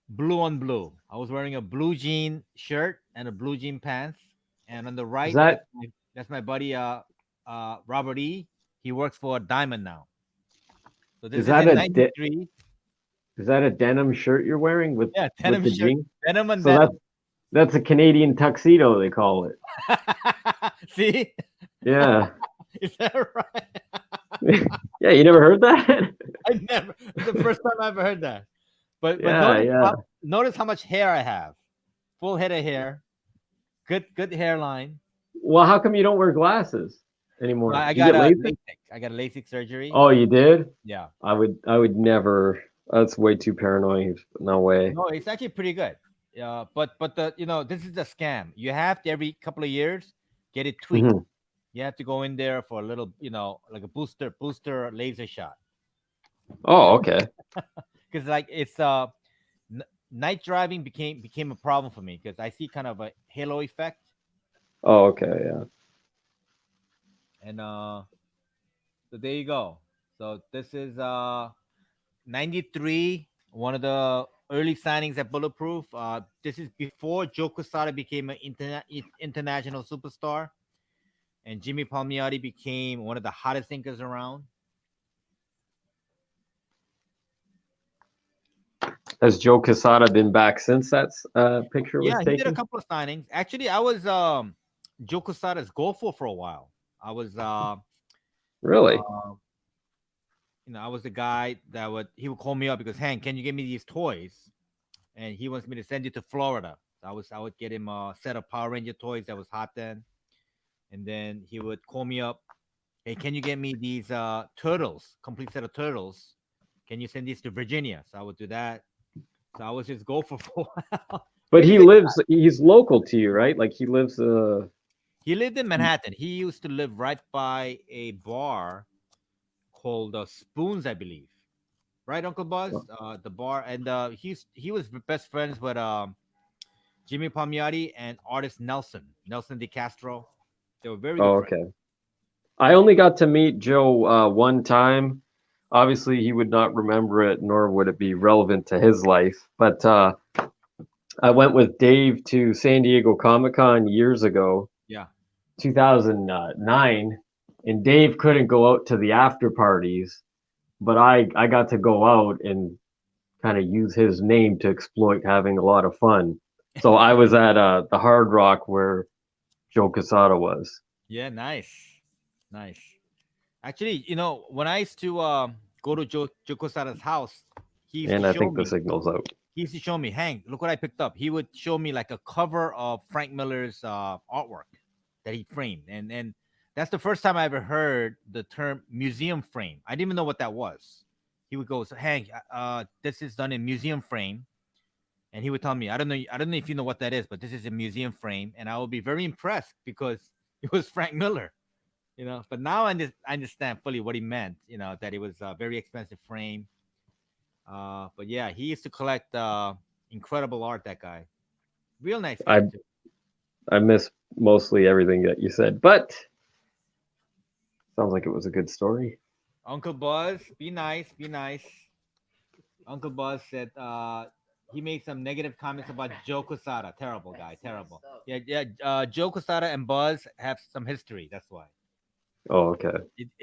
blue on blue. I was wearing a blue jean shirt and a blue jean pants. And on the Is right, that that's my buddy Robert E. He works for Diamond now. So this is is that in a 93. is that a denim shirt you're wearing Yeah, with denim the shirt, jeans? denim and So that's denim. that's a Canadian tuxedo they call it. See, Yeah. is that right? Yeah, you never heard that? I never. It's the first time I ever heard that. But Yeah, yeah. notice how much hair I have. Full head of hair. Good hairline. Well, how come you don't wear glasses Well, anymore? I Did you got get a LASIK? LASIK. I got a LASIK surgery. Oh, you did? Yeah. I would never. That's way too paranoid. No way. No, it's actually pretty good. But this is the scam. You have to every couple of years get it tweaked. Hmm. You have to go in there for a little, like a booster laser shot. Oh, okay. Because like it's night driving became a problem for me because I see kind of a halo effect. Oh, okay. Yeah. And so there you go. So this is 93, one of the early signings at Bulletproof. This is before Joe Quesada became an international superstar, and Jimmy Palmiotti became one of the hottest thinkers around. Has Joe Quesada been back since that picture was Yeah, he did a taken? couple of signings. Actually, I was Joe Quesada's gopher for a while. I was Really? I was the guy that he would call me up because Hank, can you give me these toys? And he wants me to send you to Florida. So I would get him a set of Power Ranger toys that was hot then, and then he would call me up. Hey, can you get me these turtles? Complete set of turtles. Can you send these to Virginia? So I would do that. So I was just gopher for a while. But Pretty he good. lives. He's local to you, right? Like he lives. He lived in Manhattan. He used to live right by a bar called Spoons, I believe. Right, Uncle Buzz? The bar, and he was best friends with Jimmy Palmiotti and artist Nelson DeCastro. They were very good Oh, friends. okay. I only got to meet Joe one time. Obviously, he would not remember it, nor would it be relevant to his life. But I went with Dave to San Diego Comic Con years ago, Yeah. 2009, and Dave couldn't go out to the after parties, but I got to go out and kind of use his name to exploit having a lot of fun. So I was at the Hard Rock where Joe Quesada was. Yeah, nice. Nice. Actually, when I used to go to Joe Cosada's house, he used to And I show think the me. signal's out. He used to show me, Hank, look what I picked up. He would show me like a cover of Frank Miller's artwork that he framed, and that's the first time I ever heard the term museum frame. I didn't even know what that was. He would go, so, Hank, this is done in museum frame, and he would tell me, I don't know if you know what that is, but this is a museum frame, and I will be very impressed because it was Frank Miller. But now I understand fully what he meant. That it was a very expensive frame. But yeah, he used to collect incredible art. That guy, real nice guy I too. I miss mostly everything that you said, but sounds like it was a good story. Uncle Buzz, be nice, be nice. Uncle Buzz said he made some negative comments about Joe Quesada. Terrible guy, terrible. Yeah, yeah. Joe Quesada and Buzz have some history. That's why. Oh, okay.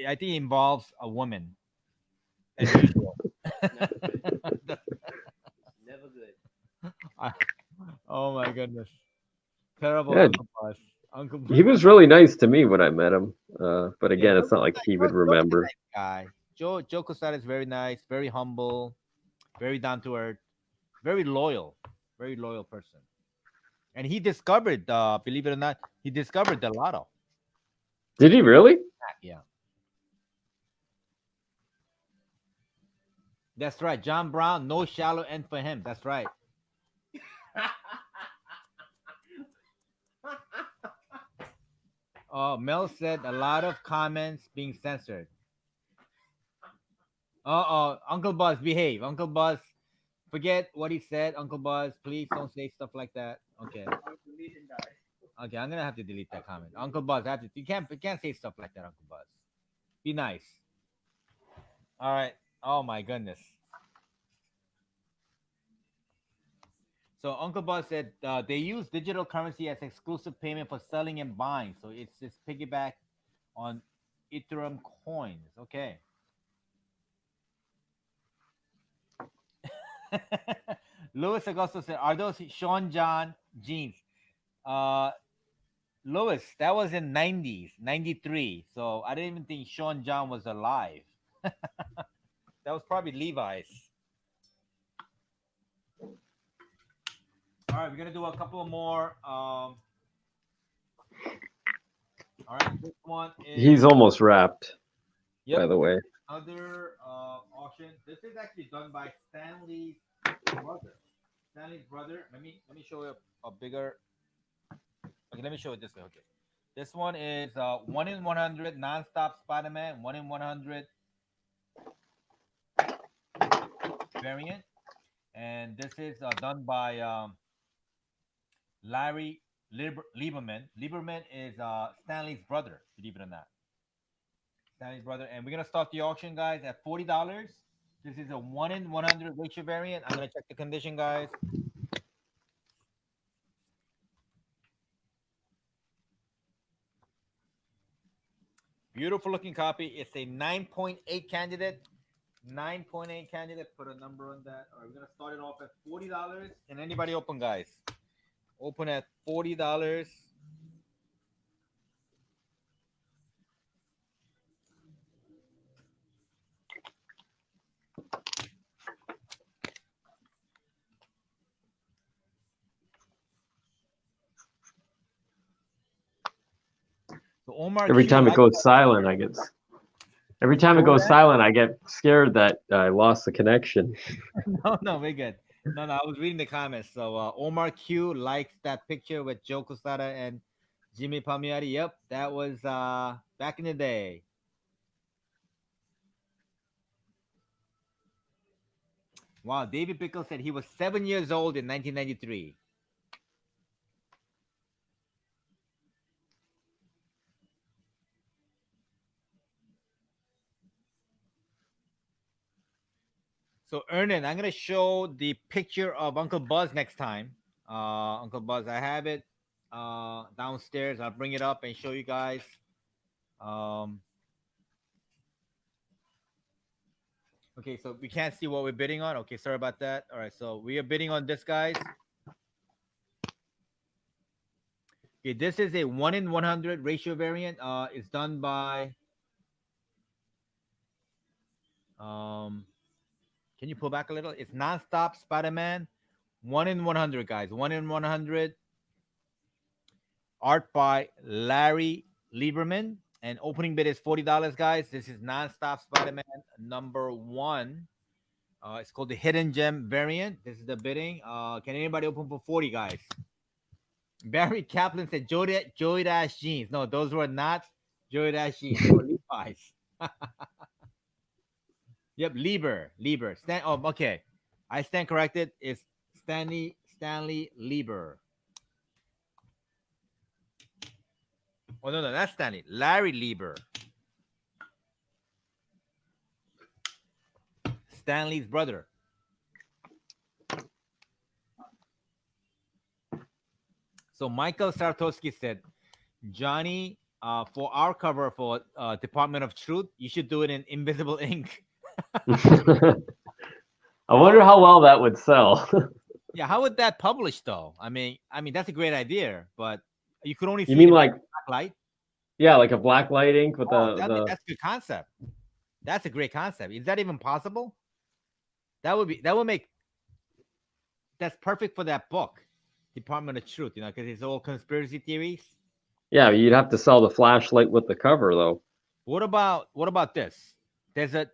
I think it involves a woman, as usual. Never good. Oh my goodness. Terrible Yeah, Uncle Buzz. Uncle he was really nice to me when I met him. But Yeah, again, Joe it's not like he would Joe's a remember. nice guy. Joe Quesada is very nice, very humble, very down to earth, very loyal person. And he discovered, believe it or not, he discovered the lotto. Did he really? Yeah, that's right. John Brown, no shallow end for him. That's right. Mel said a lot of comments being censored. Uncle Buzz, behave. Uncle Buzz, forget what he said. Uncle Buzz, please don't say stuff like that. Okay. Okay, I'm gonna have to delete that comment. Uncle Buzz, you can't say stuff like that, Uncle Buzz. Be nice. All right. Oh my goodness. So Uncle Buzz said they use digital currency as exclusive payment for selling and buying. So it's just piggyback on Ethereum coins. Okay. Louis Augusto said, "Are those Sean John jeans?" Uh, Louis, that was in 90s, 93. So I didn't even think Sean John was alive. That was probably Levi's. All right, we're gonna do a couple more. All right, this one He's is almost wrapped, by yep, the way. another auction. This is actually done by Stanley's brother. Stanley's brother. Let me show you a bigger. Okay, let me show it this way. Okay, this one is 1 in 100 nonstop Spider-Man. 1 in 100 variant, and this is done by Larry Lieberman. Lieberman is Stanley's brother, believe it or not. Stanley's brother. And we're going to start the auction, guys, at $40. This is a 1 in 100 ratio variant. I'm going to check the condition, guys. Beautiful looking copy. It's a 9.8 candidate. 9.8 candy. Let's put a number on that. All right, we're gonna start it off at $40. And anybody open, guys? Open at $40. So Omar Every Q time it likes goes silent, I get. Every time it What was goes that? silent, I get scared that I lost the connection. No, no, we're good. No, I was reading the comments. So Omar Q likes that picture with Joe Quesada and Jimmy Palmieri. Yep, that was back in the day. Wow, David Pickle said he was 7 years old in 1993. So Ernan, I'm gonna show the picture of Uncle Buzz next time. Uncle Buzz, I have it downstairs. I'll bring it up and show you guys. Um, okay, so we can't see what we're bidding on. Okay, sorry about that. All right, so we are bidding on this, guys. Okay, this is a 1 in 100 ratio variant. It's done by. Can you pull back a little? It's nonstop Spider-Man. 1 in 100, guys. 1 in 100. Art by Larry Lieberman. And opening bid is $40, guys. This is nonstop Spider-Man #1. It's called the Hidden Gem variant. This is the bidding. Can anybody open for 40, guys? Barry Kaplan said Joey Dash jeans. No, those were not Joey Dash jeans. They were Levi's. Yep, Lieber. Okay. I stand corrected. It's Stanley Lieber. Oh no, that's Stanley. Larry Lieber. Stanley's brother. So Michael Sartowski said, Johnny, for our cover for Department of Truth, you should do it in invisible ink. I wonder how well that would sell. Yeah, how would that publish though? I mean, that's a great idea, but you could only You see mean the like, black light. yeah, like a black light ink with Oh, the that's a good concept. That's a great concept. Is that even possible? That would make that's perfect for that book, Department of Truth. Because it's all conspiracy theories. yeah, you'd have to sell the flashlight with the cover though. What about this? There's a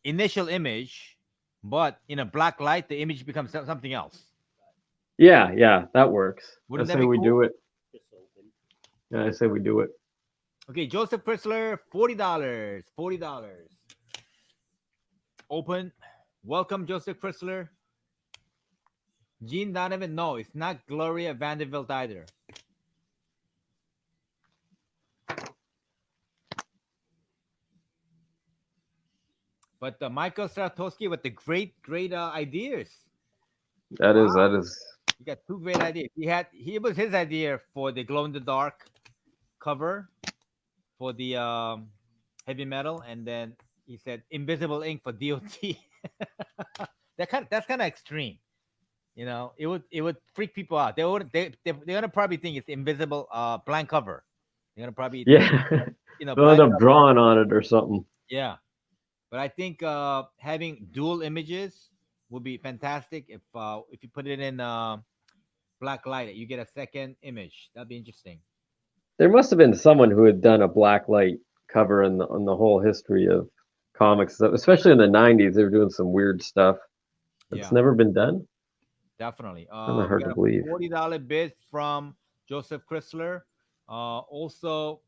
initial image, but in a black light, the image becomes something else. Yeah, that works. Wouldn't I that say be we cool? do it. Just open. Yeah, I say we do it. Okay, Joseph Chrysler, $40. $40. Open. Welcome, Joseph Chrysler. Jean Donovan. No, it's not Gloria Vanderbilt either. But Michael Stratosky with the great ideas. That is Wow. that is. You got two great ideas. He was his idea for the glow in the dark cover for the heavy metal, and then he said invisible ink for DOT. That's kind of extreme. It would freak people out. They're gonna probably think it's invisible blank cover. They're gonna probably think Yeah. They'll end blank up cover. drawing on it or something. Yeah. But I think having dual images would be fantastic if you put it in black light, you get a second image. That'd be interesting. There must have been someone who had done a black light cover in the whole history of comics, especially in the '90s. They were doing some weird stuff. It's Yeah, never been done. definitely. Kind of We hard got to a believe. $40 bid from Joseph Chrysler. Also,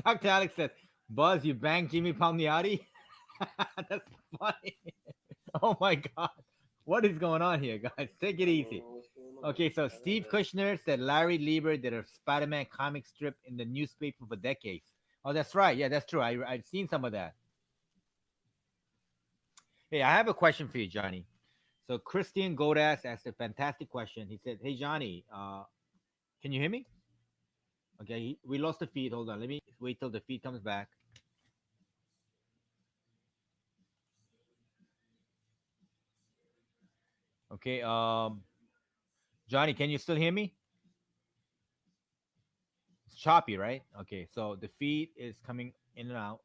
Dr. Alex said, "Buzz, you banged Jimmy Palmiotti." That's funny. Oh my God, what is going on here, guys? Take it easy. Okay, so Steve Kushner said Larry Lieber did a Spider-Man comic strip in the newspaper for decades. Oh, that's right. Yeah, that's true. I've seen some of that. Hey, I have a question for you, Johnny. So Christian Godas asked a fantastic question. He said, "Hey, Johnny, can you hear me?" Okay, we lost the feed. Hold on. Let me wait till the feed comes back. Okay. Johnny, can you still hear me? It's choppy, right? Okay. So the feed is coming in and out.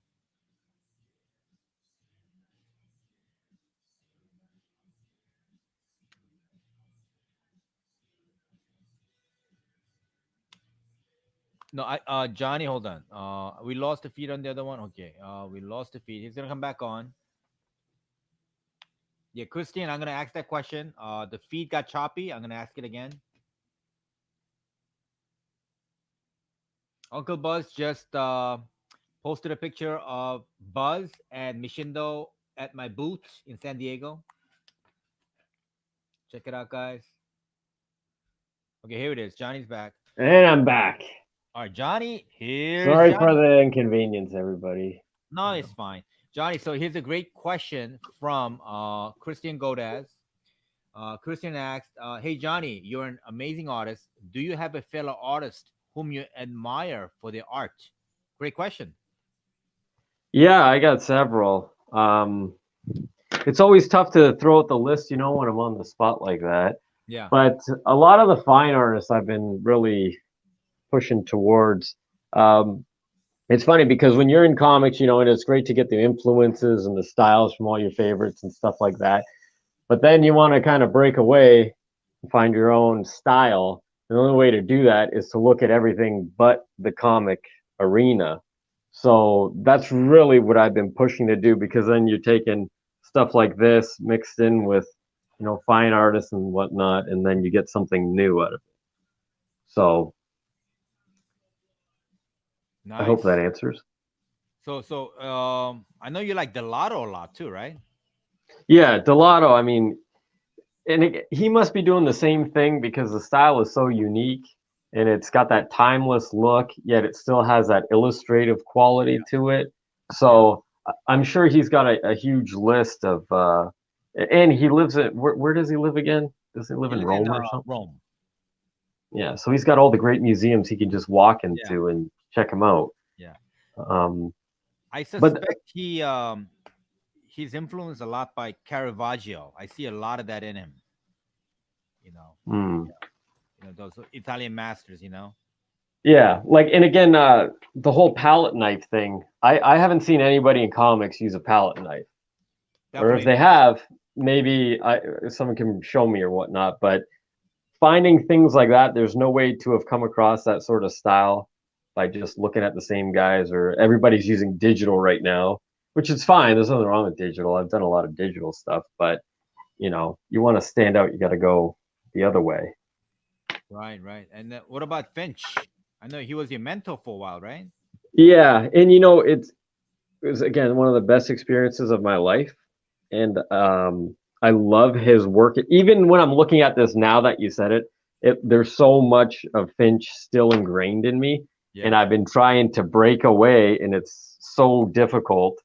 No, Johnny, hold on. We lost the feed on the other one. Okay. We lost the feed. He's gonna come back on. Yeah, Christian, I'm gonna ask that question. The feed got choppy. I'm gonna ask it again. Uncle Buzz just posted a picture of Buzz and Mishindo at my booth in San Diego. Check it out, guys. Okay, here it is. Johnny's back. And I'm back. All right, Johnny. Here's Sorry for Johnny. the inconvenience, everybody. No, it's fine. Johnny, so here's a great question from Christian Godaz. Christian asked, hey, Johnny, you're an amazing artist. Do you have a fellow artist whom you admire for their art? Great question. Yeah, I got several. It's always tough to throw out the list, when I'm on the spot like that. Yeah. But a lot of the fine artists I've been really pushing towards. It's funny because when you're in comics, and it's great to get the influences and the styles from all your favorites and stuff like that. But then you want to kind of break away and find your own style. The only way to do that is to look at everything but the comic arena. So that's really what I've been pushing to do, because then you're taking stuff like this mixed in with, fine artists and whatnot, and then you get something new out of it. So I hope that Nice. answers. So I know you like Delato a lot too, right? Yeah, Delato, I mean, he must be doing the same thing because the style is so unique and it's got that timeless look, yet it still has that illustrative quality to it. So I'm sure he's got a huge list of, and he lives at, where does he live again? Does he live He in lives in Rome or something? Rome. Yeah, so he's got all the great museums he can just walk into and check them out. Yeah. Um, I but suspect he's influenced a lot by Caravaggio. I see a lot of that in him. You know, hmm. those Italian masters. Yeah, like, and again, the whole palette knife thing. I haven't seen anybody in comics use a palette knife, or if Definitely. they have, maybe someone can show me or whatnot. But finding things like that, there's no way to have come across that sort of style by just looking at the same guys. Or everybody's using digital right now, which is fine. There's nothing wrong with digital. I've done a lot of digital stuff, but you want to stand out, you got to go the other way. Right, right. And what about Finch? I know he was your mentor for a while, right? Yeah, and it was again one of the best experiences of my life, and I love his work. Even when I'm looking at this now that you said it, there's so much of Finch still ingrained in me, and Yeah. I've been trying to break away, and it's so difficult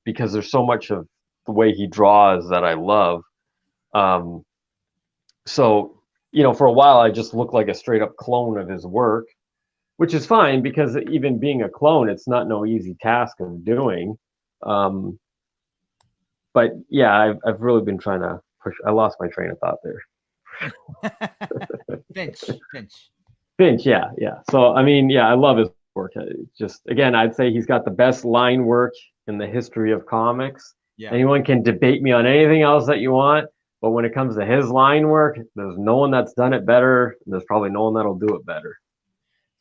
because there's so much of the way he draws that I love. Um, so for a while, I just looked like a straight up clone of his work, which is fine because even being a clone, it's not no easy task of doing. Um, but yeah, I've really been trying to push. I lost my train of thought there. Finch. Finch, yeah. So I mean, yeah, I love his work. Just again, I'd say he's got the best line work in the history of comics. Yeah. Anyone can debate me on anything else that you want, but when it comes to his line work, there's no one that's done it better. And there's probably no one that'll do it better.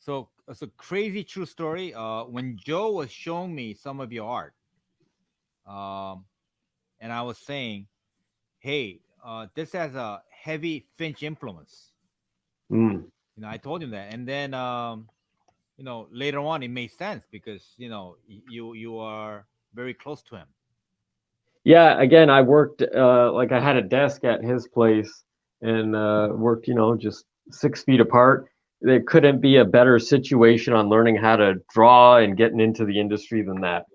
So it's a crazy true story. When Joe was showing me some of your art, and I was saying, "Hey, this has a heavy Finch influence." Mm. I told him that, and then later on it made sense because you are very close to him. Yeah, again, I worked like I had a desk at his place and worked, just 6 feet apart. There couldn't be a better situation on learning how to draw and getting into the industry than that.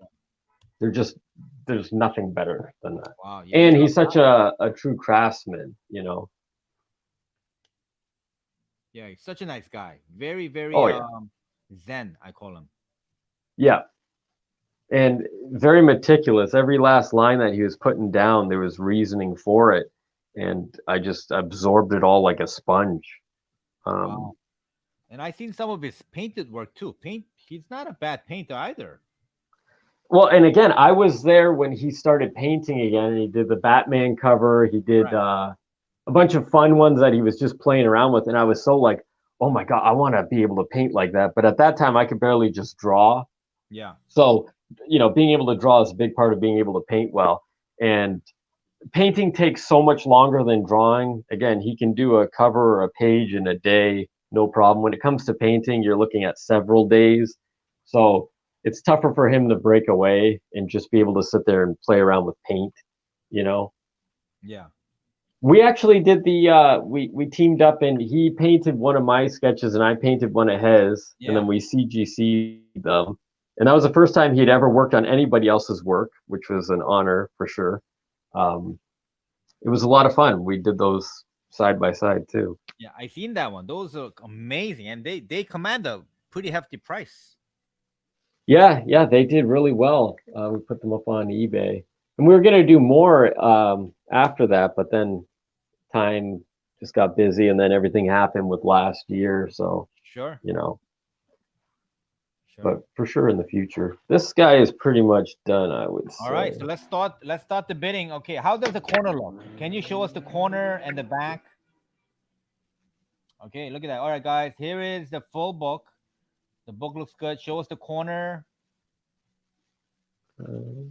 There's nothing better than that. Wow. And he's such a true craftsman. Yeah, he's such a nice guy. Very, very Oh, yeah. zen, I call him. Yeah. And very meticulous. Every last line that he was putting down, there was reasoning for it. and I just absorbed it all like a sponge. Wow. And I seen some of his painted work too. He's not a bad painter either. Well, and again, I was there when he started painting again, and he did the Batman cover. He did Right. a bunch of fun ones that he was just playing around with, and I was so like, oh my god, I want to be able to paint like that. But at that time, I could barely just draw. Yeah. So, being able to draw is a big part of being able to paint well. And painting takes so much longer than drawing. Again, he can do a cover or a page in a day, no problem. When it comes to painting, you're looking at several days. So it's tougher for him to break away and just be able to sit there and play around with paint, you know. Yeah. We actually did we teamed up and he painted one of my sketches and I painted one of his, and Yeah. then we CGC'd them. And that was the first time he'd ever worked on anybody else's work, which was an honor for sure. Um, it was a lot of fun. We did those side by side too. Yeah. I seen that one. Those are amazing, and they command a pretty hefty price. Yeah, they did really well. We put them up on eBay, and we were gonna do more after that, but then time just got busy, and then everything happened with last year. So Sure. you know, Sure. but for sure in the future, this guy is pretty much done. I would All right. say. So let's start. Let's start the bidding. Okay. How does the corner look? Can you show us the corner and the back? Okay. Look at that. All right, guys. Here is the full book. The book looks good. Show us the corner. Uh,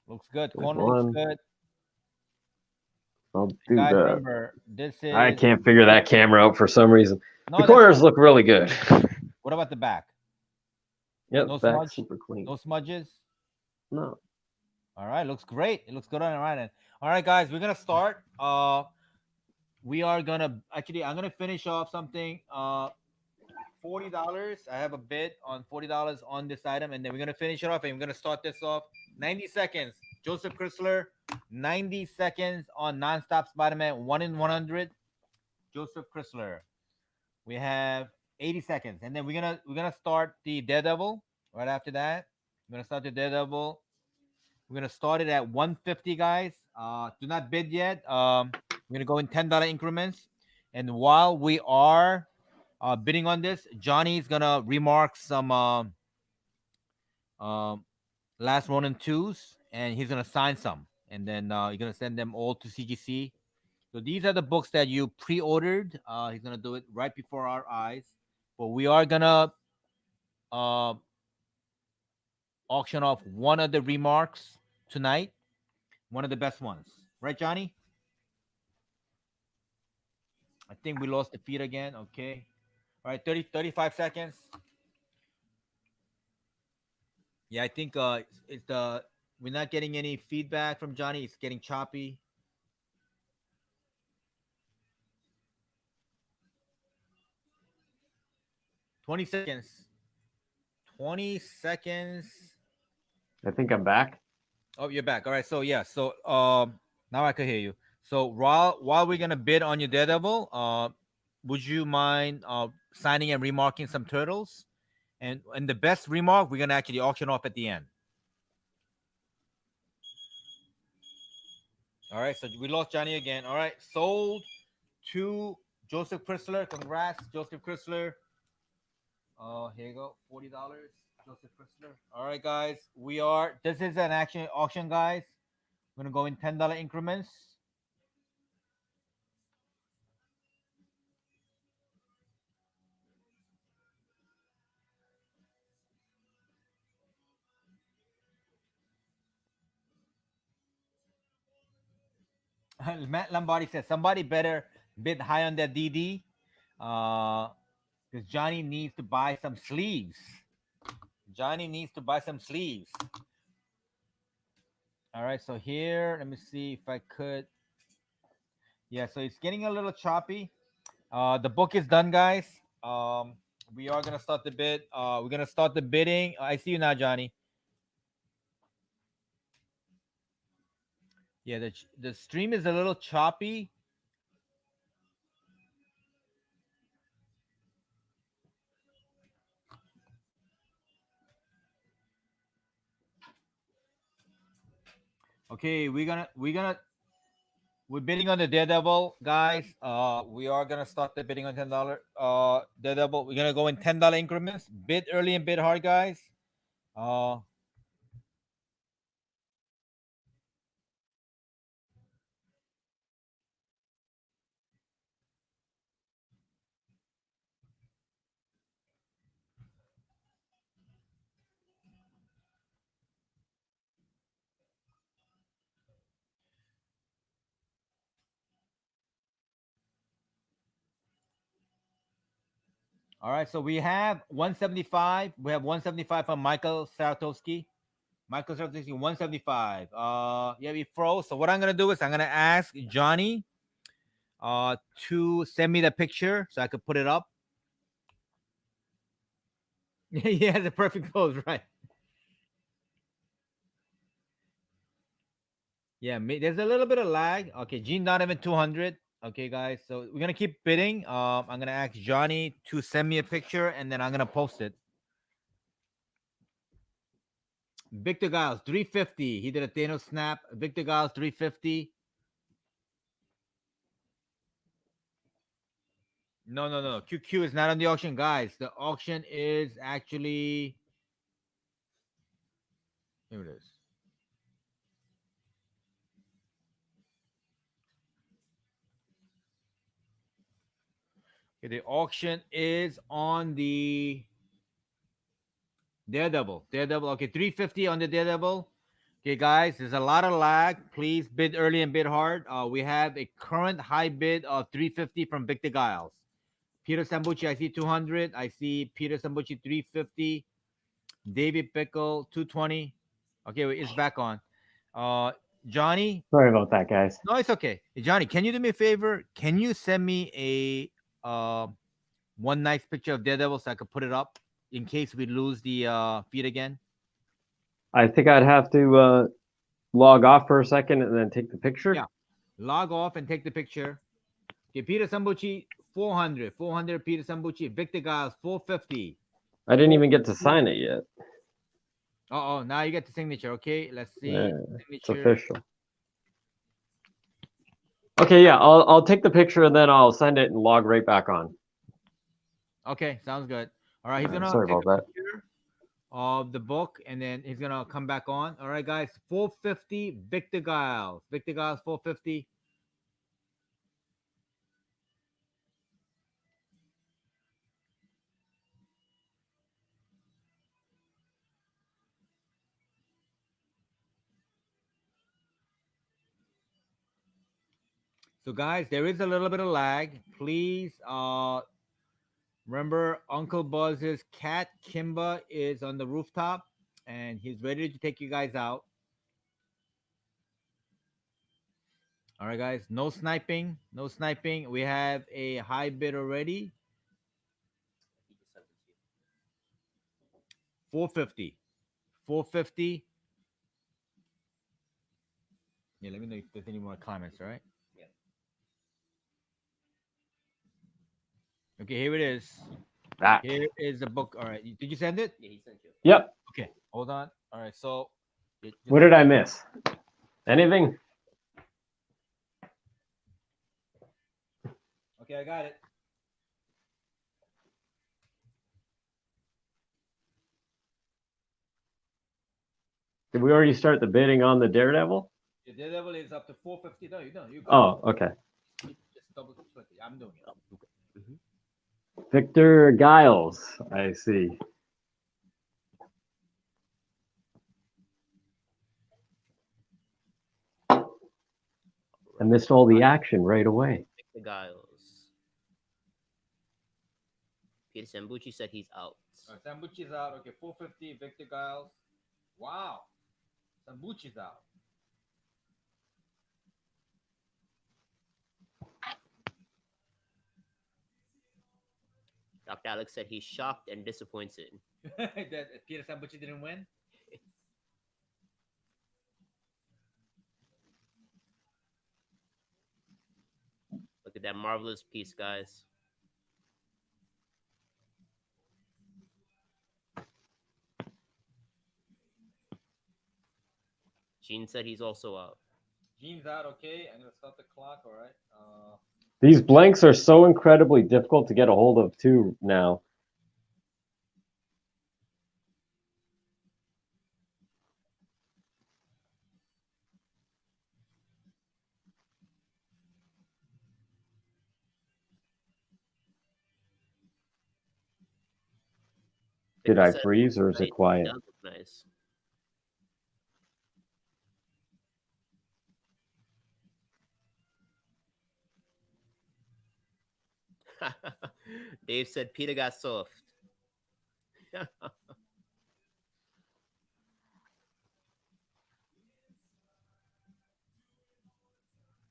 Looks good. there's Corner looks one. good. I'll do Guys, the. remember this I is can't figure that camera out for some reason. no. The That's corners fine. look really good. What about the back? Yep, No back smudge. super clean. No smudges. No. All right. Looks great. It looks good on the right end. All right, guys. We're gonna start. We are gonna actually. I'm gonna finish off something. $40. I have a bid on $40 on this item, and then we're gonna finish it off. And we're gonna start this off. 90 seconds. Joseph Chrysler. 90 seconds on nonstop Spider-Man. 1 in 100. Joseph Chrysler. We have 80 seconds, and then we're gonna start the Daredevil right after that. We're gonna start the Daredevil. We're gonna start it at 150, guys. Do not bid yet. We're gonna go in $10 increments, and while we are bidding on this, Johnny's gonna remark some um, last one and twos, and he's gonna sign some, and then you're gonna send them all to CGC. So these are the books that you pre-ordered. He's gonna do it right before our eyes, but we are gonna uh, auction off one of the remarks tonight, one of the best ones, right, Johnny? I think we lost the feed again. Okay, all right, 35 seconds. Yeah, I think it's the we're not getting any feedback from Johnny. It's getting choppy. 20 seconds. 20 seconds. I think I'm back. Oh, you're back. All right. So yeah. So now I can hear you. So while we're gonna bid on your Daredevil, would you mind signing and remarking some turtles? And the best remark we're gonna actually auction off at the end. All right. So we lost Johnny again. All right. Sold to Joseph Chrysler. Congrats, Joseph Chrysler. Here you go. $40. Joseph Chrysler. All right, guys. This is an action auction, guys. We're gonna go in $10 increments. Matt Lombardi says somebody better bid high on that DD. Because Johnny needs to buy some sleeves. Johnny needs to buy some sleeves. All right, so here, let me see if I could. Yeah, so it's getting a little choppy. The book is done, guys. We are gonna start the bid. We're gonna start the bidding. I see you now, Johnny. Yeah, the stream is a little choppy. Okay, we're gonna we're bidding on the Daredevil, guys. We are gonna start the bidding on $10. Daredevil. We're gonna go in $10 increments. Bid early and bid hard, guys. Uh, all right. So we have 175. We have 175 from Michael Saratowski. Michael Saratowski, 175. Yeah, we froze. So what I'm gonna do is I'm gonna ask Johnny to send me the picture so I could put it up. He has a perfect pose, right? Yeah, there's a little bit of lag. Okay, Gene Donovan 200. Okay, guys, so we're gonna keep bidding. I'm gonna ask Johnny to send me a picture, and then I'm gonna post it. Victor Giles 350. He did a Thanos snap. Victor Giles 350. No, no, no. QQ is not on the auction, guys. The auction is actually here. It is. Okay, the auction is on the Daredevil. Daredevil. Okay, 350 on the Daredevil. Okay, guys, there's a lot of lag. Please bid early and bid hard. We have a current high bid of 350 from Victor Giles. Peter Sambucci, I see 200. I see Peter Sambucci 350. David Pickle 220. Okay, wait, it's back on. Johnny. Sorry about that, guys. No, it's okay. Hey, Johnny, can you do me a favor? Can you send me a one nice picture of Daredevil so I could put it up in case we lose the feed again? I think I'd have to log off for a second and then take the picture. Yeah. Log off and take the picture. Okay, Peter Sambucci 400. 400 Peter Sambucci. Victor Giles 450. I didn't even get to sign it yet. Oh, now you get the signature. Okay, let's see. Yeah, it's Signature. official. Okay, yeah, I'll take the picture and then I'll send it and log right back on. Okay, sounds good. All right, he's gonna Sorry take about a picture of the book and then he's gonna come back on. All right, guys, 450 Victor Giles. Victor Giles 450. So guys, there is a little bit of lag. Please remember Uncle Buzz's cat Kimba is on the rooftop and he's ready to take you guys out. All right, guys, no sniping. No sniping. We have a high bid already. He just sent it to you. 450. 450. Yeah, let me know if there's any more comments, all right? Yeah. Okay, here it is. That. Here is the book. All right. Did you send it? Yeah, he sent you. Yep. Okay, hold on. All right, so What did I miss? Anything? Okay, I got it. Did we already start the bidding on the Daredevil? The Daredevil is up to 450. No, you don't. You Oh, okay. just double click it. I'm doing it. Victor Giles, I see. I missed all the action right away. The Giles. Peter Sambucci said he's out. All right, Sambucci's out. Okay, 450. Victor Giles. Wow. Sambucci's out. Dr. Alex said he's shocked and disappointed. That Peter Sambucci didn't win. Look at that marvelous piece, guys. Gene said he's also out. Gene's out. Okay, I'm gonna start the clock. All right. These blanks are so incredibly difficult to get a hold of too now. Did I freeze or is it quiet? That look nice. Dave said Peter got soft.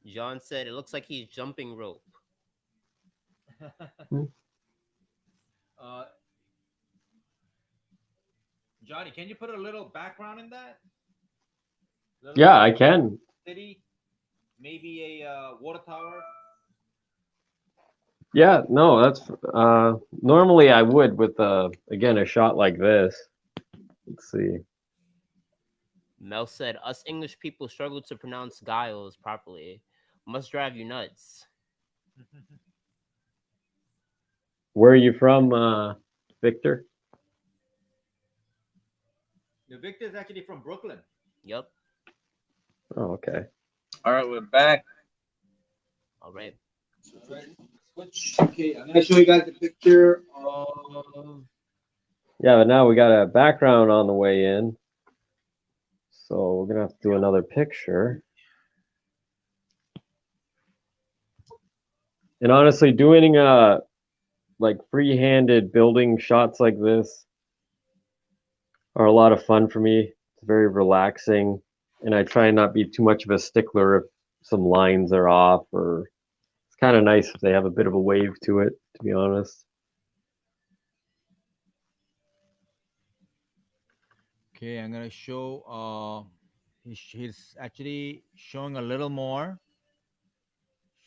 John said it looks like he's jumping rope. uh, Johnny, can you put a little background in that? Yeah, I can. City, maybe a water tower. Yeah, no, that's normally I would with again a shot like this. Let's see. Mel said us English people struggle to pronounce Giles properly. Must drive you nuts. Where are you from, Victor? The Victor is actually from Brooklyn. Yep. Oh, okay. All right, we're back. All right. All right, switch. Okay, I'm gonna show you guys the picture of. Yeah, but now we got a background on the way in, so we're gonna have to do another picture. And honestly, doing like free-handed building shots like this are a lot of fun for me. It's very relaxing, and I try and not be too much of a stickler if some lines are off, or it's kind of nice if they have a bit of a wave to it, to be honest. Okay, I'm gonna show. He's actually showing a little more.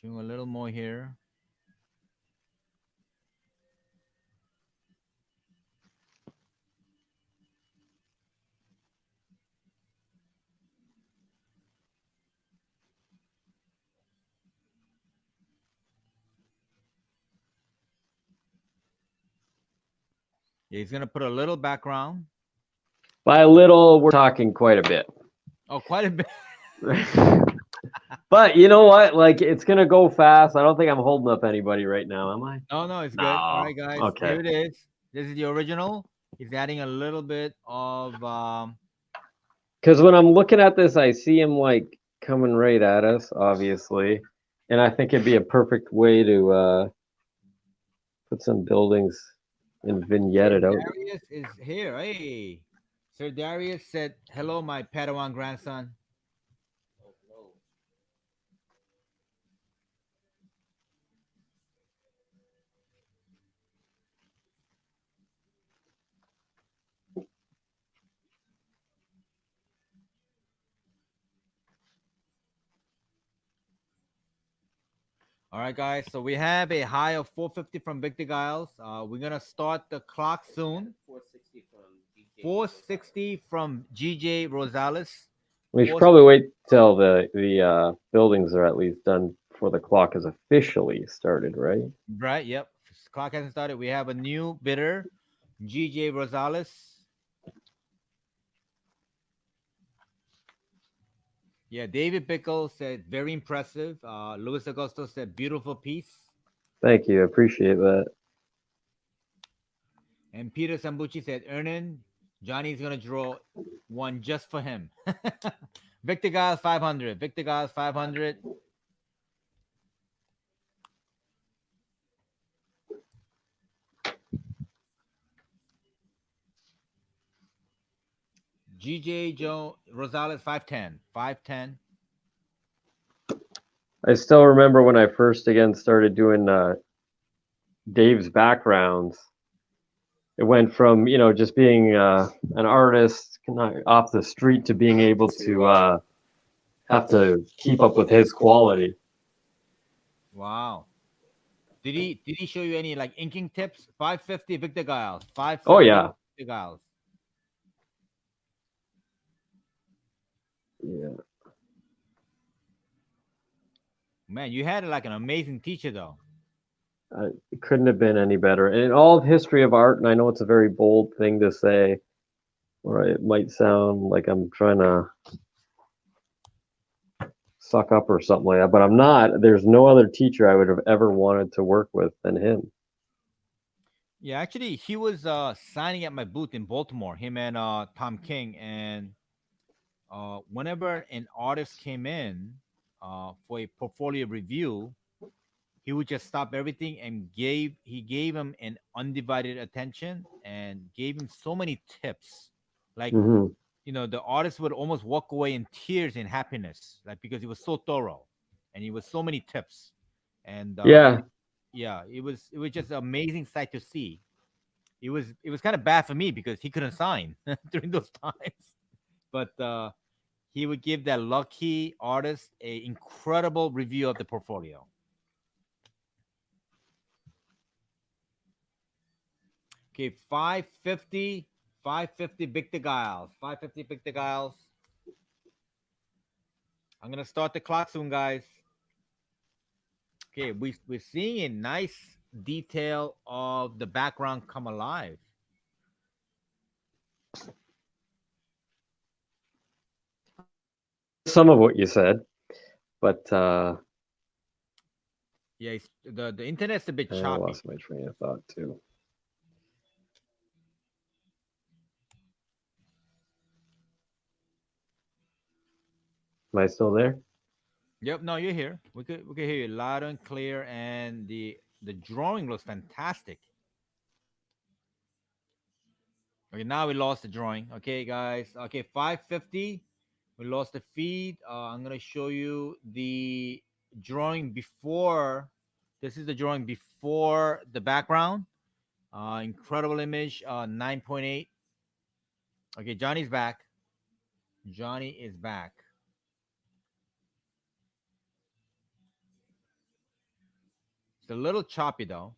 Showing a little more here. Yeah, he's gonna put a little background. By a little, we're talking quite a bit. Oh, quite a bit. But you know what? Like, it's gonna go fast. I don't think I'm holding up anybody right now, am I? No, it's good. No. All right, guys. Okay. Here it is. This is the original. He's adding a little bit of. Because when I'm looking at this, I see him like coming right at us, obviously, and I think it'd be a perfect way to put some buildings and vignette it out. Darius is here. Hey, Sir Darius said, "Hello, my Padawan grandson." Oh, no. All right, guys. So we have a high of 450 from Victor Giles. We're gonna start the clock soon. 460 from DJ. 460 from GJ Rosales. We should probably wait till the buildings are at least done before the clock is officially started, right? Right. Yep. Clock hasn't started. We have a new bidder, GJ Rosales. Yeah, David Pickle said very impressive. Luis Augusto said beautiful piece. Thank you, I appreciate that. And Peter Sambucci said, Ernan, Johnny's gonna draw one just for him. Victor Giles 500. Victor Giles 500. GJ Joe Rosales 510. 510. I still remember when I first again started doing Dave's backgrounds. It went from just being an artist off the street to being able to have to keep up with his quality. Wow. Did he show you any like inking tips? 550 Victor Giles. 550 Oh yeah. Victor Giles. Yeah. Man, you had like an amazing teacher though. It couldn't have been any better. And in all of history of art, and I know it's a very bold thing to say, or it might sound like I'm trying to suck up or something like that, but I'm not. There's no other teacher I would have ever wanted to work with than him. Yeah, actually, he was signing at my booth in Baltimore. Him and Tom King, and whenever an artist came in for a portfolio review, he would just stop everything and gave him an undivided attention and gave him so many tips. Like, Hmm. the artist would almost walk away in tears in happiness, like because he was so thorough and he was so many tips. And Yeah, yeah, it was just an amazing sight to see. It was kind of bad for me because he couldn't sign during those times. But he would give that lucky artist a incredible review of the portfolio. Okay, 550, 550 Victor Giles. 550 Victor Giles. I'm gonna start the clock soon, guys. Okay, we're seeing a nice detail of the background come alive. some of what you said, but Yeah, the internet's a bit I choppy. lost my train of thought too. Am I still there? Yep, no, you're here. We could hear you loud and clear, and the drawing looks fantastic. Okay, now we lost the drawing. Okay, guys. Okay, 550. We lost the feed. I'm gonna show you the drawing before. This is the drawing before the background. Incredible image. 9.8. Okay, Johnny's back. Johnny is back. It's a little choppy though.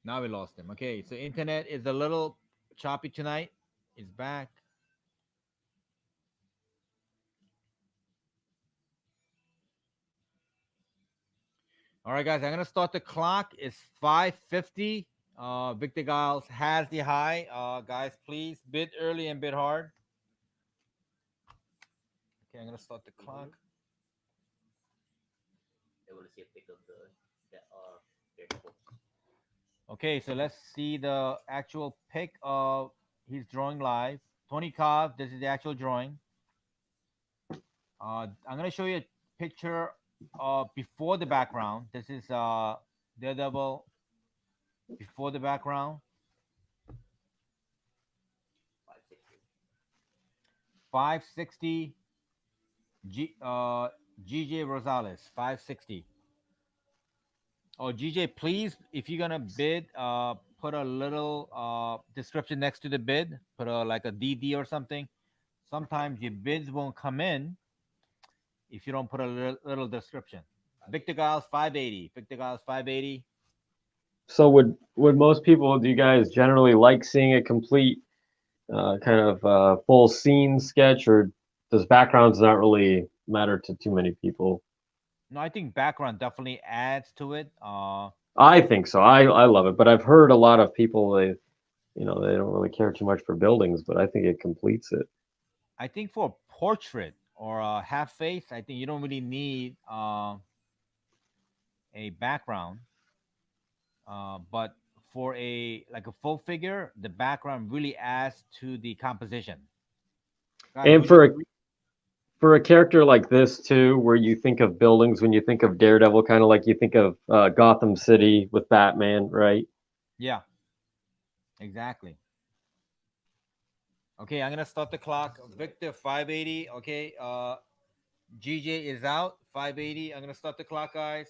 Now we lost him. Okay, so internet is a little choppy tonight. It's back. All right, guys. I'm gonna start the clock. It's 5:50. Victor Giles has the high. Guys, please bid early and bid hard. Okay, I'm gonna start the clock. They want to see a pic of their quotes. Okay, so let's see the actual pic of his drawing live. Tony Cobb. This is the actual drawing. I'm gonna show you a picture before the background. This is Daredevil before the background. 560. 560 GJ Rosales 560. Oh, GJ, please, if you're gonna bid, put a little description next to the bid. Put a like a DD or something. Sometimes your bids won't come in if you don't put a little description. Victor Giles 580. Victor Giles 580. So would most people? Do you guys generally like seeing a complete kind of full scene sketch, or does backgrounds not really matter to too many people? No, I think background definitely adds to it. I think so. I love it, but I've heard a lot of people they don't really care too much for buildings, but I think it completes it. I think for a portrait or a half face, I think you don't really need a background. But for a like a full figure, the background really adds to the composition. Guys, And would you for a agree? for a character like this too, where you think of buildings when you think of Daredevil, kind of like you think of Gotham City with Batman, right? Yeah, exactly. Okay, I'm gonna start the clock. Victor 580. Okay, GJ is out 580. I'm gonna start the clock, guys.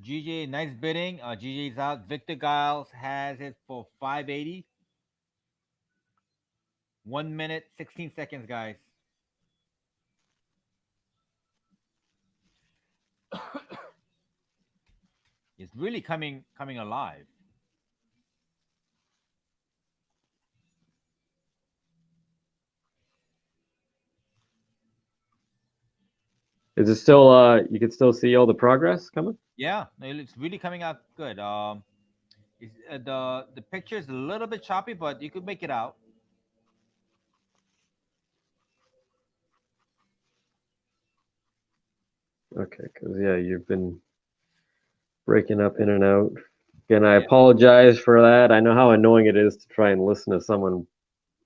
GJ, nice bidding. GJ is out. Victor Giles has it for 580. 1 minute, 16 seconds, guys. It's really coming alive. Is it still? You can still see all the progress coming. Yeah, it's really coming out good. The picture is a little bit choppy, but you could make it out. Okay, because yeah, you've been breaking up in and out. Again, I Yeah. apologize for that. I know how annoying it is to try and listen to someone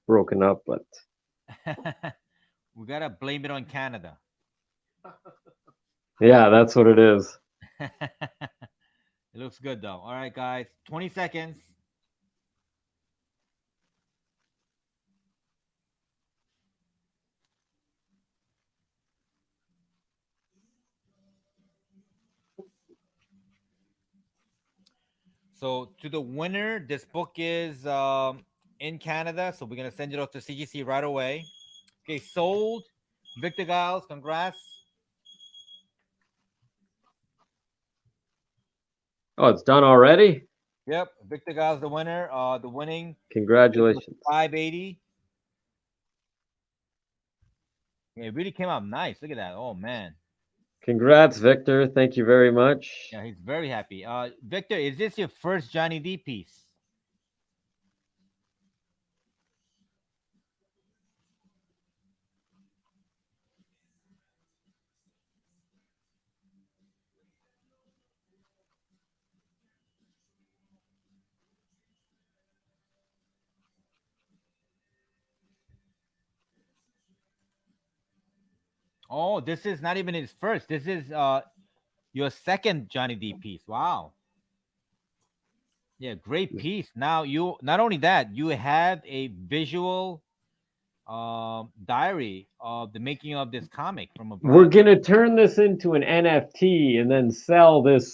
broken up, but We gotta blame it on Canada. yeah, that's what it is. It looks good though. All right, guys, 20 seconds. So to the winner, this book is in Canada, so we're gonna send it off to CGC right away. Okay, sold. Victor Giles, congrats. Oh, it's done already? Yep, Victor Giles the winner. The winning Congratulations. 580. Yeah, it really came out nice. Look at that. Oh man. Congrats, Victor. Thank you very much. Yeah, he's very happy. Victor, is this your first Johnny D piece? Oh, this is not even his first. This is your second Johnny D piece. Wow. Yeah, great piece. Now you not only that, you have a visual diary of the making of this comic from a We're blind. gonna turn this into an NFT and then sell this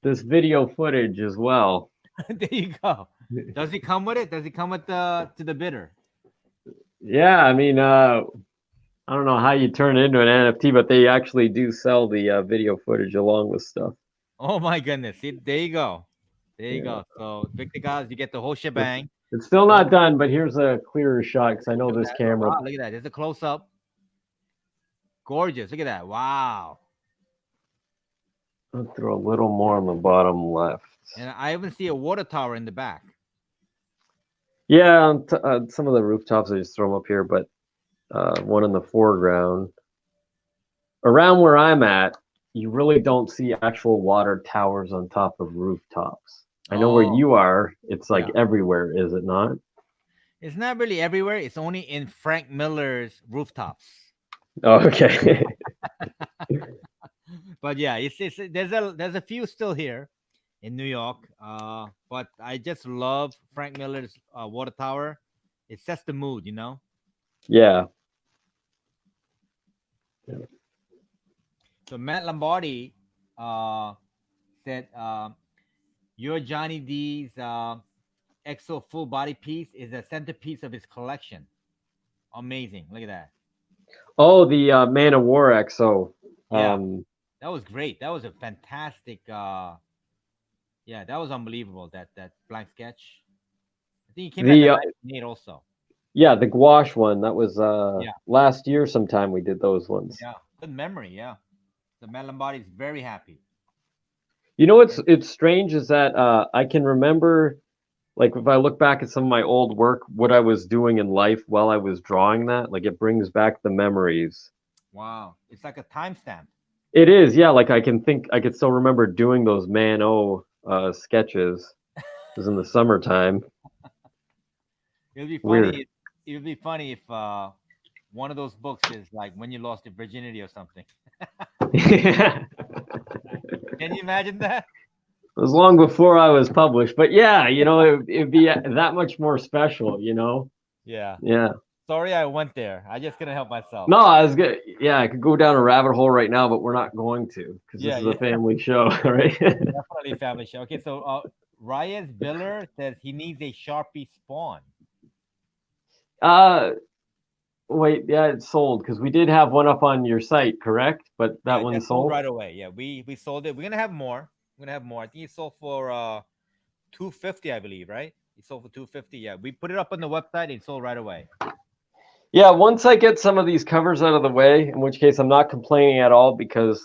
this video footage as well. There you go. Does he come with it? Does he come with the to the bidder? Yeah, I mean, I don't know how you turn it into an NFT, but they actually do sell the video footage along with stuff. Oh my goodness. See, there you go. There you Yeah. go. So Victor guys, you get the whole shebang. It's still not done, but here's a clearer shot because I know Look at this that. camera. Wow, look at that. There's a close up. Gorgeous. Look at that. Wow. I'll throw a little more on the bottom left. And I even see a water tower in the back. Yeah, on some of the rooftops, I just throw them up here, but one in the foreground. Around where I'm at, you really don't see actual water towers on top of rooftops. I know where Oh, you are, it's like yeah. everywhere, is it not? It's not really everywhere. It's only in Frank Miller's rooftops. Oh, okay. But yeah, it's there's a few still here in New York. But I just love Frank Miller's water tower. It sets the mood, you know. Yeah. So Matt Lombardi said your Johnny D's EXO full body piece is a centerpiece of his collection. Amazing. Look at that. Oh, the Man of War XO. Yeah. That was great. That was a fantastic yeah, that was unbelievable. That blank sketch. I think he came The out in 1998 also. yeah, the gouache one. That was Yeah. last year sometime we did those ones. Yeah. Good memory, yeah. The Matt Lombardi is very happy. You know what's it's strange is that I can remember like if I look back at some of my old work, what I was doing in life while I was drawing that, like it brings back the memories. Wow. It's like a timestamp. It is, yeah. Like I could still remember doing those Man O sketches. It was in the summertime. It'll be Weird. funny. It'll be funny if one of those books is like when you lost your virginity or something. It Can you imagine that? was long before I was published, but yeah, you know, it'd be that much more special, you know. Yeah. Yeah. Sorry I went there. I just couldn't help myself. No, I was good. Yeah, I could go down a rabbit hole right now, but we're not going to because Yeah, this is yeah. a family show, right? Definitely a family show. Okay, so Reyes Biller says he needs a Sharpie spawn. Wait, yeah, it's sold because we did have one up on your site, correct? But that Yeah, one's that sold sold. right away. Yeah, we sold it. We're gonna have more. We're gonna have more. I think it sold for 250, I believe, right? It sold for 250. Yeah, we put it up on the website. It sold right away. Yeah, once I get some of these covers out of the way, in which case I'm not complaining at all because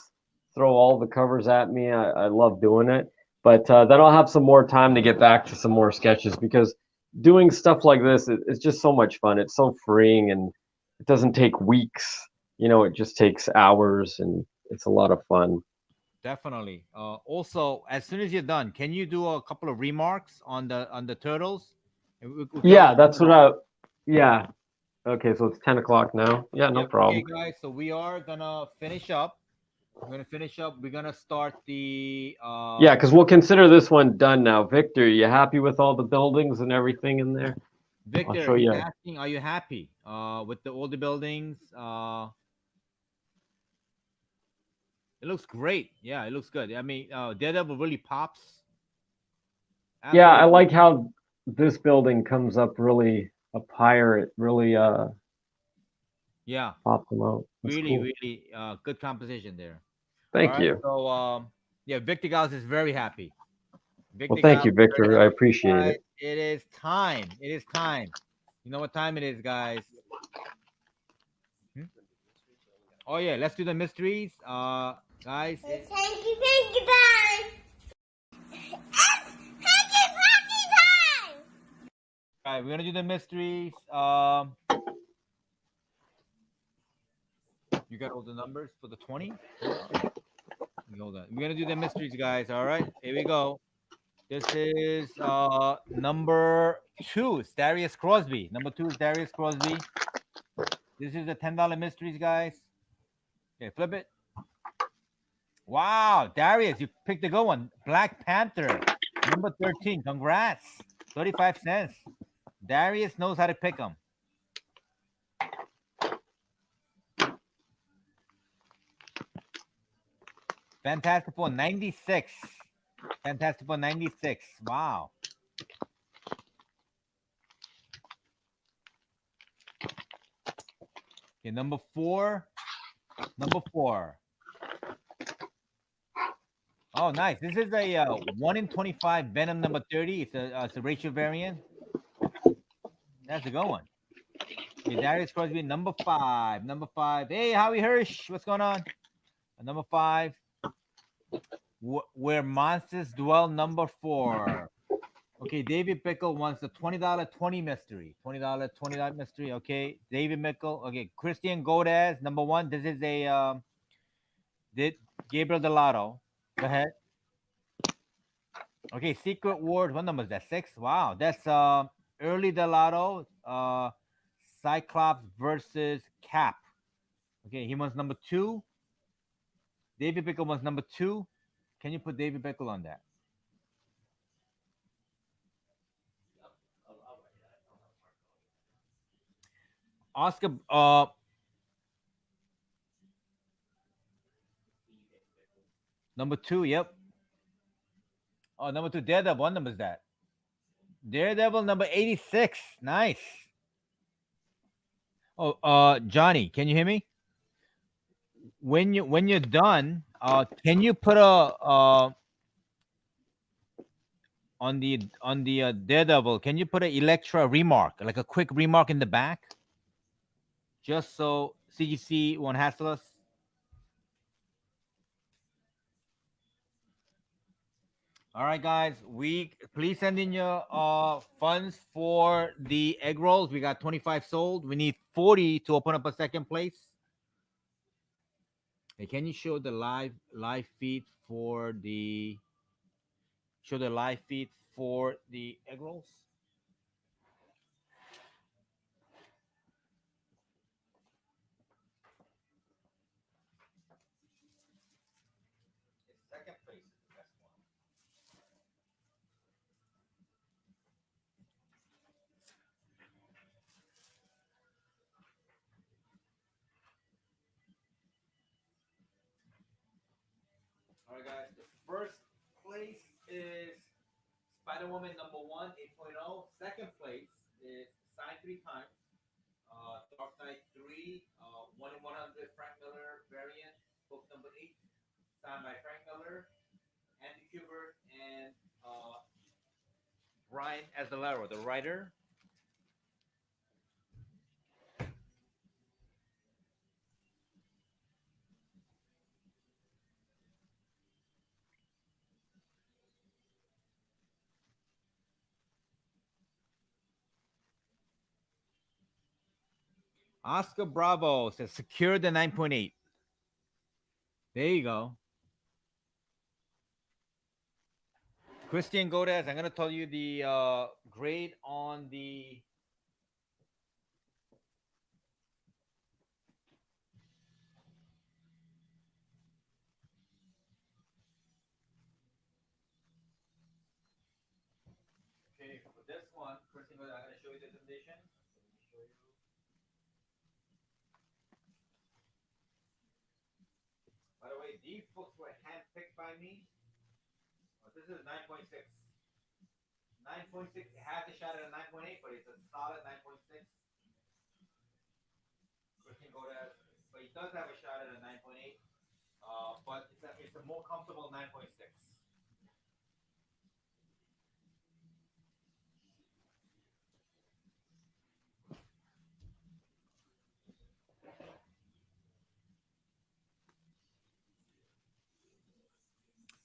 throw all the covers at me. I love doing it. But then I'll have some more time to get back to some more sketches because doing stuff like this is just so much fun. It's so freeing and it doesn't take weeks. It just takes hours and it's a lot of fun. Definitely. Also, as soon as you're done, can you do a couple of remarks on the turtles? And we can Yeah, also that's what yeah. Okay, so it's 10 o'clock now. Yeah, no Yep. Okay, problem. guys. So we are gonna finish up. We're gonna finish up. We're gonna start the Yeah, because we'll consider this one done now. Victor, you happy with all the buildings and everything in there? I'll Victor. show He's you. asking, are you happy with the older buildings? It looks great. Yeah, it looks good. I mean, Daredevil really pops. Yeah, I Absolutely. like how this building comes up really up higher. It really Yeah, pops them out. That's really, cool. really good composition there. All Thank right. you. So yeah, Victor Gauss is very happy. Well, Victor thank Gauss you, is very Victor. I happy. appreciate Guys, it. it is time. It is time. You know what time it is, guys? Hmm? Oh yeah, let's do the mysteries. Guys, Thank you, time. Time. all right, we're gonna do the mysteries. You got all the numbers for the 20? Hold on. We're gonna do the mysteries, guys. All right, here we go. This is number 2. It's Darius Crosby. Number 2 is Darius Crosby. This is the $10 mysteries, guys. Okay, flip it. Wow, Darius, you picked a good one. Black Panther, number 13. Congrats. 35 cents. Darius knows how to pick them. Fantastic Four 96. Fantastic Four 96. Wow. Okay, number 4. Number 4. Oh, nice. This is a 1 in 25 Venom number 30. It's a racial variant. That's a good one. Okay, Darius Crosby, number 5. Number 5. Hey, Howie Hirsch. What's going on? Number 5. Where Monsters Dwell, number 4. Okay, David Pickle wants the $20 20 mystery. $20 $20 mystery. Okay, David Mickle. Okay, Christian Godez, number 1. This is a did Gabriel Delato. Go ahead. Okay, Secret Wars. What number is that? 6. Wow, that's early Delato. Cyclops versus Cap. Okay, he wants number 2. David Pickle wants number 2. Can you put David Pickle on that? Oscar, number 2. Yep. Oh, number 2, Daredevil. What number is that? Daredevil number 86. Nice. Oh, Johnny, can you hear me? When you're done, can you put a on the Daredevil? Can you put a Electra remark, like a quick remark in the back, just so CGC won't hassle us? All right, guys. We please send in your funds for the egg rolls. We got 25 sold. We need 40 to open up a second place. Hey, can you show the live feed for the egg rolls? Second place is the best one. All right, guys. The first place is Spider Woman number 1, 8.0. Second place is Sign 3 times. Dark Knight 3, 1 in 100 Frank Miller variant, book number 8, signed by Frank Miller, Andy Kubert, and Brian Azzalero, the writer. Oscar Bravo says secure the 9.8. There you go. Christian Godez, I'm gonna tell you the grade on the. Okay, for this one, Christian Godez, I'm gonna show you the condition. Let me show you. By the way, these books were handpicked by me. This is 9.6. 9.6 it has a shot at a 9.8, but it's a solid 9.6. Christian Godez, but he does have a shot at a 9.8. But it's a more comfortable 9.6.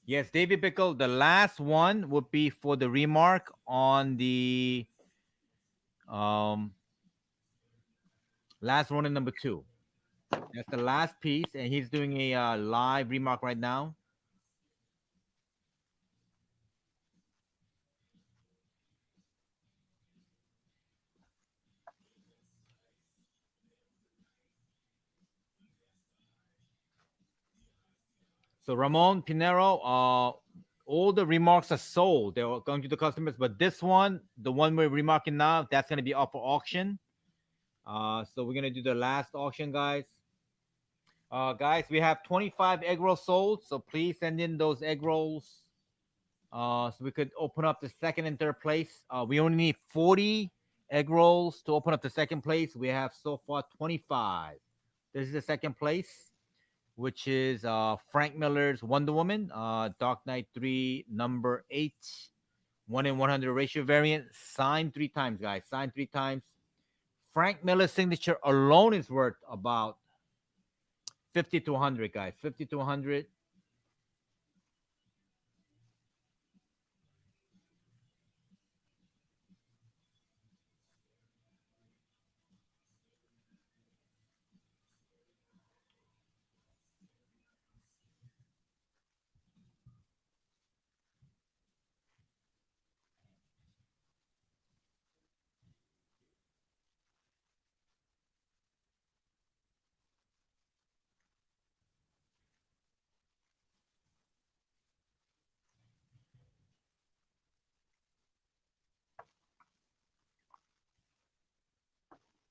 Yes, David Bickle. The last one would be for the remark on the um last one in number 2. That's the last piece, and he's doing a live remark right now. So Ramon Pinero, all the remarks are sold. They're going to the customers, but this one, the one we're remarking now, that's gonna be up for auction. So we're gonna do the last auction, guys. Guys, we have 25 egg rolls sold, so please send in those egg rolls. So we could open up the second and third place. We only need 40 egg rolls to open up the second place. We have so far 25. This is the second place, which is Frank Miller's Wonder Woman, Dark Knight 3, number 8, 1 in 100 ratio variant, signed 3 times, guys. Signed 3 times. Frank Miller's signature alone is worth about 50 to 100, guys. 50 to 100.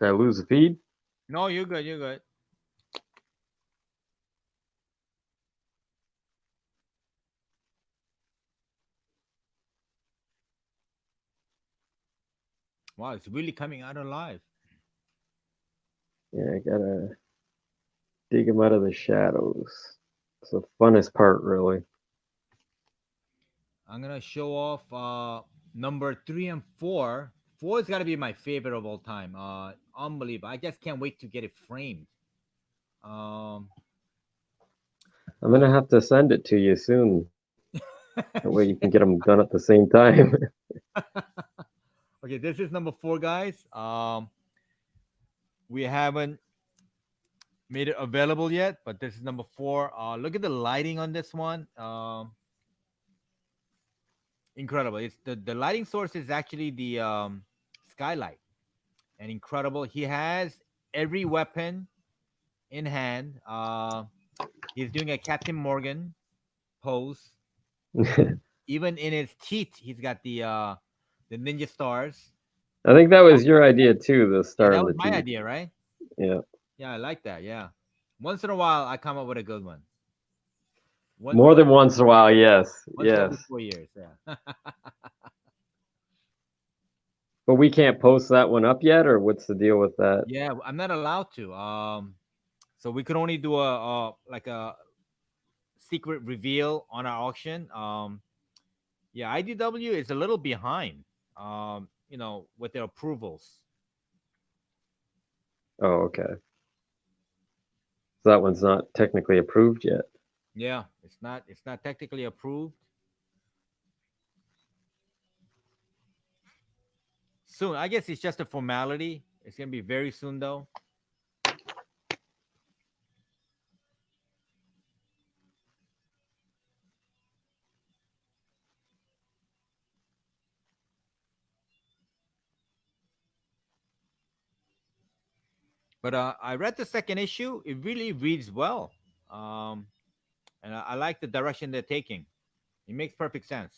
Did I lose the feed? No, you're good. You're good. Wow, it's really coming out alive. Yeah, I gotta dig him out of the shadows. It's the funnest part, really. I'm gonna show off number 3 and 4. 4 has got to be my favorite of all time. Unbelievable. I just can't wait to get it framed. Um, I'm gonna have to send it to you soon. That way you can get them done at the same time. okay, this is number 4, guys. We haven't made it available yet, but this is number 4. Look at the lighting on this one. Incredible. It's the lighting source is actually the skylight, and incredible. He has every weapon in hand. He's doing a Captain Morgan pose. Even in his teeth, he's got the ninja stars. I think that was your idea too, the Yeah, star that in was the my teeth. idea, right? Yeah. Yeah, I like that. Yeah, once in a while, I come up with a good one. More than once in a while, yes. Once Yes. every 4 years. Yeah. But we can't post that one up yet, or what's the deal with that? Yeah, I'm not allowed to. So we could only do a like a secret reveal on our auction. Yeah, IDW is a little behind. With their approvals. Oh, okay. So that one's not technically approved yet. Yeah, it's not. It's not technically approved. Soon, I guess it's just a formality. It's gonna be very soon, though. But I read the second issue. It really reads well, and I like the direction they're taking. It makes perfect sense.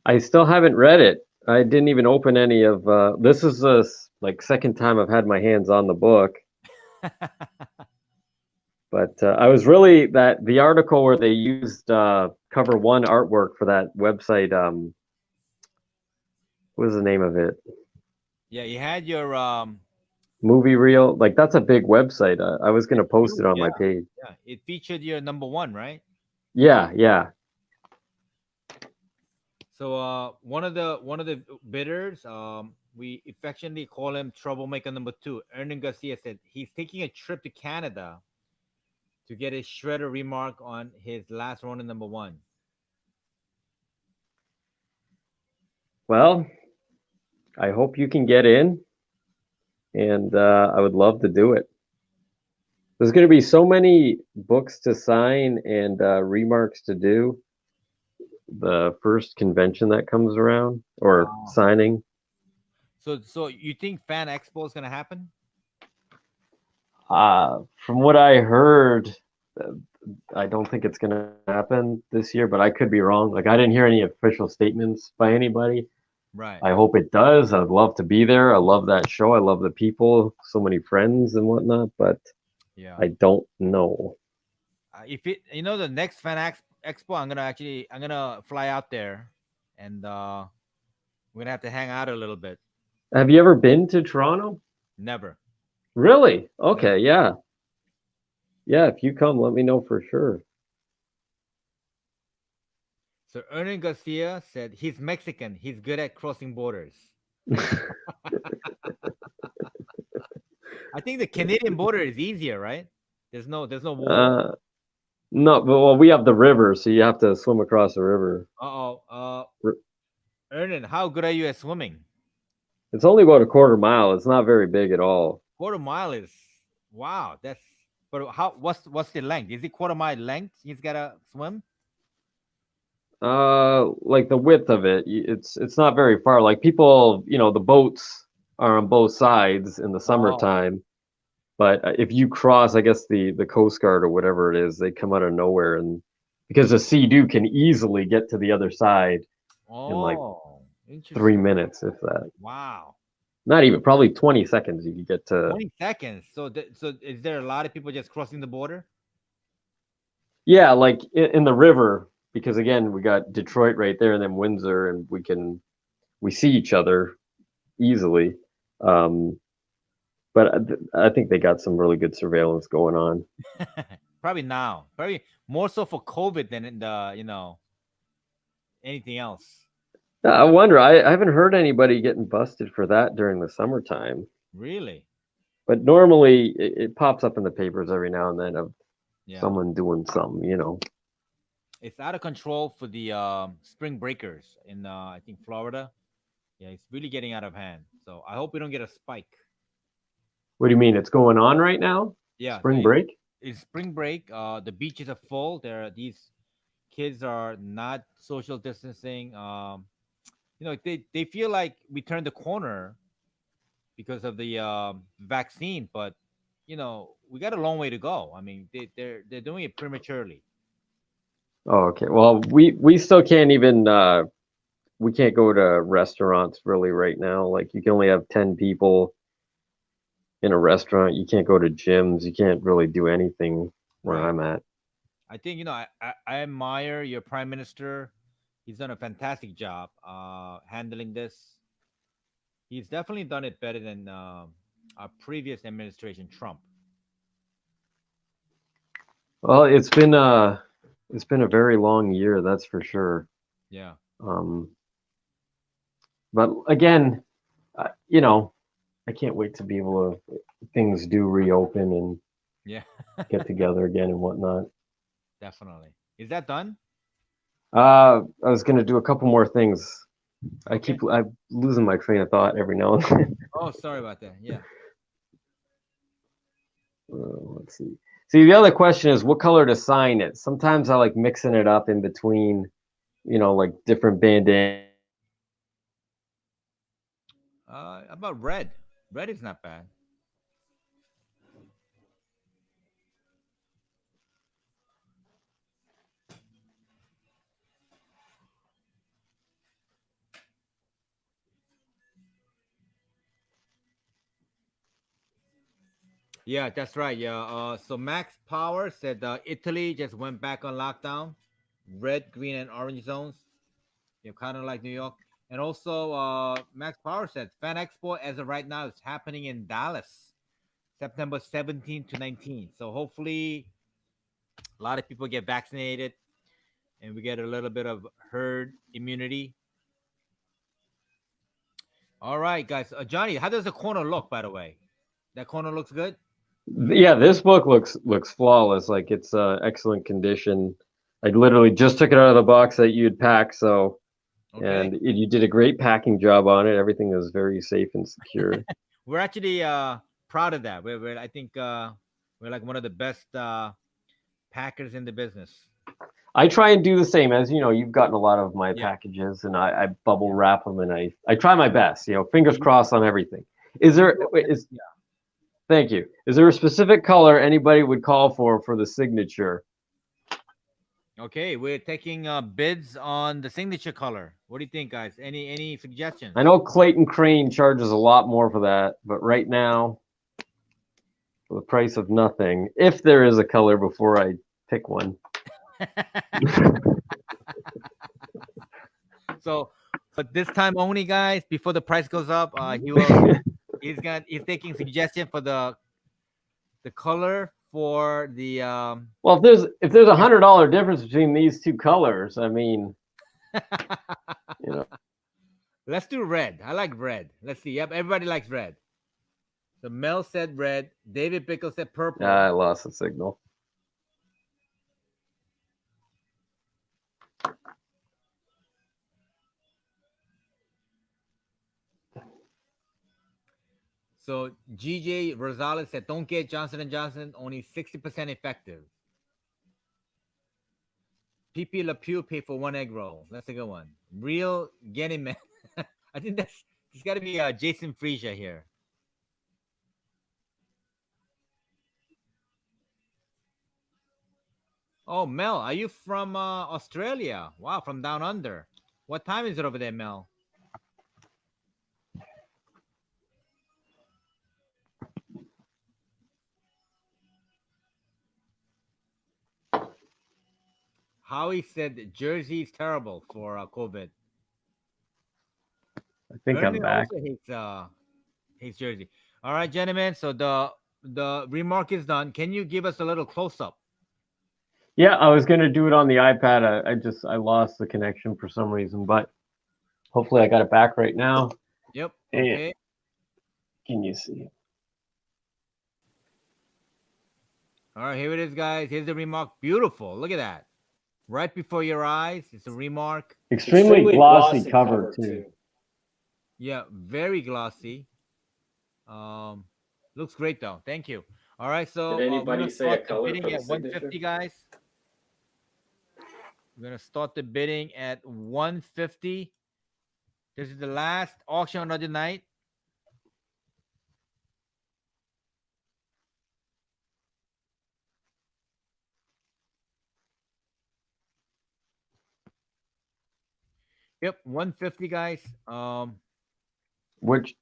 I still haven't read it. I didn't even open any of. This is the like second time I've had my hands on the book. But I was really that the article where they used cover one artwork for that website. What was the name of it? Yeah, you had your Movie Reel. Like that's a big website. I was gonna post it on yeah, my page. yeah. It featured your number one, right? Yeah, yeah. So one of the bidders, we affectionately call him Troublemaker number two. Ernie Garcia said he's taking a trip to Canada to get his shredder remark on his last Ronin number one. Well, I hope you can get in, and I would love to do it. There's going to be so many books to sign and remarks to do. The first convention that comes around or Wow. signing. So you think Fan Expo is gonna happen? From what I heard, uh, I don't think it's going to happen this year, but I could be wrong. Like I didn't hear any official statements by anybody. Right. I hope it does. I'd love to be there. I love that show. I love the people, so many friends and whatnot, but Yeah. I don't know. If it, the next Expo, I'm gonna fly out there, and we're gonna have to hang out a little bit. Have you ever been to Toronto? Never. Really? Okay, yeah. Yeah, if you come, let me know for sure. So Ernie Garcia said he's Mexican. He's good at crossing borders. I think the Canadian border is easier, right? There's no wall. No, but well, we have the river, so you have to swim across the river. R- Ernie, how good are you at swimming? It's only about a quarter mile. It's not very big at all. Quarter mile is wow. But what's the length? Is it quarter mile length? He's gotta swim. Like the width of it, it's not very far. Like people, the boats are on both sides in the Oh, summertime. But if you cross, I guess the Coast Guard or whatever it is, they come out of nowhere, and because the Sea-Doo can easily get to the other side in like oh, 3 interesting. minutes, if that. Wow, Not even, probably 20 seconds you could get to. 20 seconds. So is there a lot of people just crossing the border? Yeah, like in the river, because again, we got Detroit right there and then Windsor, and we see each other easily. But I think they got some really good surveillance going on. Probably more so for COVID than in anything else. I wonder. I haven't heard anybody getting busted for that during the summertime. Really? But normally it pops up in the papers every now and then of Yeah. someone doing something. It's out of control for the spring breakers in I think Florida. Yeah, it's really getting out of hand. So I hope we don't get a spike. What do you mean? It's going on right now? Yeah, Spring break? it's spring break. The beaches are full. These kids are not social distancing. They feel like we turned the corner because of the vaccine, but we got a long way to go. I mean, they're doing it prematurely. Oh, okay. Well, we still can't even we can't go to restaurants really right now. Like you can only have 10 people in a restaurant. You can't go to gyms. You can't really do anything where Right. I'm at. I think I admire your prime minister. He's done a fantastic job handling this. He's definitely done it better than our previous administration, Trump. Well, it's been a very long year, that's for sure. Yeah. Um, but again, I can't wait to be able to things do reopen and Yeah. get together again and whatnot. Definitely. Is that done? I was gonna do a couple more things. Okay. I'm losing my train of thought every now and then. Oh, sorry about that. Yeah. Let's see. See, the other question is what color to sign it. Sometimes I like mixing it up in between, like different bandanas. About red. Red is not bad. Yeah, that's right. Yeah. So Max Power said Italy just went back on lockdown, red, green, and orange zones. Kind of like New York. And also, Max Power said Fan Expo as of right now is happening in Dallas, September 17th to 19th. So hopefully, a lot of people get vaccinated and we get a little bit of herd immunity. All right, guys. Johnny, how does the corner look, by the way? That corner looks good? Yeah, this book looks flawless. Like it's excellent condition. I literally just took it out of the box that you'd packed, so Okay. and you did a great packing job on it. Everything was very safe and secure. We're actually proud of that. I think we're like one of the best packers in the business. I try and do the same. As you know, you've gotten a lot of my Yeah. packages, and I bubble wrap them, and I try my best. Fingers crossed on everything. Is there is Yeah. Thank you. Is there a specific color anybody would call for the signature? Okay, we're taking bids on the signature color. What do you think, guys? Any suggestions? I know Clayton Crane charges a lot more for that, but right now, for the price of nothing, if there is a color before I pick one. So, but this time only, guys, before the price goes up, he's taking suggestion for the color for the Well, if there's $100 difference between these two colors, I mean, Let's do red. I like red. Let's see. Yep, everybody likes red. So Mel said red. David Bickle said purple. I lost the signal. So GJ Rosales said, "Don't get Johnson & Johnson. Only 60% effective." PP LePew paid for one egg roll. That's a good one. Real Getty Man. I think it's got to be Jason Freesia here. Oh, Mel, are you from Australia? Wow, from down under. What time is it over there, Mel? Howie said Jersey is terrible for COVID. I think I'm back. Also hates Jersey. All right, gentlemen. So the remark is done. Can you give us a little close up? Yeah, I was gonna do it on the iPad. I lost the connection for some reason, but hopefully I got it back right now. Yep. And Okay. can you see? All right, here it is, guys. Here's the remark. Beautiful. Look at that. Right before your eyes. It's a remark. Extremely glossy cover too. Yeah, very glossy. Looks great though. Thank you. All right, so Did we're anybody gonna say a start the color bidding for the at 150, signature? guys. We're gonna start the bidding at 150. This is the last auction of the night. Yep, 150, guys. Which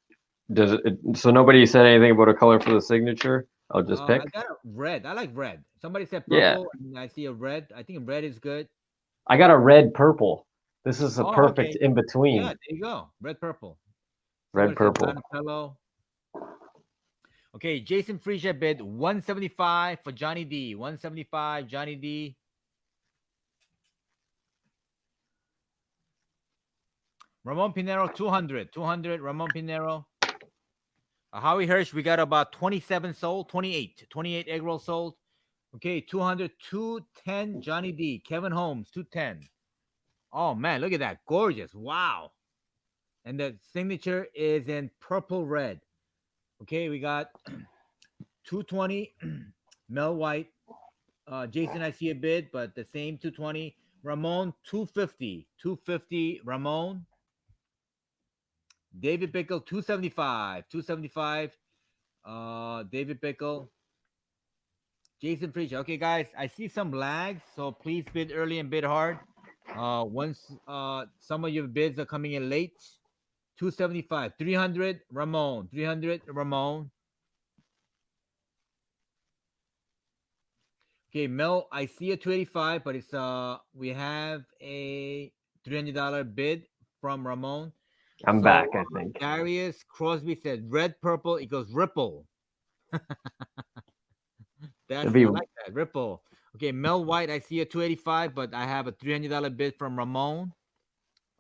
does it? So nobody said anything about a color for the signature. I'll just pick. I got a red. I like red. Somebody said Yeah. purple, and I see a red. I think red is good. I got a red purple. This is a perfect Okay. in between. Yeah, there you go. Red purple. Red Somebody said purple. Donatello. Okay, Jason Freesia bid 175 for Johnny D. 175, Johnny D. Ramon Pinero, 200. 200, Ramon Pinero. Howie Hirsch, we got about 27 sold, 28. 28 egg roll sold. Okay, 200, 210, Johnny D. Kevin Holmes, 210. Oh, man, look at that. Gorgeous. Wow. And the signature is in purple red. Okay, we got 220, Mel White. Jason, I see a bid, but the same 220. Ramon, 250. 250, Ramon. David Bickle, 275. 275. David Bickle. Jason Frisch. Okay, guys, I see some lags, so please bid early and bid hard. Once some of your bids are coming in late. 275. 300 Ramon. 300 Ramon. Okay, Mel, I see a 285, but it's we have a $300 bid from Ramon. I'm So, back, I think. Darius Crosby said red, purple equals ripple. That's It'd be- I like that ripple. Okay, Mel White, I see a 285, but I have a $300 bid from Ramon.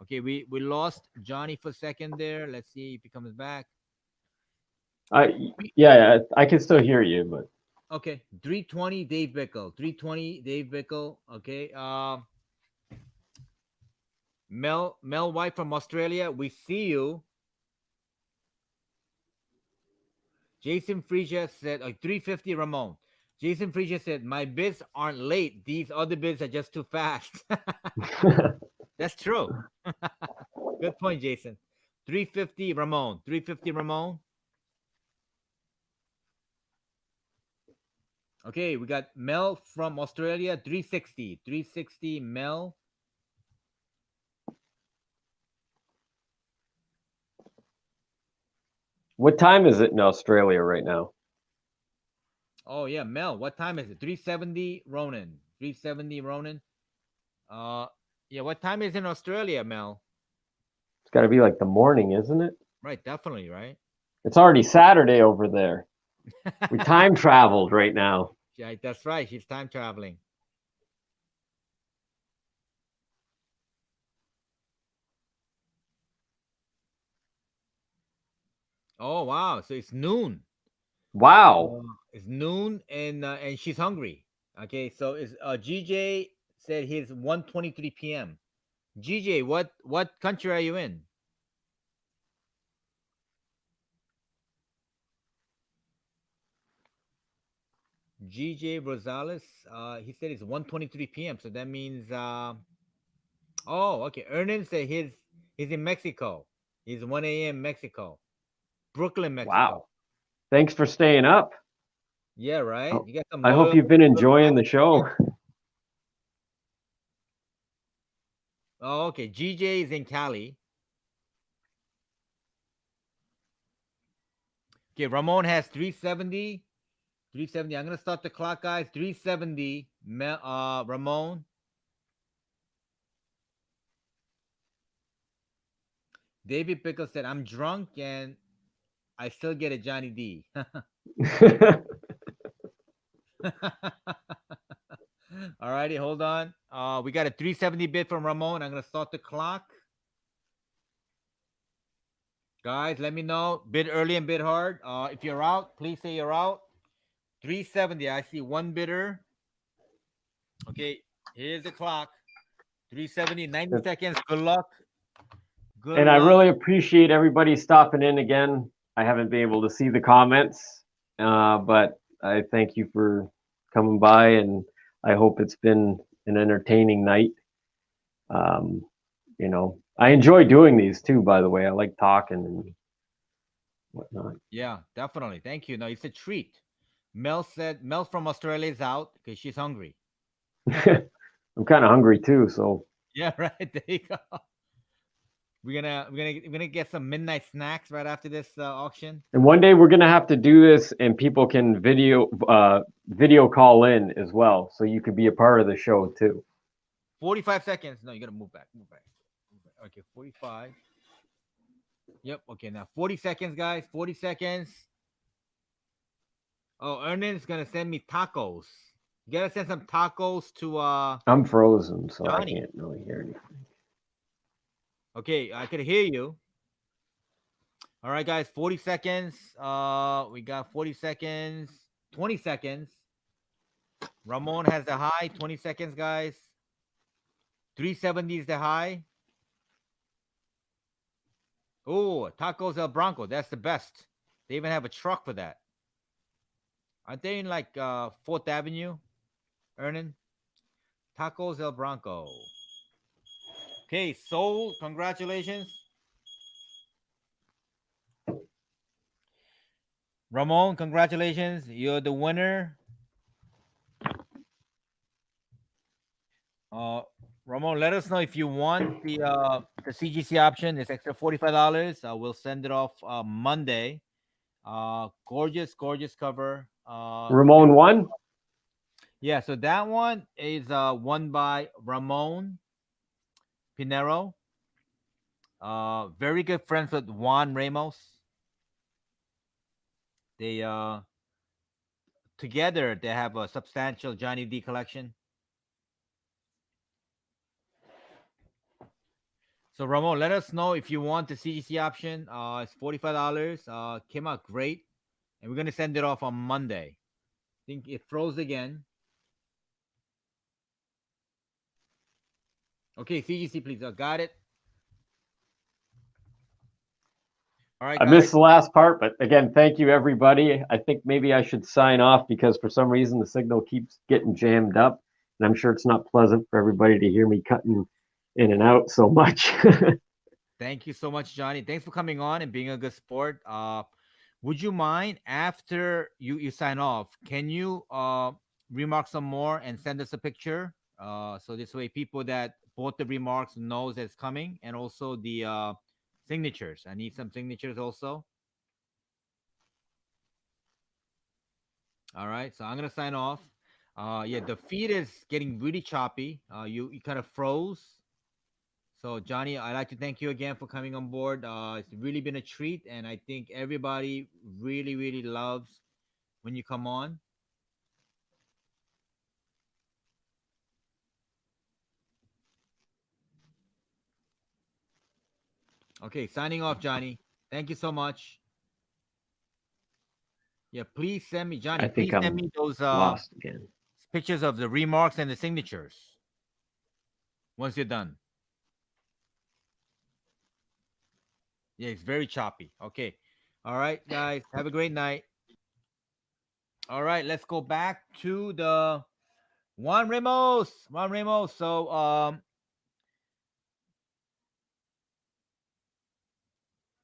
Okay, we lost Johnny for a second there. Let's see if he comes back. Yeah, I can still hear you, but Okay, 320 Dave Bickle. 320 Dave Bickle. Okay, Mel White from Australia, we see you. Jason Freesia said 350 Ramon. Jason Freesia said my bids aren't late. These other bids are just too fast. That's true. Good point, Jason. 350 Ramon. 350 Ramon. Okay, we got Mel from Australia. 360. 360 Mel. what time is it in Australia right now? Oh yeah, Mel. What time is it? 370 Ronan. 370 Ronan. Yeah, what time is it in Australia, Mel? It's got to be like the morning, isn't it? Right, definitely, right? It's already Saturday over there. We time traveled right now. Yeah, that's right. She's time traveling. Oh wow, so it's noon. Wow. It's noon and she's hungry. Okay, so is GJ said his 1:23 p.m. GJ, what country are you in? GJ Rosales, he said it's 1:23 p.m. So that means oh okay. Ernan said he's in Mexico. He's 1 a.m. Mexico. Brooklyn, Mexico. Wow. Thanks for staying up. Yeah, right. Oh, You got some I hope loyal- you've been enjoying the show. Oh, okay. GJ is in Cali. Okay, Ramon has 370. 370. I'm gonna start the clock, guys. 370. Ramon. David Pickle said, I'm drunk and I still get a Johnny D. Alrighty, hold on. We got a 370 bid from Ramon. I'm gonna start the clock. Guys, let me know. Bid early and bid hard. If you're out, please say you're out. 370. I see one bidder. Okay, here's the clock. 370, 90 seconds. Good luck. Good And I luck. really appreciate everybody stopping in again. I haven't been able to see the comments, but I thank you for coming by, and I hope it's been an entertaining night. You know, I enjoy doing these too, by the way. I like talking and whatnot. Yeah, definitely. Thank you. No, it's a treat. Mel said Mel from Australia is out because she's hungry. I'm kind of hungry too, so Yeah, right. There you go. We're gonna get some midnight snacks right after this auction. and one day we're gonna have to do this, and people can video call in as well, so you could be a part of the show too. 45 seconds. No, you gotta move back. Move back. Okay, 45. Yep. Okay, now 40 seconds, guys. 40 seconds. Oh, Ernan's gonna send me tacos. You gotta send some tacos to I'm frozen, so Johnny. I can't really hear anything. Okay, I could hear you. All right, guys, 40 seconds. We got 40 seconds, 20 seconds. Ramon has the high, 20 seconds, guys. 370 is the high. Oh, Tacos El Bronco. That's the best. They even have a truck for that. Aren't they in like 4th Avenue, Ernan? Tacos El Bronco. Okay, sold. Congratulations. Ramon, congratulations. You're the winner. Uh, Ramon, let us know if you want the CGC option. It's extra $45. We'll send it off Monday. Gorgeous, gorgeous cover. Ramon won. Yeah, so that one is won by Ramon Pinero. Very good friends with Juan Ramos. They together they have a substantial Johnny D collection. So Ramon, let us know if you want the CGC option. It's $45. Came out great, and we're gonna send it off on Monday. I think it froze again. Okay, CGC, please. Got it. All right, I guys. missed the last part, but again, thank you everybody. I think maybe I should sign off because for some reason the signal keeps getting jammed up, and I'm sure it's not pleasant for everybody to hear me cutting in and out so much. Thank you so much, Johnny. Thanks for coming on and being a good sport. Would you mind after you sign off? Can you remark some more and send us a picture? So this way, people that bought the remarks knows that it's coming, and also the signatures. I need some signatures also. All right, so I'm gonna sign off. Yeah, the feed is getting really choppy. You kind of froze. So, Johnny, I'd like to thank you again for coming on board. It's really been a treat, and I think everybody really, really loves when you come on. Okay, signing off, Johnny. Thank you so much. Yeah, please send me, Johnny. I think Please send I'm me those lost again. pictures of the remarks and the signatures once you're done. Yeah, it's very choppy. Okay. All right, guys. Have a great night. All right, let's go back to the Juan Ramos. Juan Ramos. So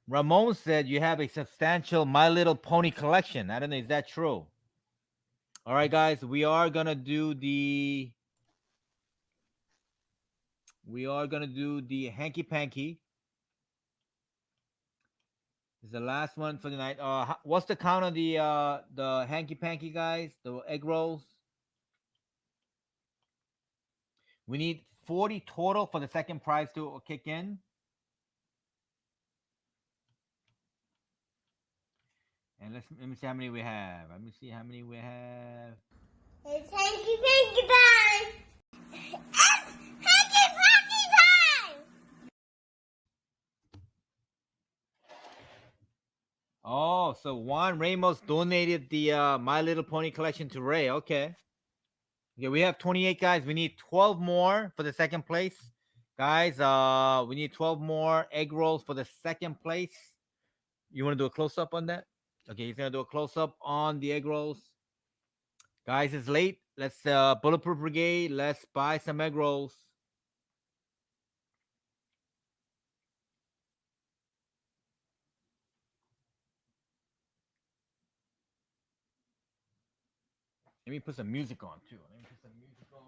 Ramon said you have a substantial My Little Pony collection. I don't know, is that true? All right, guys, we are gonna do the hanky panky. This is the last one for the night. What's the count on the hanky panky, guys? The egg rolls. We need 40 total for the second prize to kick in. And let me see how many we have. Let me see how many we have. It's hanky time. It's hanky time. Oh, so Juan Ramos donated the My Little Pony collection to Ray. Okay. Okay, we have 28 guys. We need 12 more for the second place. Guys, we need 12 more egg rolls for the second place. You want to do a close up on that? Okay, he's gonna do a close up on the egg rolls. Guys, it's late. Let's Bulletproof Brigade. Let's buy some egg rolls. Let me put some music on too. Let me put some music on.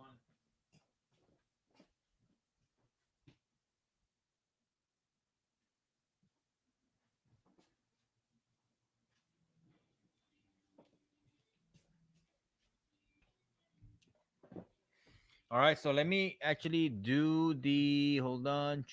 All right, so let me actually do the hold on.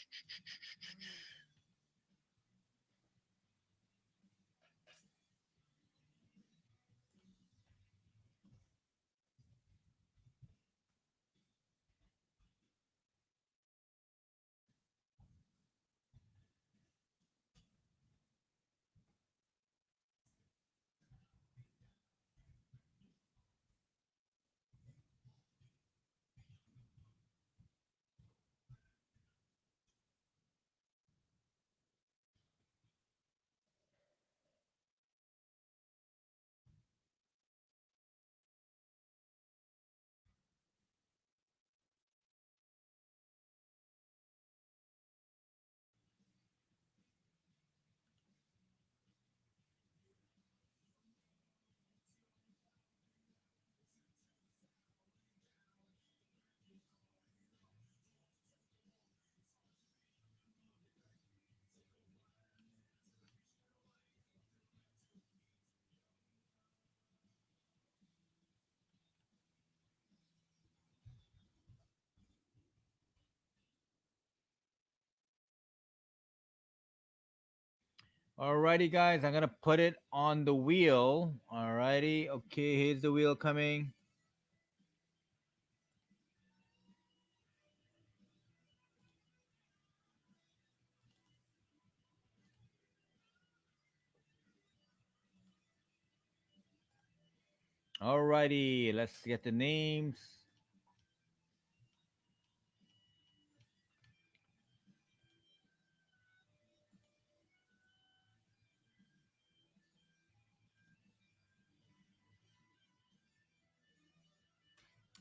Alrighty, guys, I'm gonna put it on the wheel. Alrighty, okay, here's the wheel coming. Alrighty, let's get the names.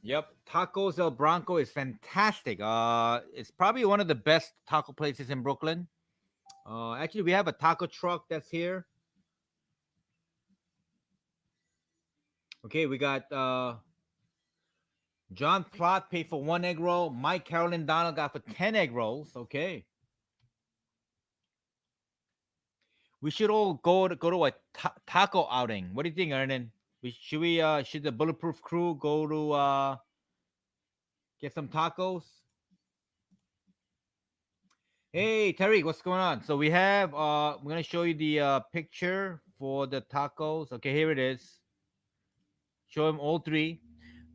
Yep, Tacos El Bronco is fantastic. It's probably one of the best taco places in Brooklyn. Actually, we have a taco truck that's here. Okay, we got John Plott paid for 1 egg roll. Mike Carolyn Donald got for 10 egg rolls. Okay. We should all go to a taco outing. What do you think, Ernan? Should the Bulletproof crew go to get some tacos? Hey Tariq, what's going on? So we have we're gonna show you the picture for the tacos. Okay, here it is. Show them all three.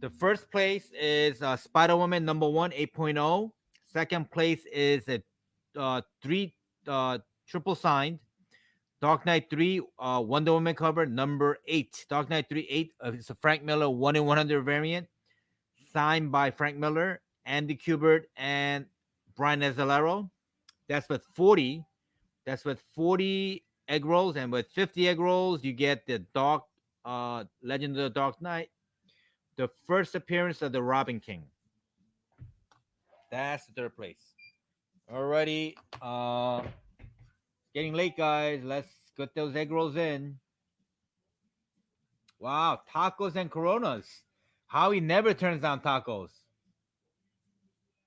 The first place is Spider Woman number 1, 8.0. Second place is a 3 triple signed. Dark Knight 3 Wonder Woman cover number 8. Dark Knight 3 8. It's a Frank Miller 1 in 100 variant, signed by Frank Miller, Andy Kubert, and Brian Azzarello. That's with 40. That's with 40 egg rolls, and with 50 egg rolls, you get the Dark Legend of the Dark Knight, the first appearance of the Robin King. That's the third place. Alrighty, getting late, guys. Let's get those egg rolls in. Wow, tacos and Coronas. Howie never turns down tacos.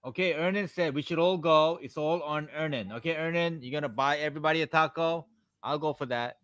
Okay, Ernan said we should all go. It's all on Ernan. Okay, Ernan, you're gonna buy everybody a taco. I'll go for that.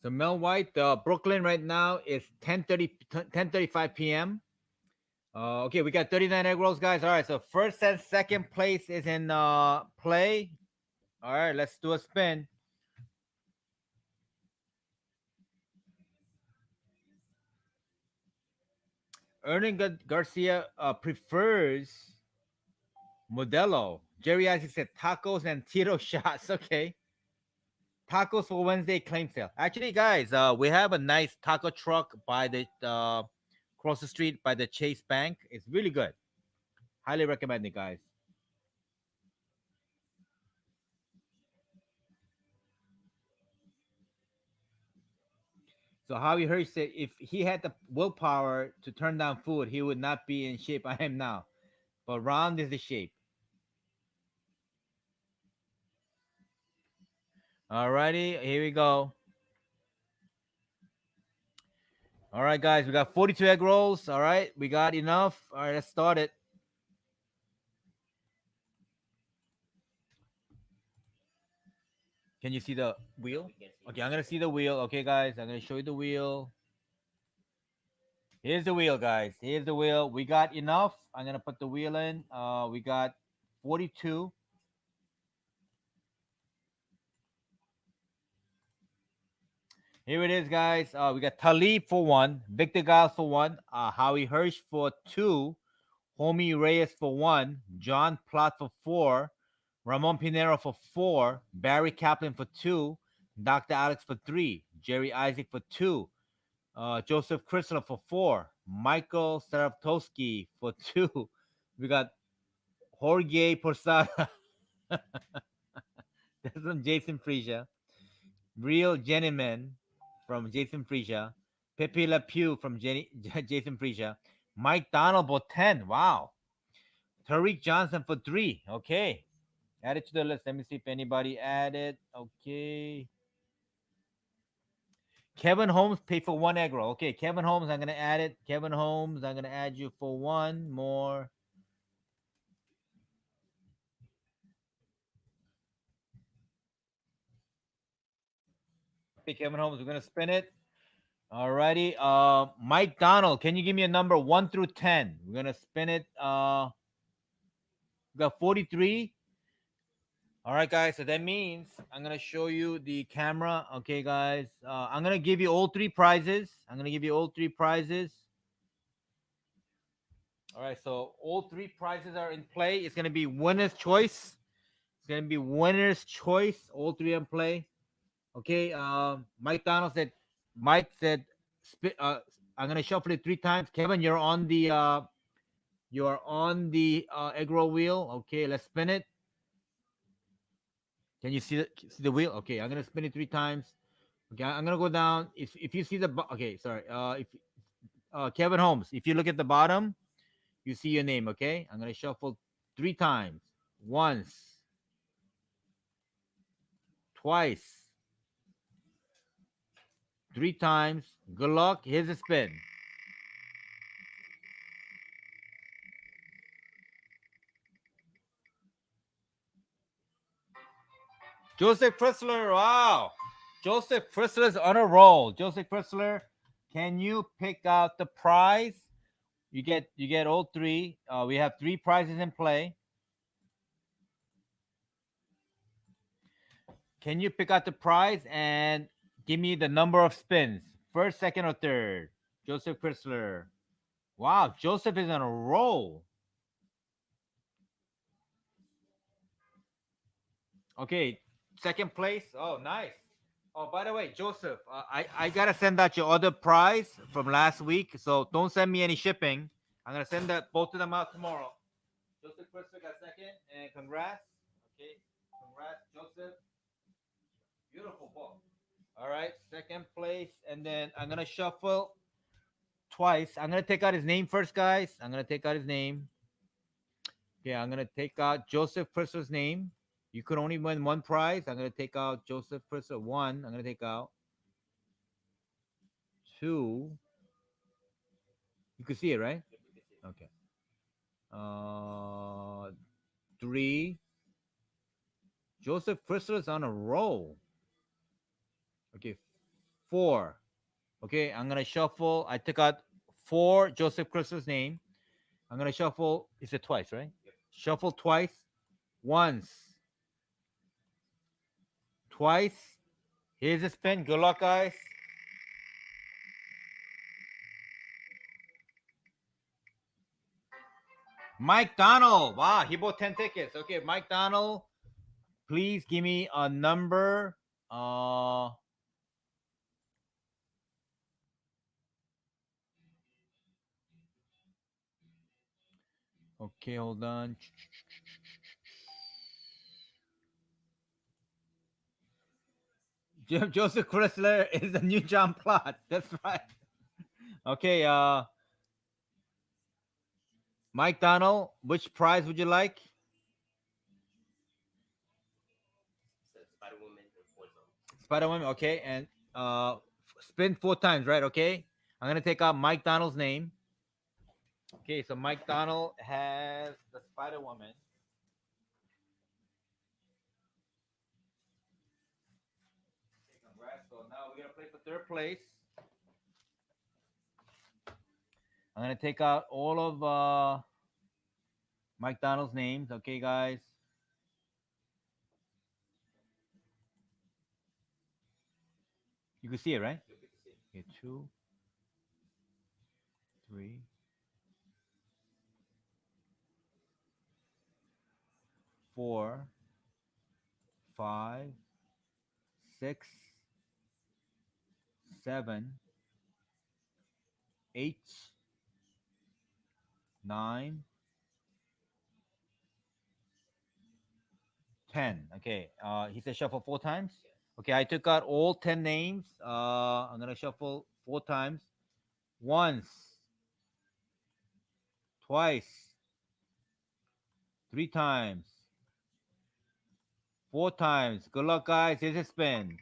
So Mel White, Brooklyn right now is 10:35 p.m. Okay, we got 39 egg rolls, guys. All right, so first and second place is in play. All right, let's do a spin. Ernan Garcia prefers Modelo. Jerry Isaac said tacos and Tito shots. Okay. Tacos for Wednesday claim sale. Actually, guys, we have a nice taco truck by the across the street by the Chase Bank. It's really good. Highly recommend it, guys. So Howie Hirsch said if he had the willpower to turn down food, he would not be in shape I am now. But round is the shape. Alrighty, here we go. All right, guys, we got 42 egg rolls. All right, we got enough. All right, let's start it. Can you see the wheel? Okay, I'm gonna see the wheel. Okay, guys, I'm gonna show you the wheel. Here's the wheel, guys. Here's the wheel. We got enough. I'm gonna put the wheel in. We got 42. Here it is, guys. We got Talib for 1, Victor Giles for 1, Howie Hirsch for 2, Homie Reyes for 1, John Plott for 4, Ramon Pinero for 4, Barry Kaplan for 2, Dr. Alex for 3, Jerry Isaac for 2, Joseph Chrysler for 4, Michael Saraptowski for 2. We got Jorge Posada. That's from Jason Frisia. Real Gentleman from Jason Frisia. Pepe Le Pew from Jason Frisia. Mike Donald for 10. Wow. Tariq Johnson for 3. Okay. Add it to the list. Let me see if anybody added. Okay. Kevin Holmes paid for 1 egg roll. Okay, Kevin Holmes, I'm gonna add it. Kevin Holmes, I'm gonna add you for 1 more. Okay, Kevin Holmes, we're gonna spin it. Alrighty. Mike Donald, can you give me a number 1 through 10? We're gonna spin it. We got 43. All right, guys. So that means I'm gonna show you the camera. Okay, guys. I'm gonna give you all 3 prizes. I'm gonna give you all 3 prizes. All right. So all 3 prizes are in play. It's gonna be winner's choice. It's gonna be winner's choice. All 3 in play. Okay. Mike Donald said. Mike said. I'm gonna shuffle it 3 times. Kevin, you're on the. You are on the egg roll wheel. Okay. Let's spin it. Can you see the wheel? Okay, I'm gonna spin it 3 times. Okay, I'm gonna go down. If you see the okay, sorry. If Kevin Holmes, if you look at the bottom, you see your name. Okay, I'm gonna shuffle 3 times. Once, twice, 3 times. Good luck. Here's a spin. Joseph Chrysler. Wow, Joseph Chrysler's on a roll. Joseph Chrysler, can you pick out the prize? You get all 3. We have 3 prizes in play. Can you pick out the prize and give me the number of spins? First, second, or third? Joseph Chrysler. Wow, Joseph is on a roll. Okay, second place. Oh, nice. Oh, by the way, Joseph, I gotta send out your other prize from last week, so don't send me any shipping. I'm gonna send that both of them out tomorrow. Joseph Chrysler got second, and congrats. Okay, congrats, Joseph. Beautiful book. All right, second place, and then I'm gonna shuffle twice. I'm gonna take out his name first, guys. I'm gonna take out his name. Okay, I'm gonna take out Joseph Chrysler's name. You could only win 1 prize. I'm gonna take out Joseph Chrysler 1. I'm gonna take out 2. You can see it, right? Okay. 3. Joseph Chrysler's on a roll. Okay, 4. Okay, I'm gonna shuffle. I took out 4 Joseph Chrysler's name. I'm gonna shuffle. Is it twice, right? Yep. Shuffle twice. Once. Twice. Here's a spin. Good luck, guys. Mike Donald. Wow, he bought 10 tickets. Okay, Mike Donald, please give me a number. Okay, hold on. Joseph Chrysler is the new John Plot. That's right. Okay, Mike Donald, which prize would you like? Spider Woman and Warzone. Spider Woman. Okay, and spin 4 times, right? Okay, I'm gonna take out Mike Donald's name. Okay, so Mike Donald has the Spider Woman. Okay, congrats. So now we're gonna play for 3rd place. I'm gonna take out all of Mike Donald's names. Okay, guys. You can see it, right? Okay, 2, 3, 4, 5, 6, 7, 8, 9, 10. Okay. He said shuffle 4 times. Okay, I took out all 10 names. I'm gonna shuffle 4 times. Once, twice, 3 times, 4 times. Good luck, guys. Here's a spin.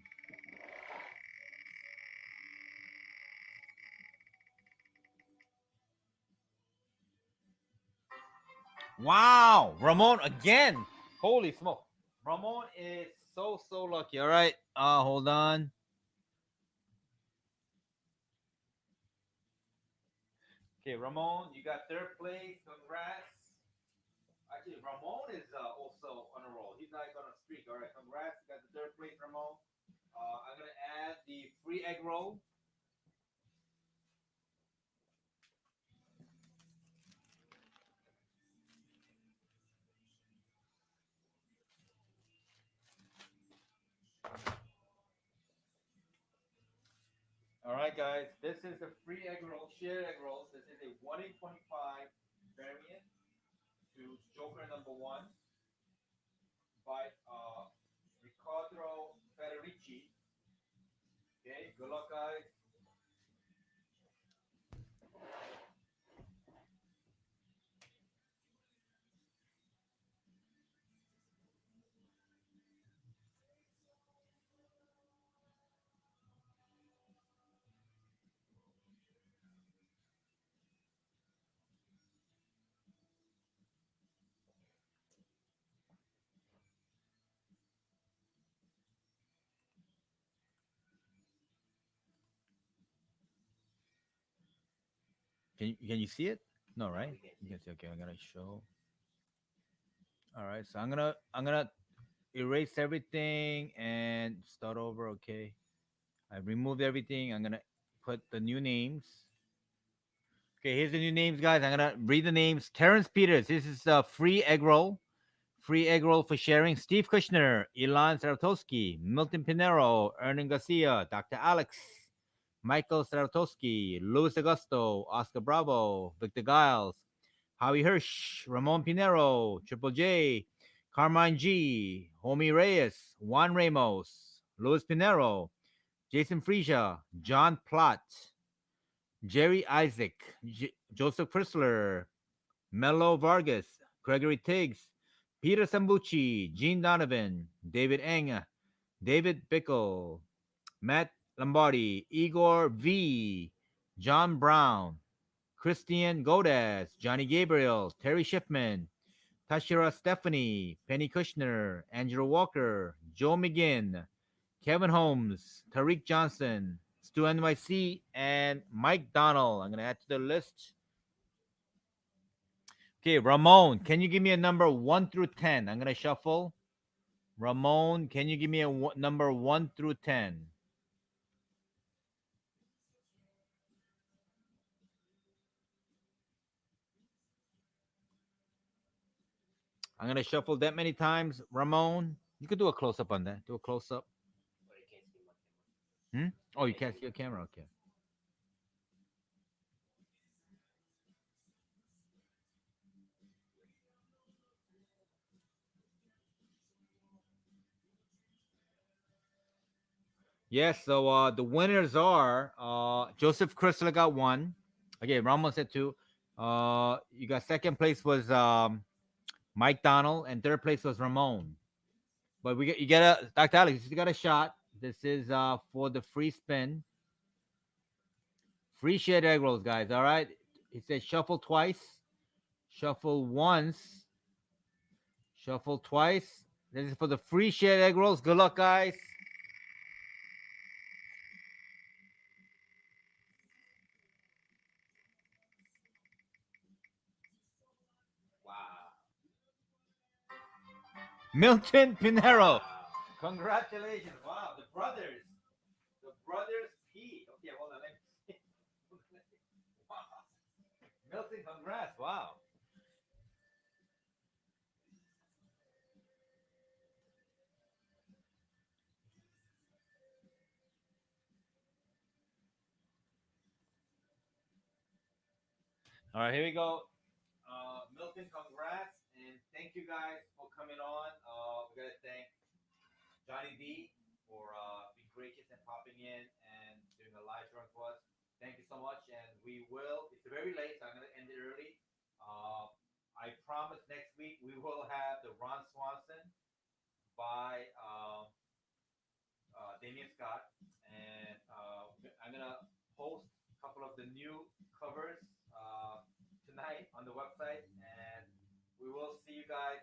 Wow, Ramon again. Holy smoke. Ramon is so lucky. All right. Hold on. Okay, Ramon, you got third place. Congrats. Actually, Ramon is also on a roll. He's like on a streak. All right, congrats. You got the third place, Ramon. I'm gonna add the free egg roll. All right, guys. This is the free egg roll, shared egg rolls. This is a 1 in 25 variant to Joker number 1 by Riccardo Federici. Okay, good luck, guys. Can you see it? No, right? You can see. Okay, I'm gonna show. All right, so I'm gonna erase everything and start over. Okay, I removed everything. I'm gonna put the new names. Okay, here's the new names, guys. I'm gonna read the names. Terrence Peters. This is a free egg roll. Free egg roll for sharing. Steve Kushner, Ilan Saratowski, Milton Pinero, Ernan Garcia, Dr. Alex, Michael Saratowski, Luis Augusto, Oscar Bravo, Victor Giles, Howie Hirsch, Ramon Pinero, Triple J, Carmine G, Homie Reyes, Juan Ramos, Luis Pinero, Jason Frisia, John Plott, Jerry Isaac, Joseph Chrysler, Mello Vargas, Gregory Tiggs, Peter Sambucci, Gene Donovan, David Eng, David Bickle, Matt Lombardi, Igor V, John Brown, Christian Godez, Johnny Gabriel, Terry Schiffman, Tashira Stephanie, Penny Kushner, Andrew Walker, Joe McGinn, Kevin Holmes, Tariq Johnson, Stu NYC, and Mike Donald. I'm going to add to the list. Okay, Ramon, can you give me a number 1 through 10? I'm going to shuffle. Ramon, can you give me a number 1 through 10? I'm going to shuffle that many times. Ramon, you could do a close up on that. Do a close up. Hmm? Oh, you can't see your camera. Okay. Yes, so the winners are Joseph Chrysler got 1. Okay, Ramos said 2. You got second place was Mike Donald, and third place was Ramon. But you get a Dr. Alex, you got a shot. This is for the free spin. Free shared egg rolls, guys. All right. It says shuffle twice, shuffle once, shuffle twice. This is for the free shared egg rolls. Good luck, guys. Milton Pinero. Congratulations. Wow. The brothers. The brothers P. Okay, hold on. Let me see. Wow. Milton, congrats. Wow. All right, here we go. Milton, congrats and thank you guys for coming on. We gotta thank Johnny D for being gracious and popping in and doing a live run for us. Thank you so much, and we will. It's very late, so I'm gonna end it early. Uh, I promise next week we will have the Ron Swonson by Damion Scott, and I'm gonna post a couple of the new covers tonight on the website, and we will see you guys